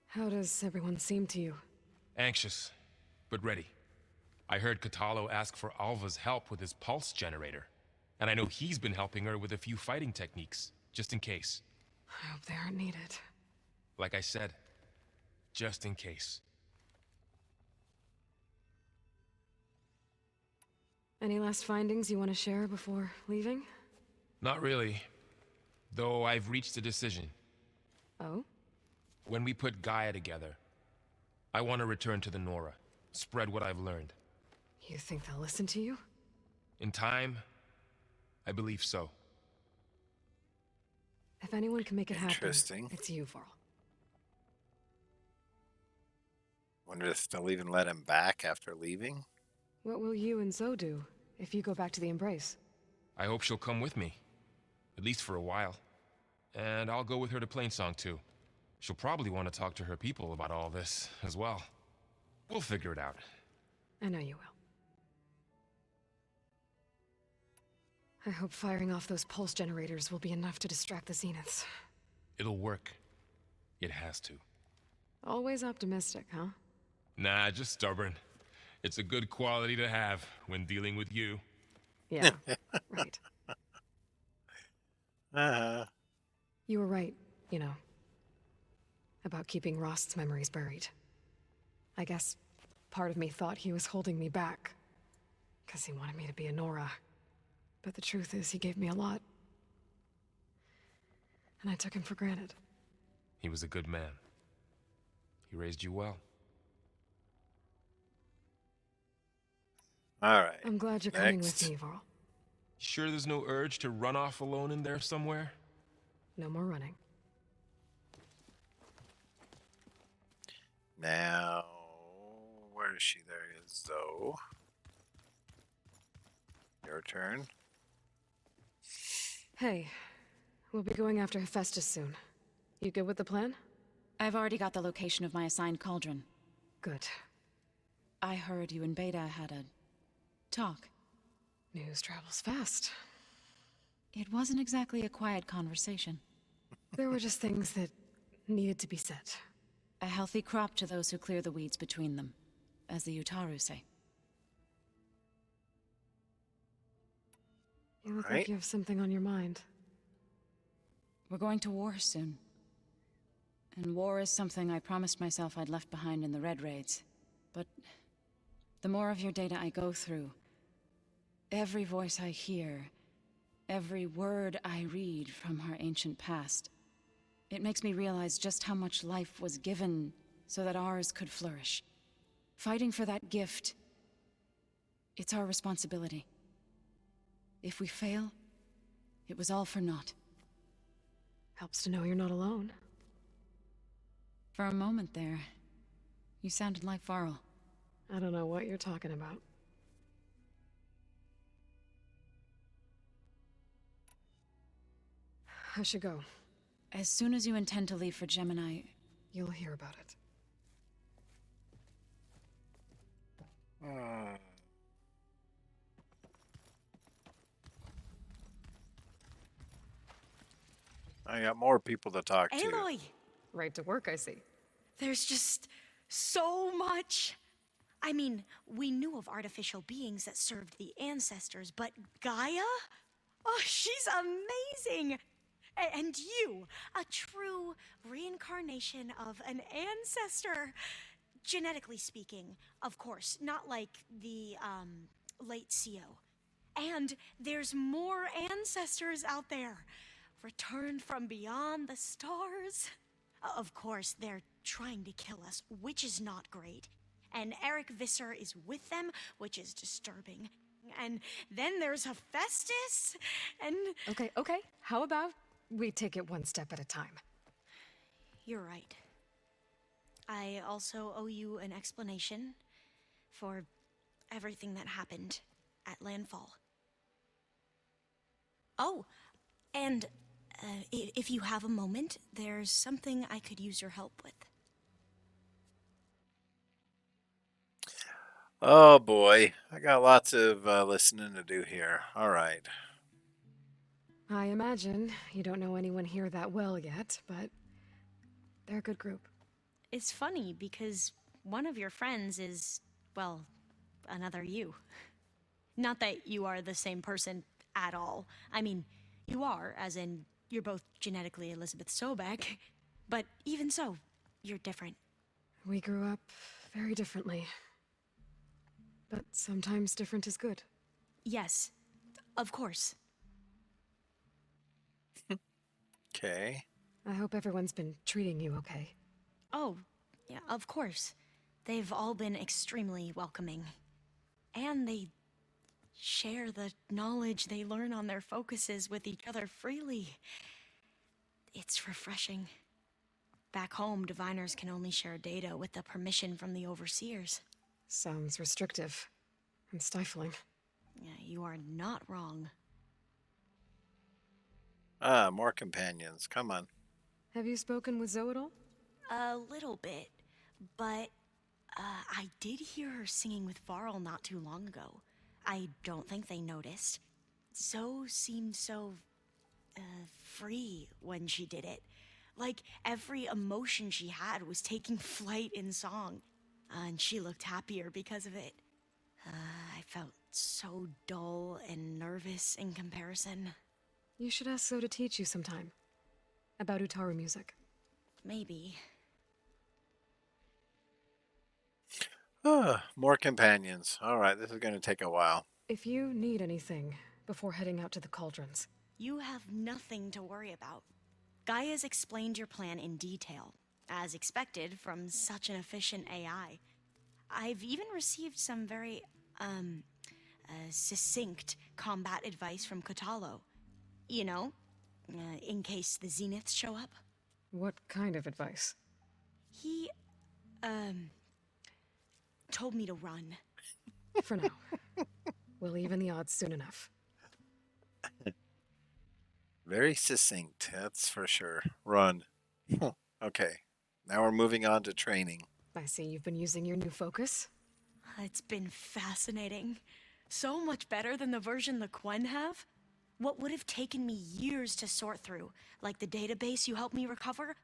How does everyone seem to you? Anxious, but ready. I heard Catalo ask for Alva's help with his pulse generator. And I know he's been helping her with a few fighting techniques, just in case. I hope they aren't needed. Like I said, just in case. Any last findings you want to share before leaving? Not really. Though I've reached a decision. Oh? When we put Gaia together, I want to return to the Nora. Spread what I've learned. You think they'll listen to you? In time, I believe so. If anyone can make it happen, Interesting. it's you, Varl. Wonder if they'll even let him back after leaving? What will you and Zoe do if you go back to the Embrace? I hope she'll come with me. At least for a while. And I'll go with her to Plainsong too. She'll probably want to talk to her people about all this as well. We'll figure it out. I know you will. I hope firing off those pulse generators will be enough to distract the Zeniths. It'll work. It has to. Always optimistic, huh? Nah, just stubborn. It's a good quality to have when dealing with you. Yeah, right. Uh-huh. You were right, you know, about keeping Rost's memories buried. I guess part of me thought he was holding me back, because he wanted me to be a Nora. But the truth is, he gave me a lot. And I took him for granted. He was a good man. He raised you well. All right. I'm glad you're coming with me, Varl. Sure there's no urge to run off alone in there somewhere? No more running. Now, where is she? There is Zoe. Your turn. Hey, we'll be going after Hephaestus soon. You good with the plan? I've already got the location of my assigned cauldron. Good. I heard you and Beta had a talk. News travels fast. It wasn't exactly a quiet conversation. There were just things that needed to be said. A healthy crop to those who clear the weeds between them, as the Utaru say. You look like you have something on your mind. We're going to war soon. And war is something I promised myself I'd left behind in the Red Raids. But the more of your data I go through, every voice I hear Every word I read from her ancient past. It makes me realize just how much life was given so that ours could flourish. Fighting for that gift, it's our responsibility. If we fail, it was all for naught. Helps to know you're not alone. For a moment there, you sounded like Faro. I don't know what you're talking about. I should go. As soon as you intend to leave for Gemini, you'll hear about it. I got more people to talk to. Aloy! Right to work, I see. There's just so much. I mean, we knew of artificial beings that served the ancestors, but Gaia? Oh, she's amazing! And you, a true reincarnation of an ancestor. Genetically speaking, of course, not like the, late CO. And there's more ancestors out there, returned from beyond the stars. Of course, they're trying to kill us, which is not great. And Eric Visser is with them, which is disturbing. And then there's Hephaestus, and... Okay. How about we take it one step at a time? You're right. I also owe you an explanation for everything that happened at Landfall. Oh, and if you have a moment, there's something I could use your help with. Oh boy, I got lots of listening to do here. All right. I imagine you don't know anyone here that well yet, but they're a good group. It's funny because one of your friends is, well, another you. Not that you are the same person at all. I mean, you are, as in, you're both genetically Elizabeth Sobek, but even so, you're different. We grew up very differently. But sometimes different is good. Yes, of course. Okay. I hope everyone's been treating you okay. Oh, yeah, of course. They've all been extremely welcoming. And they share the knowledge they learn on their focuses with each other freely. It's refreshing. Back home, diviners can only share data with the permission from the overseers. Sounds restrictive and stifling. Yeah, you are not wrong. More companions. Come on. Have you spoken with Zoe at all? A little bit, but I did hear her singing with Varl not too long ago. I don't think they noticed. Zoe seemed so free when she did it. Like every emotion she had was taking flight in song. And she looked happier because of it. I felt so dull and nervous in comparison. You should ask Zoe to teach you sometime. About Utaru music. Maybe. More companions. All right, this is going to take a while. If you need anything before heading out to the cauldrons... You have nothing to worry about. Gaia's explained your plan in detail, as expected from such an efficient AI. I've even received some very, succinct combat advice from Kotalo. You know, in case the Zeniths show up. What kind of advice? He, told me to run. For now. We'll even the odds soon enough. Very succinct, that's for sure. Run. Okay, now we're moving on to training. I see you've been using your new focus. It's been fascinating. So much better than the version the Quen have. What would have taken me years to sort through, like the database you helped me recover,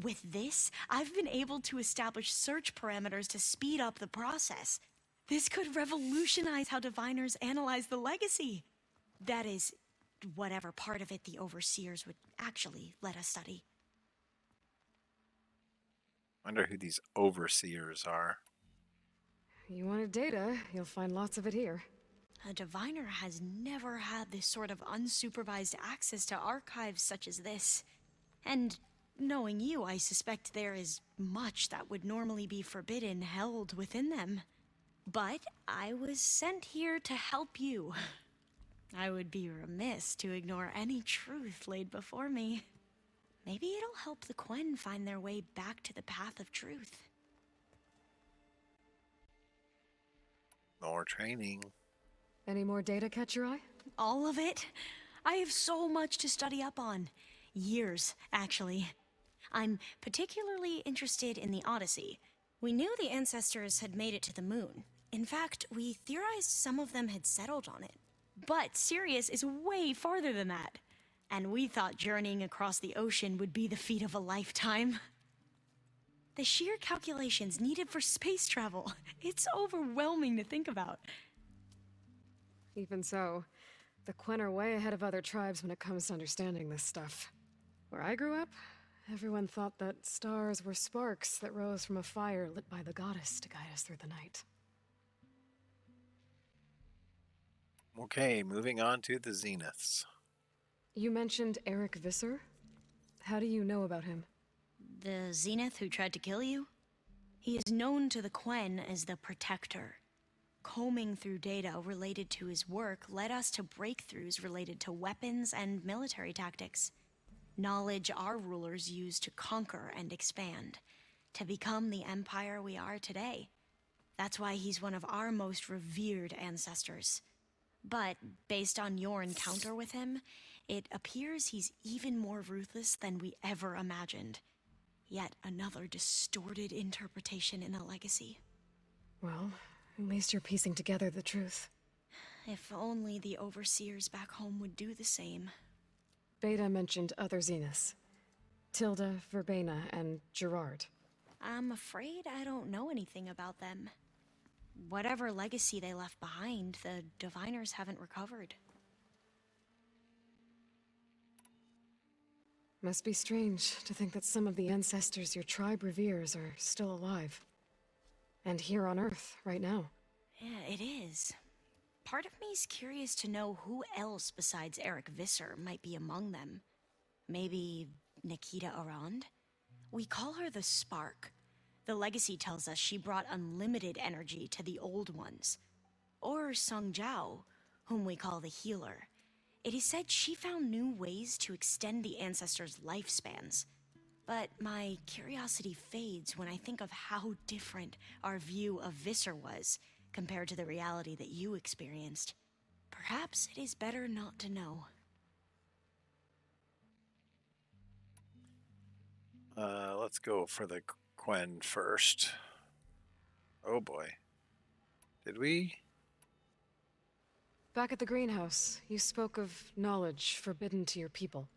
with this, I've been able to establish search parameters to speed up the process. This could revolutionize how diviners analyze the legacy. That is, whatever part of it the overseers would actually let us study. Wonder who these overseers are. You wanted data, you'll find lots of it here. A diviner has never had this sort of unsupervised access to archives such as this. And knowing you, I suspect there is much that would normally be forbidden held within them. But I was sent here to help you. I would be remiss to ignore any truth laid before me. Maybe it'll help the Quen find their way back to the path of truth. More training. Any more data catch your eye? All of it? I have so much to study up on. Years, actually. I'm particularly interested in the Odyssey. We knew the ancestors had made it to the moon. In fact, we theorized some of them had settled on it. But Sirius is way farther than that. And we thought journeying across the ocean would be the feat of a lifetime. The sheer calculations needed for space travel, it's overwhelming to think about. Even so, the Quen are way ahead of other tribes when it comes to understanding this stuff. Where I grew up, everyone thought that stars were sparks that rose from a fire lit by the goddess to guide us through the night. Okay, moving on to the Zeniths. You mentioned Eric Visser? How do you know about him? The Zenith who tried to kill you? He is known to the Quen as the Protector. Combing through data related to his work led us to breakthroughs related to weapons and military tactics. Knowledge our rulers used to conquer and expand, to become the empire we are today. That's why he's one of our most revered ancestors. But based on your encounter with him, it appears he's even more ruthless than we ever imagined. Yet another distorted interpretation in the legacy. Well, at least you're piecing together the truth. If only the overseers back home would do the same. Beta mentioned other Zeniths. Tilda, Verbena, and Gerard. I'm afraid I don't know anything about them. Whatever legacy they left behind, the Diviners haven't recovered. Must be strange to think that some of the ancestors your tribe reveres are still alive. And here on Earth, right now. Yeah, it is. Part of me's curious to know who else besides Eric Visser might be among them. Maybe Nikita Arand? We call her the Spark. The legacy tells us she brought unlimited energy to the old ones. Or Song Jiao, whom we call the Healer. It is said she found new ways to extend the ancestors' lifespans. But my curiosity fades when I think of how different our view of Visser was compared to the reality that you experienced. Perhaps it is better not to know. Let's go for the Quen first. Oh boy. Did we? Back at the greenhouse, you spoke of knowledge forbidden to your people.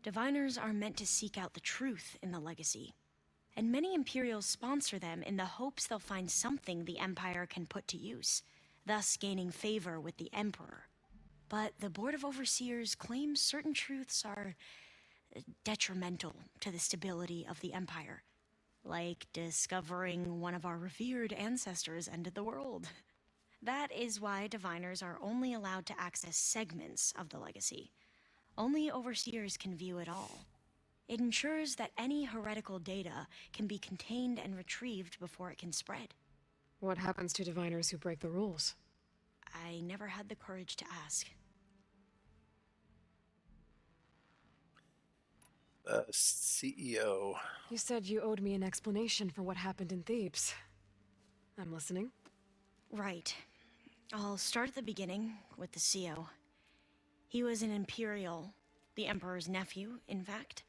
Diviners are meant to seek out the truth in the legacy, and many Imperials sponsor them in the hopes they'll find something the Empire can put to use, thus gaining favor with the Emperor. But the Board of Overseers claims certain truths are detrimental to the stability of the Empire, like discovering one of our revered ancestors ended the world. That is why Diviners are only allowed to access segments of the legacy. Only Overseers can view it all. It ensures that any heretical data can be contained and retrieved before it can spread. What happens to Diviners who break the rules? I never had the courage to ask. CEO. You said you owed me an explanation for what happened in Thebes. I'm listening. Right. I'll start at the beginning with the CEO. He was an Imperial, the Emperor's nephew, in fact.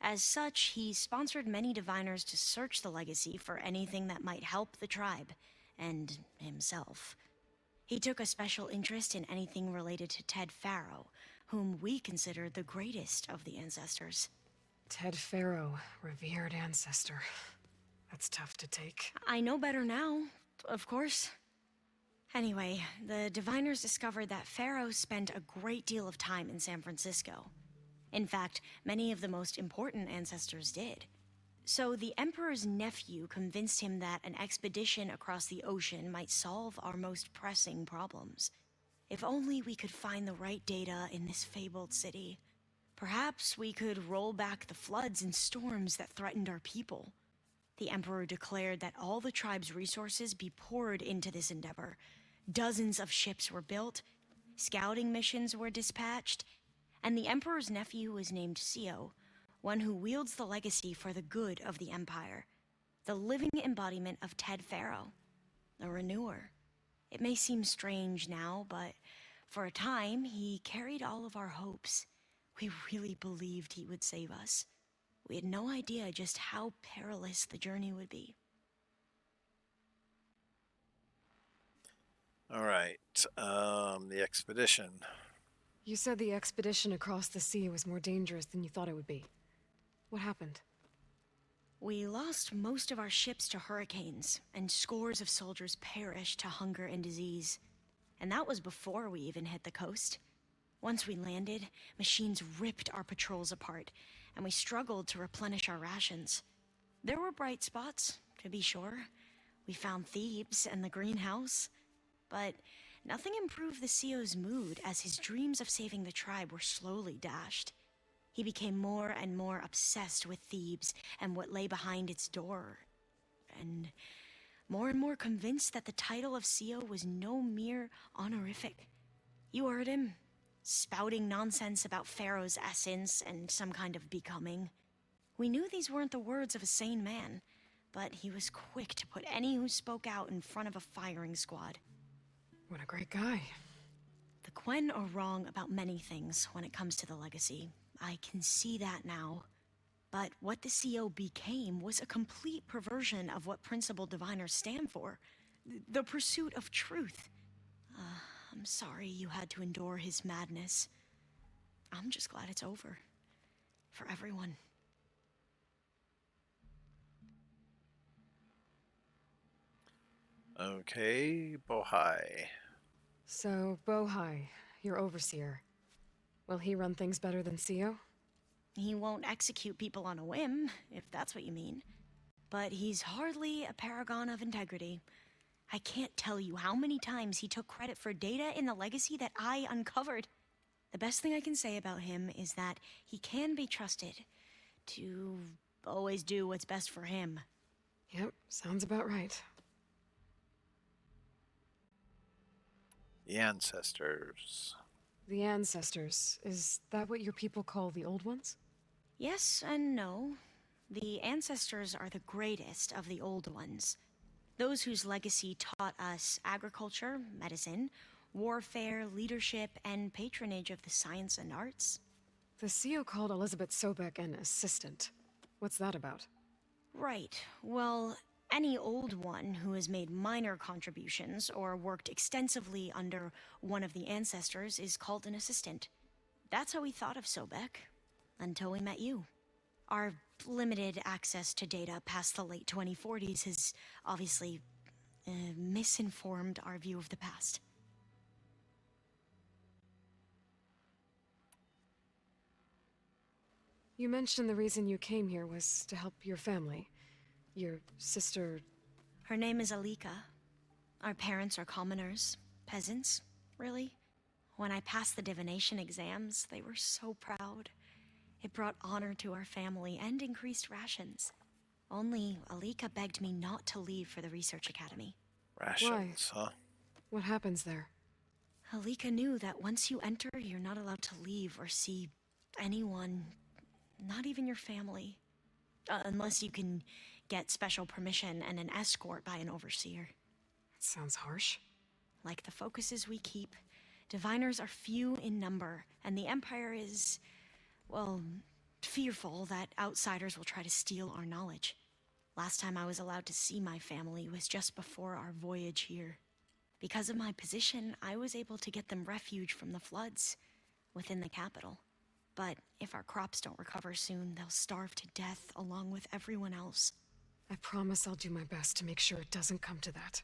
As such, he sponsored many Diviners to search the legacy for anything that might help the tribe, and himself. He took a special interest in anything related to Ted Faro, whom we consider the greatest of the ancestors. Ted Pharaoh, revered ancestor. That's tough to take. I know better now, of course. Anyway, the Diviners discovered that Pharaoh spent a great deal of time in San Francisco. In fact, many of the most important ancestors did. So the Emperor's nephew convinced him that an expedition across the ocean might solve our most pressing problems. If only we could find the right data in this fabled city. Perhaps we could roll back the floods and storms that threatened our people. The Emperor declared that all the tribe's resources be poured into this endeavor. Dozens of ships were built, scouting missions were dispatched, and the Emperor's nephew was named Sio, one who wields the legacy for the good of the Empire. The living embodiment of Ted Pharaoh, a renewer. It may seem strange now, but for a time, he carried all of our hopes. We really believed he would save us. We had no idea just how perilous the journey would be. All right, the expedition. You said the expedition across the sea was more dangerous than you thought it would be. What happened? We lost most of our ships to hurricanes, and scores of soldiers perished to hunger and disease. And that was before we even hit the coast. Once we landed, machines ripped our patrols apart, and we struggled to replenish our rations. There were bright spots, to be sure. We found Thebes and the greenhouse. But nothing improved the CEO's mood as his dreams of saving the tribe were slowly dashed. He became more and more obsessed with Thebes and what lay behind its door. And more convinced that the title of CEO was no mere honorific. You heard him, spouting nonsense about Pharaoh's essence and some kind of becoming. We knew these weren't the words of a sane man, but he was quick to put any who spoke out in front of a firing squad. What a great guy. The Quen are wrong about many things when it comes to the legacy. I can see that now. But what the CO became was a complete perversion of what principled diviners stand for. The pursuit of truth. I'm sorry you had to endure his madness. I'm just glad it's over. For everyone. Okay, Bohai. So, Bohai, your overseer. Will he run things better than CEO? He won't execute people on a whim, if that's what you mean. But he's hardly a paragon of integrity. I can't tell you how many times he took credit for data in the legacy that I uncovered. The best thing I can say about him is that he can be trusted to always do what's best for him. Yep, sounds about right. The ancestors. The ancestors. Is that what your people call the old ones? Yes and no. The ancestors are the greatest of the old ones. Those whose legacy taught us agriculture, medicine, warfare, leadership, and patronage of the science and arts. The CEO called Elizabeth Sobek an assistant. What's that about? Right. Well, any old one who has made minor contributions or worked extensively under one of the ancestors is called an assistant. That's how we thought of Sobek, until we met you. Our limited access to data past the late 2040s has obviously misinformed our view of the past. You mentioned the reason you came here was to help your family. Your sister... Her name is Alika. Our parents are commoners, peasants, really. When I passed the divination exams, they were so proud. It brought honor to our family and increased rations. Only Alika begged me not to leave for the research academy. Rations, Why? huh? What happens there? Alika knew that once you enter, you're not allowed to leave or see anyone, not even your family. Unless you can get special permission and an escort by an overseer. That sounds harsh. Like the focuses we keep, diviners are few in number, and the Empire is, well, fearful that outsiders will try to steal our knowledge. Last time I was allowed to see my family was just before our voyage here. Because of my position, I was able to get them refuge from the floods within the capital. But if our crops don't recover soon, they'll starve to death along with everyone else. I promise I'll do my best to make sure it doesn't come to that.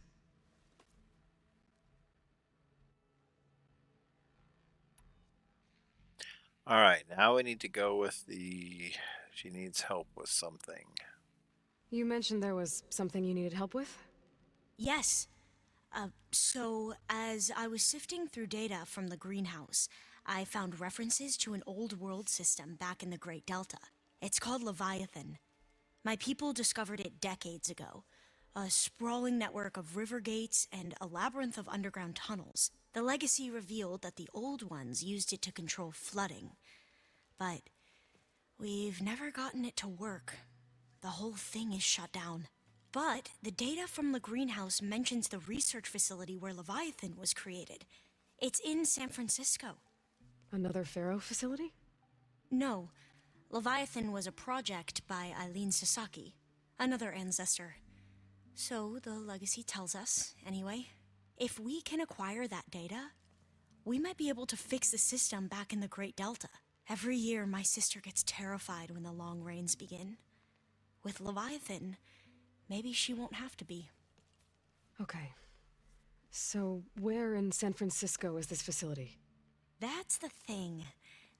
All right, now we need to go with the... She needs help with something. You mentioned there was something you needed help with? Yes. So, as I was sifting through data from the greenhouse, I found references to an old world system back in the Great Delta. It's called Leviathan. My people discovered it decades ago. A sprawling network of river gates and a labyrinth of underground tunnels. The legacy revealed that the old ones used it to control flooding. But we've never gotten it to work. The whole thing is shut down. But the data from the greenhouse mentions the research facility where Leviathan was created. It's in San Francisco. Another Pharaoh facility? No. Leviathan was a project by Eileen Sasaki, another ancestor. So the legacy tells us, anyway. If we can acquire that data, we might be able to fix the system back in the Great Delta. Every year, my sister gets terrified when the long rains begin. With Leviathan, maybe she won't have to be. Okay. So, where in San Francisco is this facility? That's the thing.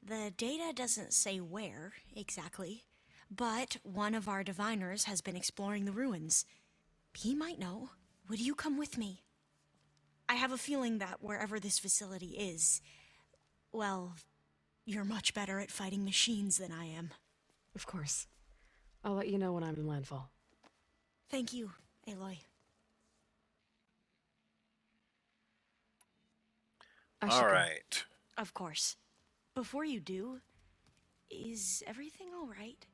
The data doesn't say where, exactly. But one of our diviners has been exploring the ruins. He might know. Would you come with me? I have a feeling that wherever this facility is, well, you're much better at fighting machines than I am. Of course. I'll let you know when I'm in landfall. Thank you, Aloy. All right. Of course. Before you do, is everything all right?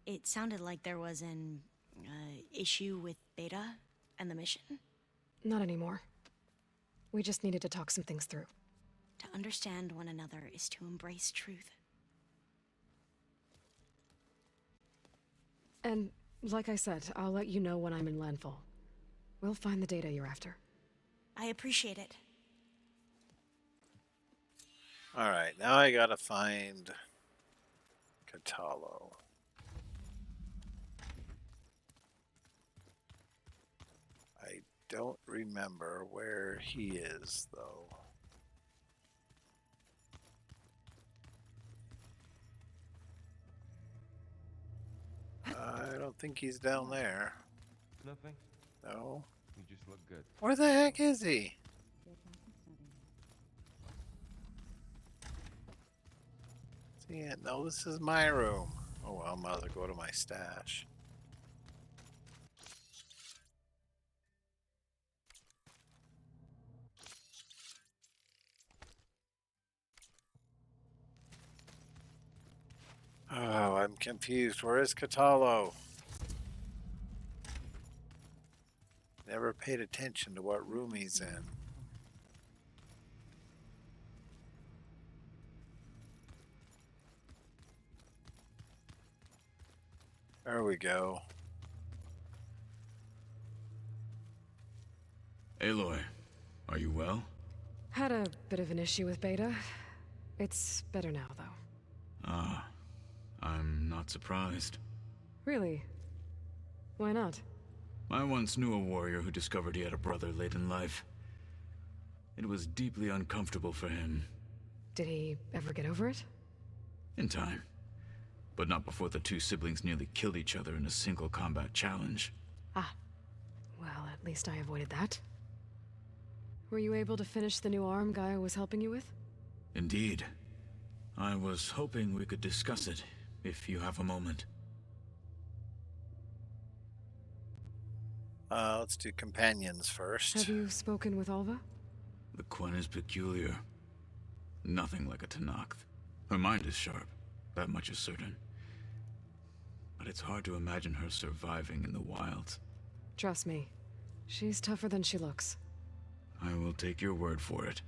It sounded like there was an issue with Beta and the mission. Not anymore. We just needed to talk some things through. To understand one another is to embrace truth. And, like I said, I'll let you know when I'm in landfall. We'll find the data you're after. I appreciate it. All right, now I gotta find Catalo. I don't remember where he is, though. I don't think he's down there. Nothing? No. You just look good. Where the heck is he? See it? No, this is my room. Oh, well, I'm about to go to my stash. Oh, I'm confused. Where is Catalo? Never paid attention to what room he's in. There we go. Aloy, are you well? Had a bit of an issue with Beta. It's better now, though. Ah, I'm not surprised. Really? Why not? I once knew a warrior who discovered he had a brother late in life. It was deeply uncomfortable for him. Did he ever get over it? In time. But not before the two siblings nearly killed each other in a single combat challenge. Ah. Well, at least I avoided that. Were you able to finish the new arm Gaia was helping you with? Indeed. I was hoping we could discuss it, if you have a moment. Let's do companions first. Have you spoken with Alva? The Quen is peculiar. Nothing like a Tenakth. Her mind is sharp, that much is certain. But it's hard to imagine her surviving in the wilds. Trust me, she's tougher than she looks. I will take your word for it.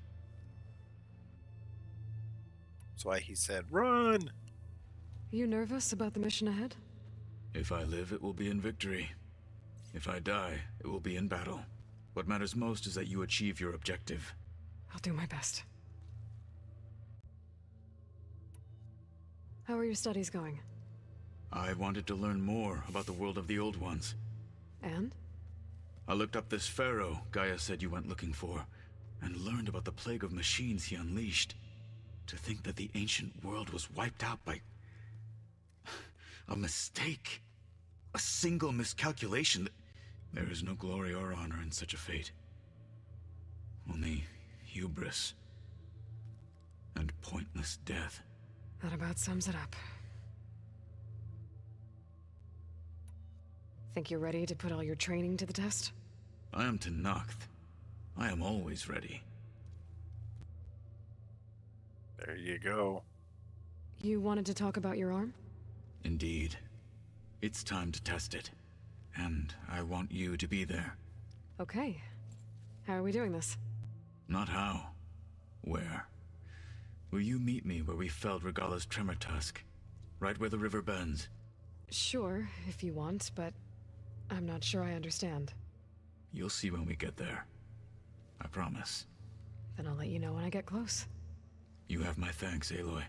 That's why he said, run! You nervous about the mission ahead? If I live, it will be in victory. If I die, it will be in battle. What matters most is that you achieve your objective. I'll do my best. How are your studies going? I wanted to learn more about the world of the Old Ones. And? I looked up this Pharaoh Gaia said you went looking for, and learned about the plague of machines he unleashed. To think that the ancient world was wiped out by a mistake. A single miscalculation. There is no glory or honor in such a fate. hubris and pointless death. That about sums it up. Think you're ready to put all your training to the test? I am Tenakth. I am always ready. There you go. You wanted to talk about your arm? Indeed. It's time to test it. And I want you to be there. Okay. How are we doing this? Not how. Where? Will you meet me where we felled Regalla's tremor tusk? Right where the river bends? Sure, if you want, but I'm not sure I understand. You'll see when we get there. I promise. Then I'll let you know when I get close. You have my thanks, Aloy.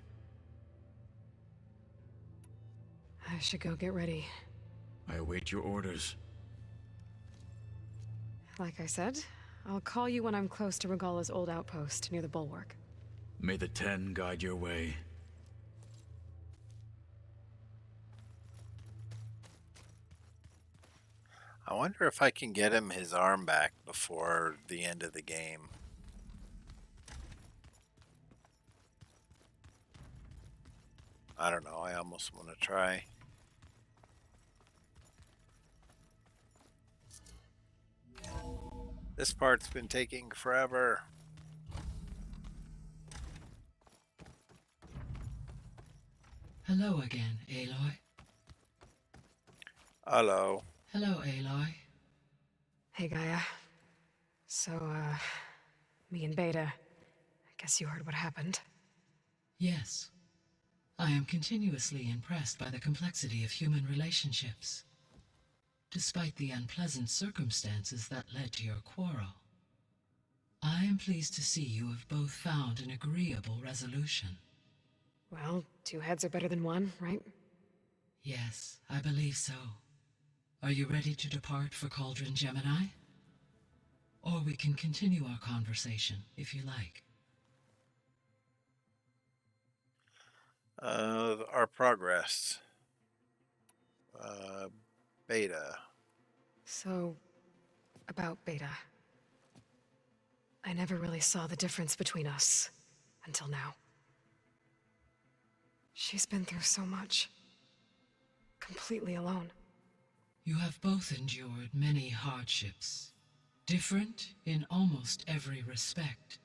I should go get ready. I await your orders. Like I said, I'll call you when I'm close to Regalla's old outpost near the bulwark. May the Ten guide your way. I wonder if I can get him his arm back before the end of the game. I don't know, I almost want to try. This part's been taking forever. Hello again, Aloy. Hello. Hello, Aloy. Hey, Gaia. So, me and Beta, I guess you heard what happened. Yes. I am continuously impressed by the complexity of human relationships. Despite the unpleasant circumstances that led to your quarrel, I am pleased to see you have both found an agreeable resolution. Well, two heads are better than one, right? Yes, I believe so. Are you ready to depart for Cauldron Gemini? Or we can continue our conversation, if you like. Our progress. Beta. So, about Beta. I never really saw the difference between us, until now. She's been through so much. Completely alone. You have both endured many hardships, different in almost every respect,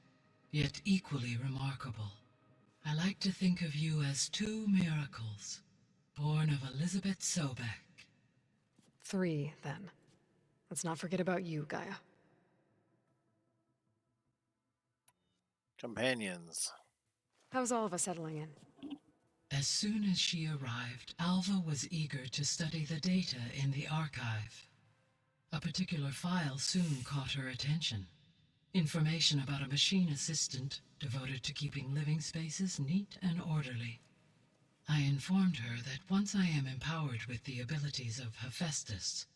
yet equally remarkable. I like to think of you as two miracles, born of Elizabeth Sobek. 3, then. Let's not forget about you, Gaia. Companions. How's all of us settling in? As soon as she arrived, Alva was eager to study the data in the archive. A particular file soon caught her attention. Information about a machine assistant devoted to keeping living spaces neat and orderly. I informed her that once I am empowered with the abilities of Hephaestus,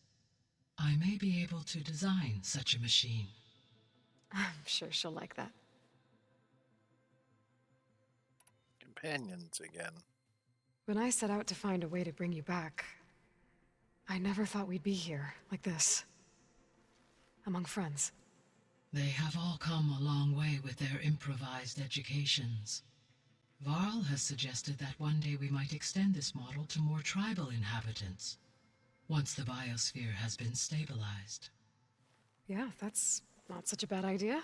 I may be able to design such a machine. I'm sure she'll like that. Companions again. When I set out to find a way to bring you back, I never thought we'd be here, like this. Among friends. They have all come a long way with their improvised educations. Varl has suggested that one day we might extend this model to more tribal inhabitants, once the biosphere has been stabilized. Yeah, that's not such a bad idea.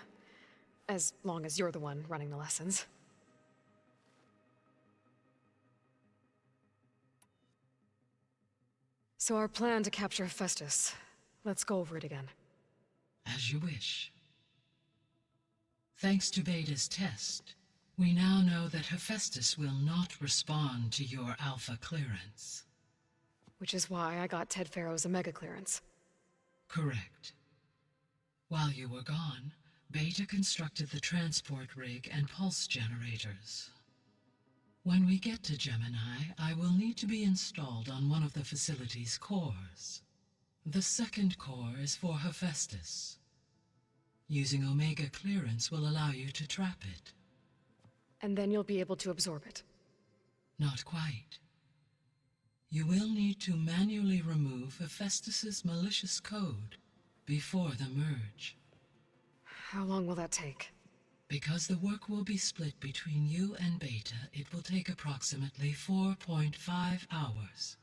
As long as you're the one running the lessons. So our plan to capture Hephaestus. Let's go over it again. As you wish. Thanks to Beta's test, we now know that Hephaestus will not respond to your alpha clearance. Which is why I got Ted Pharaoh's Omega clearance. Correct. While you were gone, Beta constructed the transport rig and pulse generators. When we get to Gemini, I will need to be installed on one of the facility's cores. The second core is for Hephaestus. Using Omega clearance will allow you to trap it. And then you'll be able to absorb it. Not quite. You will need to manually remove Hephaestus's malicious code before the merge. How long will that take? Because the work will be split between you and Beta, it will take approximately 4.5 hours.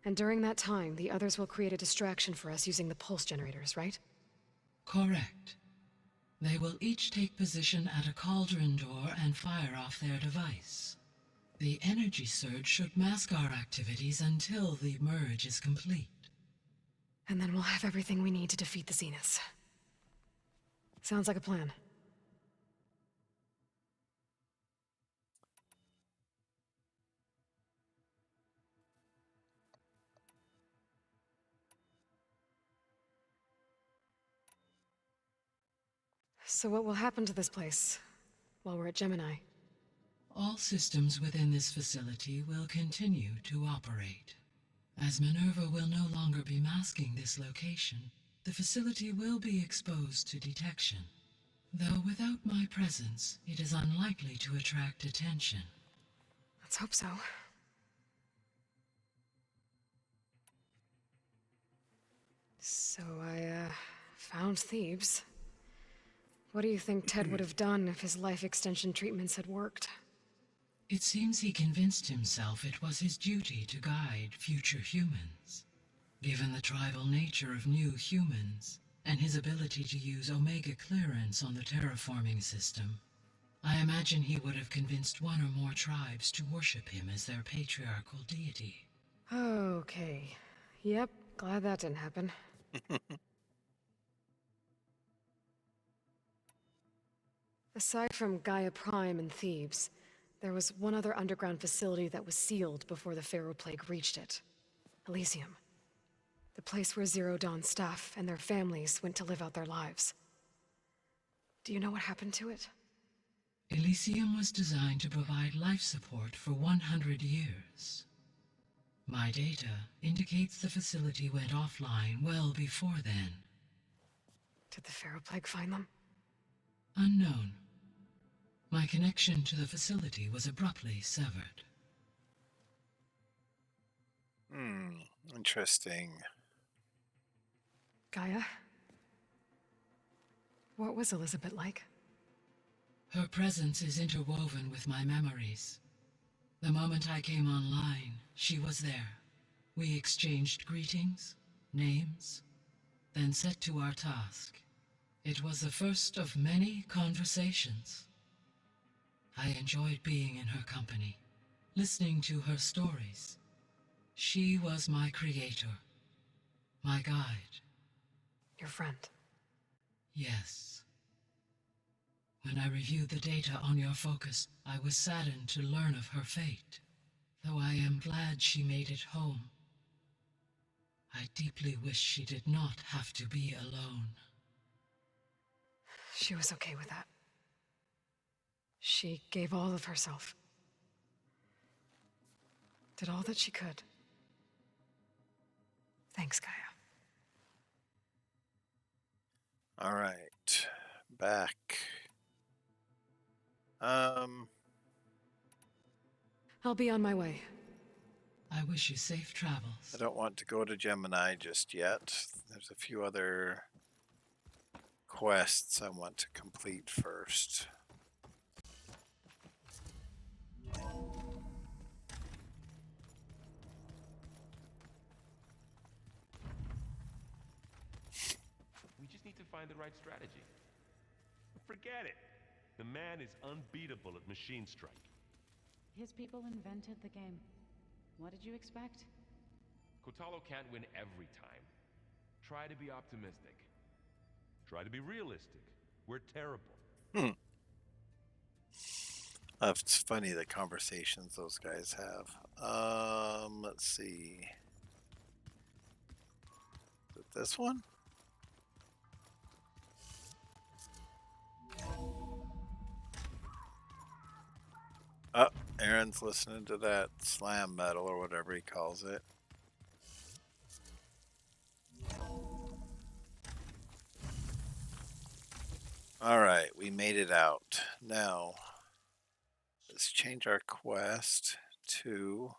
And during that time, the others will create a distraction for us using the pulse generators, right? Correct. They will each take position at a cauldron door and fire off their device. The energy surge should mask our activities until the merge is complete. And then we'll have everything we need to defeat the Zeniths. Sounds like a plan. So what will happen to this place while we're at Gemini? All systems within this facility will continue to operate. As Minerva will no longer be masking this location, the facility will be exposed to detection. Though without my presence, it is unlikely to attract attention. Let's hope so. So I, found Thebes. What do you think Ted would have done if his life extension treatments had worked? It seems he convinced himself it was his duty to guide future humans. Given the tribal nature of new humans, and his ability to use Omega clearance on the terraforming system, I imagine he would have convinced one or more tribes to worship him as their patriarchal deity. Okay. Yep, glad that didn't happen. Aside from Gaia Prime and Thebes, there was one other underground facility that was sealed before the Pharaoh plague reached it. Elysium. The place where Zero Dawn staff and their families went to live out their lives. Do you know what happened to it? Elysium was designed to provide life support for 100 years. My data indicates the facility went offline well before then. Did the Pharaoh plague find them? Unknown. My connection to the facility was abruptly severed. Interesting. Gaia? What was Elizabeth like? Her presence is interwoven with my memories. The moment I came online, she was there. We exchanged greetings, names, then set to our task. It was the first of many conversations. I enjoyed being in her company, listening to her stories. She was my creator, my guide. Your friend? Yes. When I reviewed the data on your focus, I was saddened to learn of her fate. Though I am glad she made it home, I deeply wish she did not have to be alone. She was okay with that. She gave all of herself. Did all that she could. Thanks, Gaia. All right. Back. I'll be on my way. I wish you safe travels. I don't want to go to Gemini just yet. There's a few other quests I want to complete first. We just need to find the right strategy. Forget it. The man is unbeatable at Machine Strike. His people invented the game. What did you expect? Kotalo can't win every time. Try to be optimistic. Try to be realistic. We're terrible. It's funny the conversations those guys have. Let's see. Is it this one? Oh, Aaron's listening to that slam metal or whatever he calls it. Alright, we made it out. Now, let's change our quest to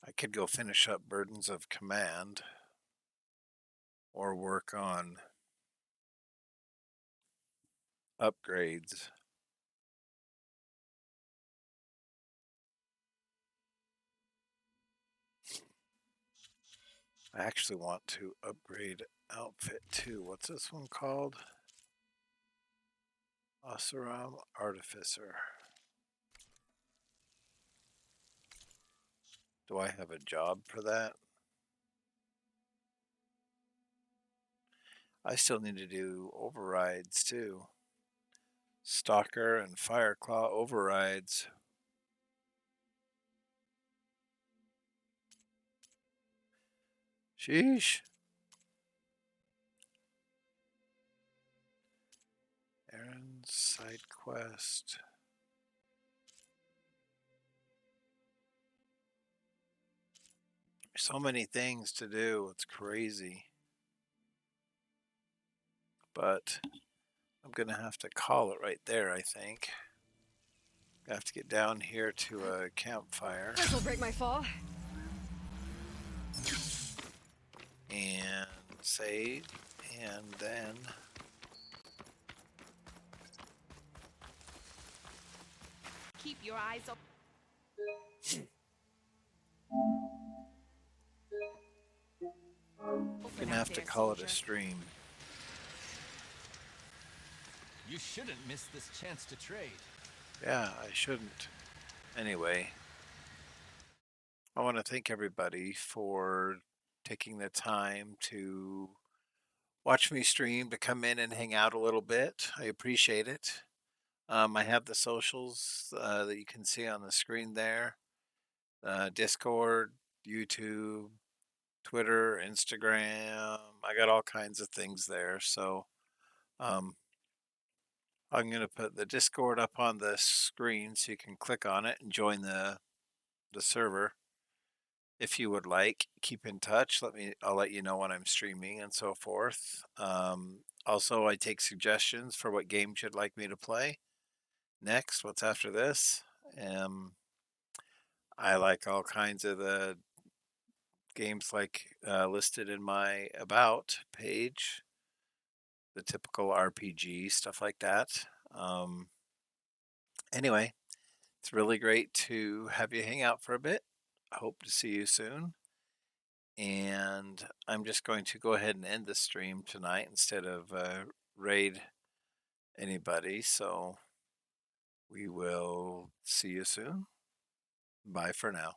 I could go finish up Burdens of Command or work on upgrades. I actually want to upgrade outfit too. What's this one called? Oseram Artificer. Do I have a job for that? I still need to do overrides too. Stalker and Fireclaw overrides. Sheesh. Errand side quest. So many things to do. It's crazy. But I'm going to have to call it right there, I think. I have to get down here to a campfire. This'll break my fall. And save. And then Keep your eyes open. I'm going to have to call it a stream. You shouldn't miss this chance to trade. Yeah, I shouldn't. Anyway, I want to thank everybody for taking the time to watch me stream, to come in and hang out a little bit. I appreciate it. I have the socials that you can see on the screen there. Discord, YouTube, Twitter, Instagram. I got all kinds of things there. So I'm going to put the Discord up on the screen so you can click on it and join the server. If you would like, keep in touch. I'll let you know when I'm streaming and so forth. Also, I take suggestions for what games you'd like me to play next. What's after this? I like all kinds of the games like listed in my about page, the typical RPG stuff like that. Anyway, it's really great to have you hang out for a bit. I hope to see you soon. And I'm just going to go ahead and end the stream tonight instead of raid anybody. So we will see you soon. Bye for now.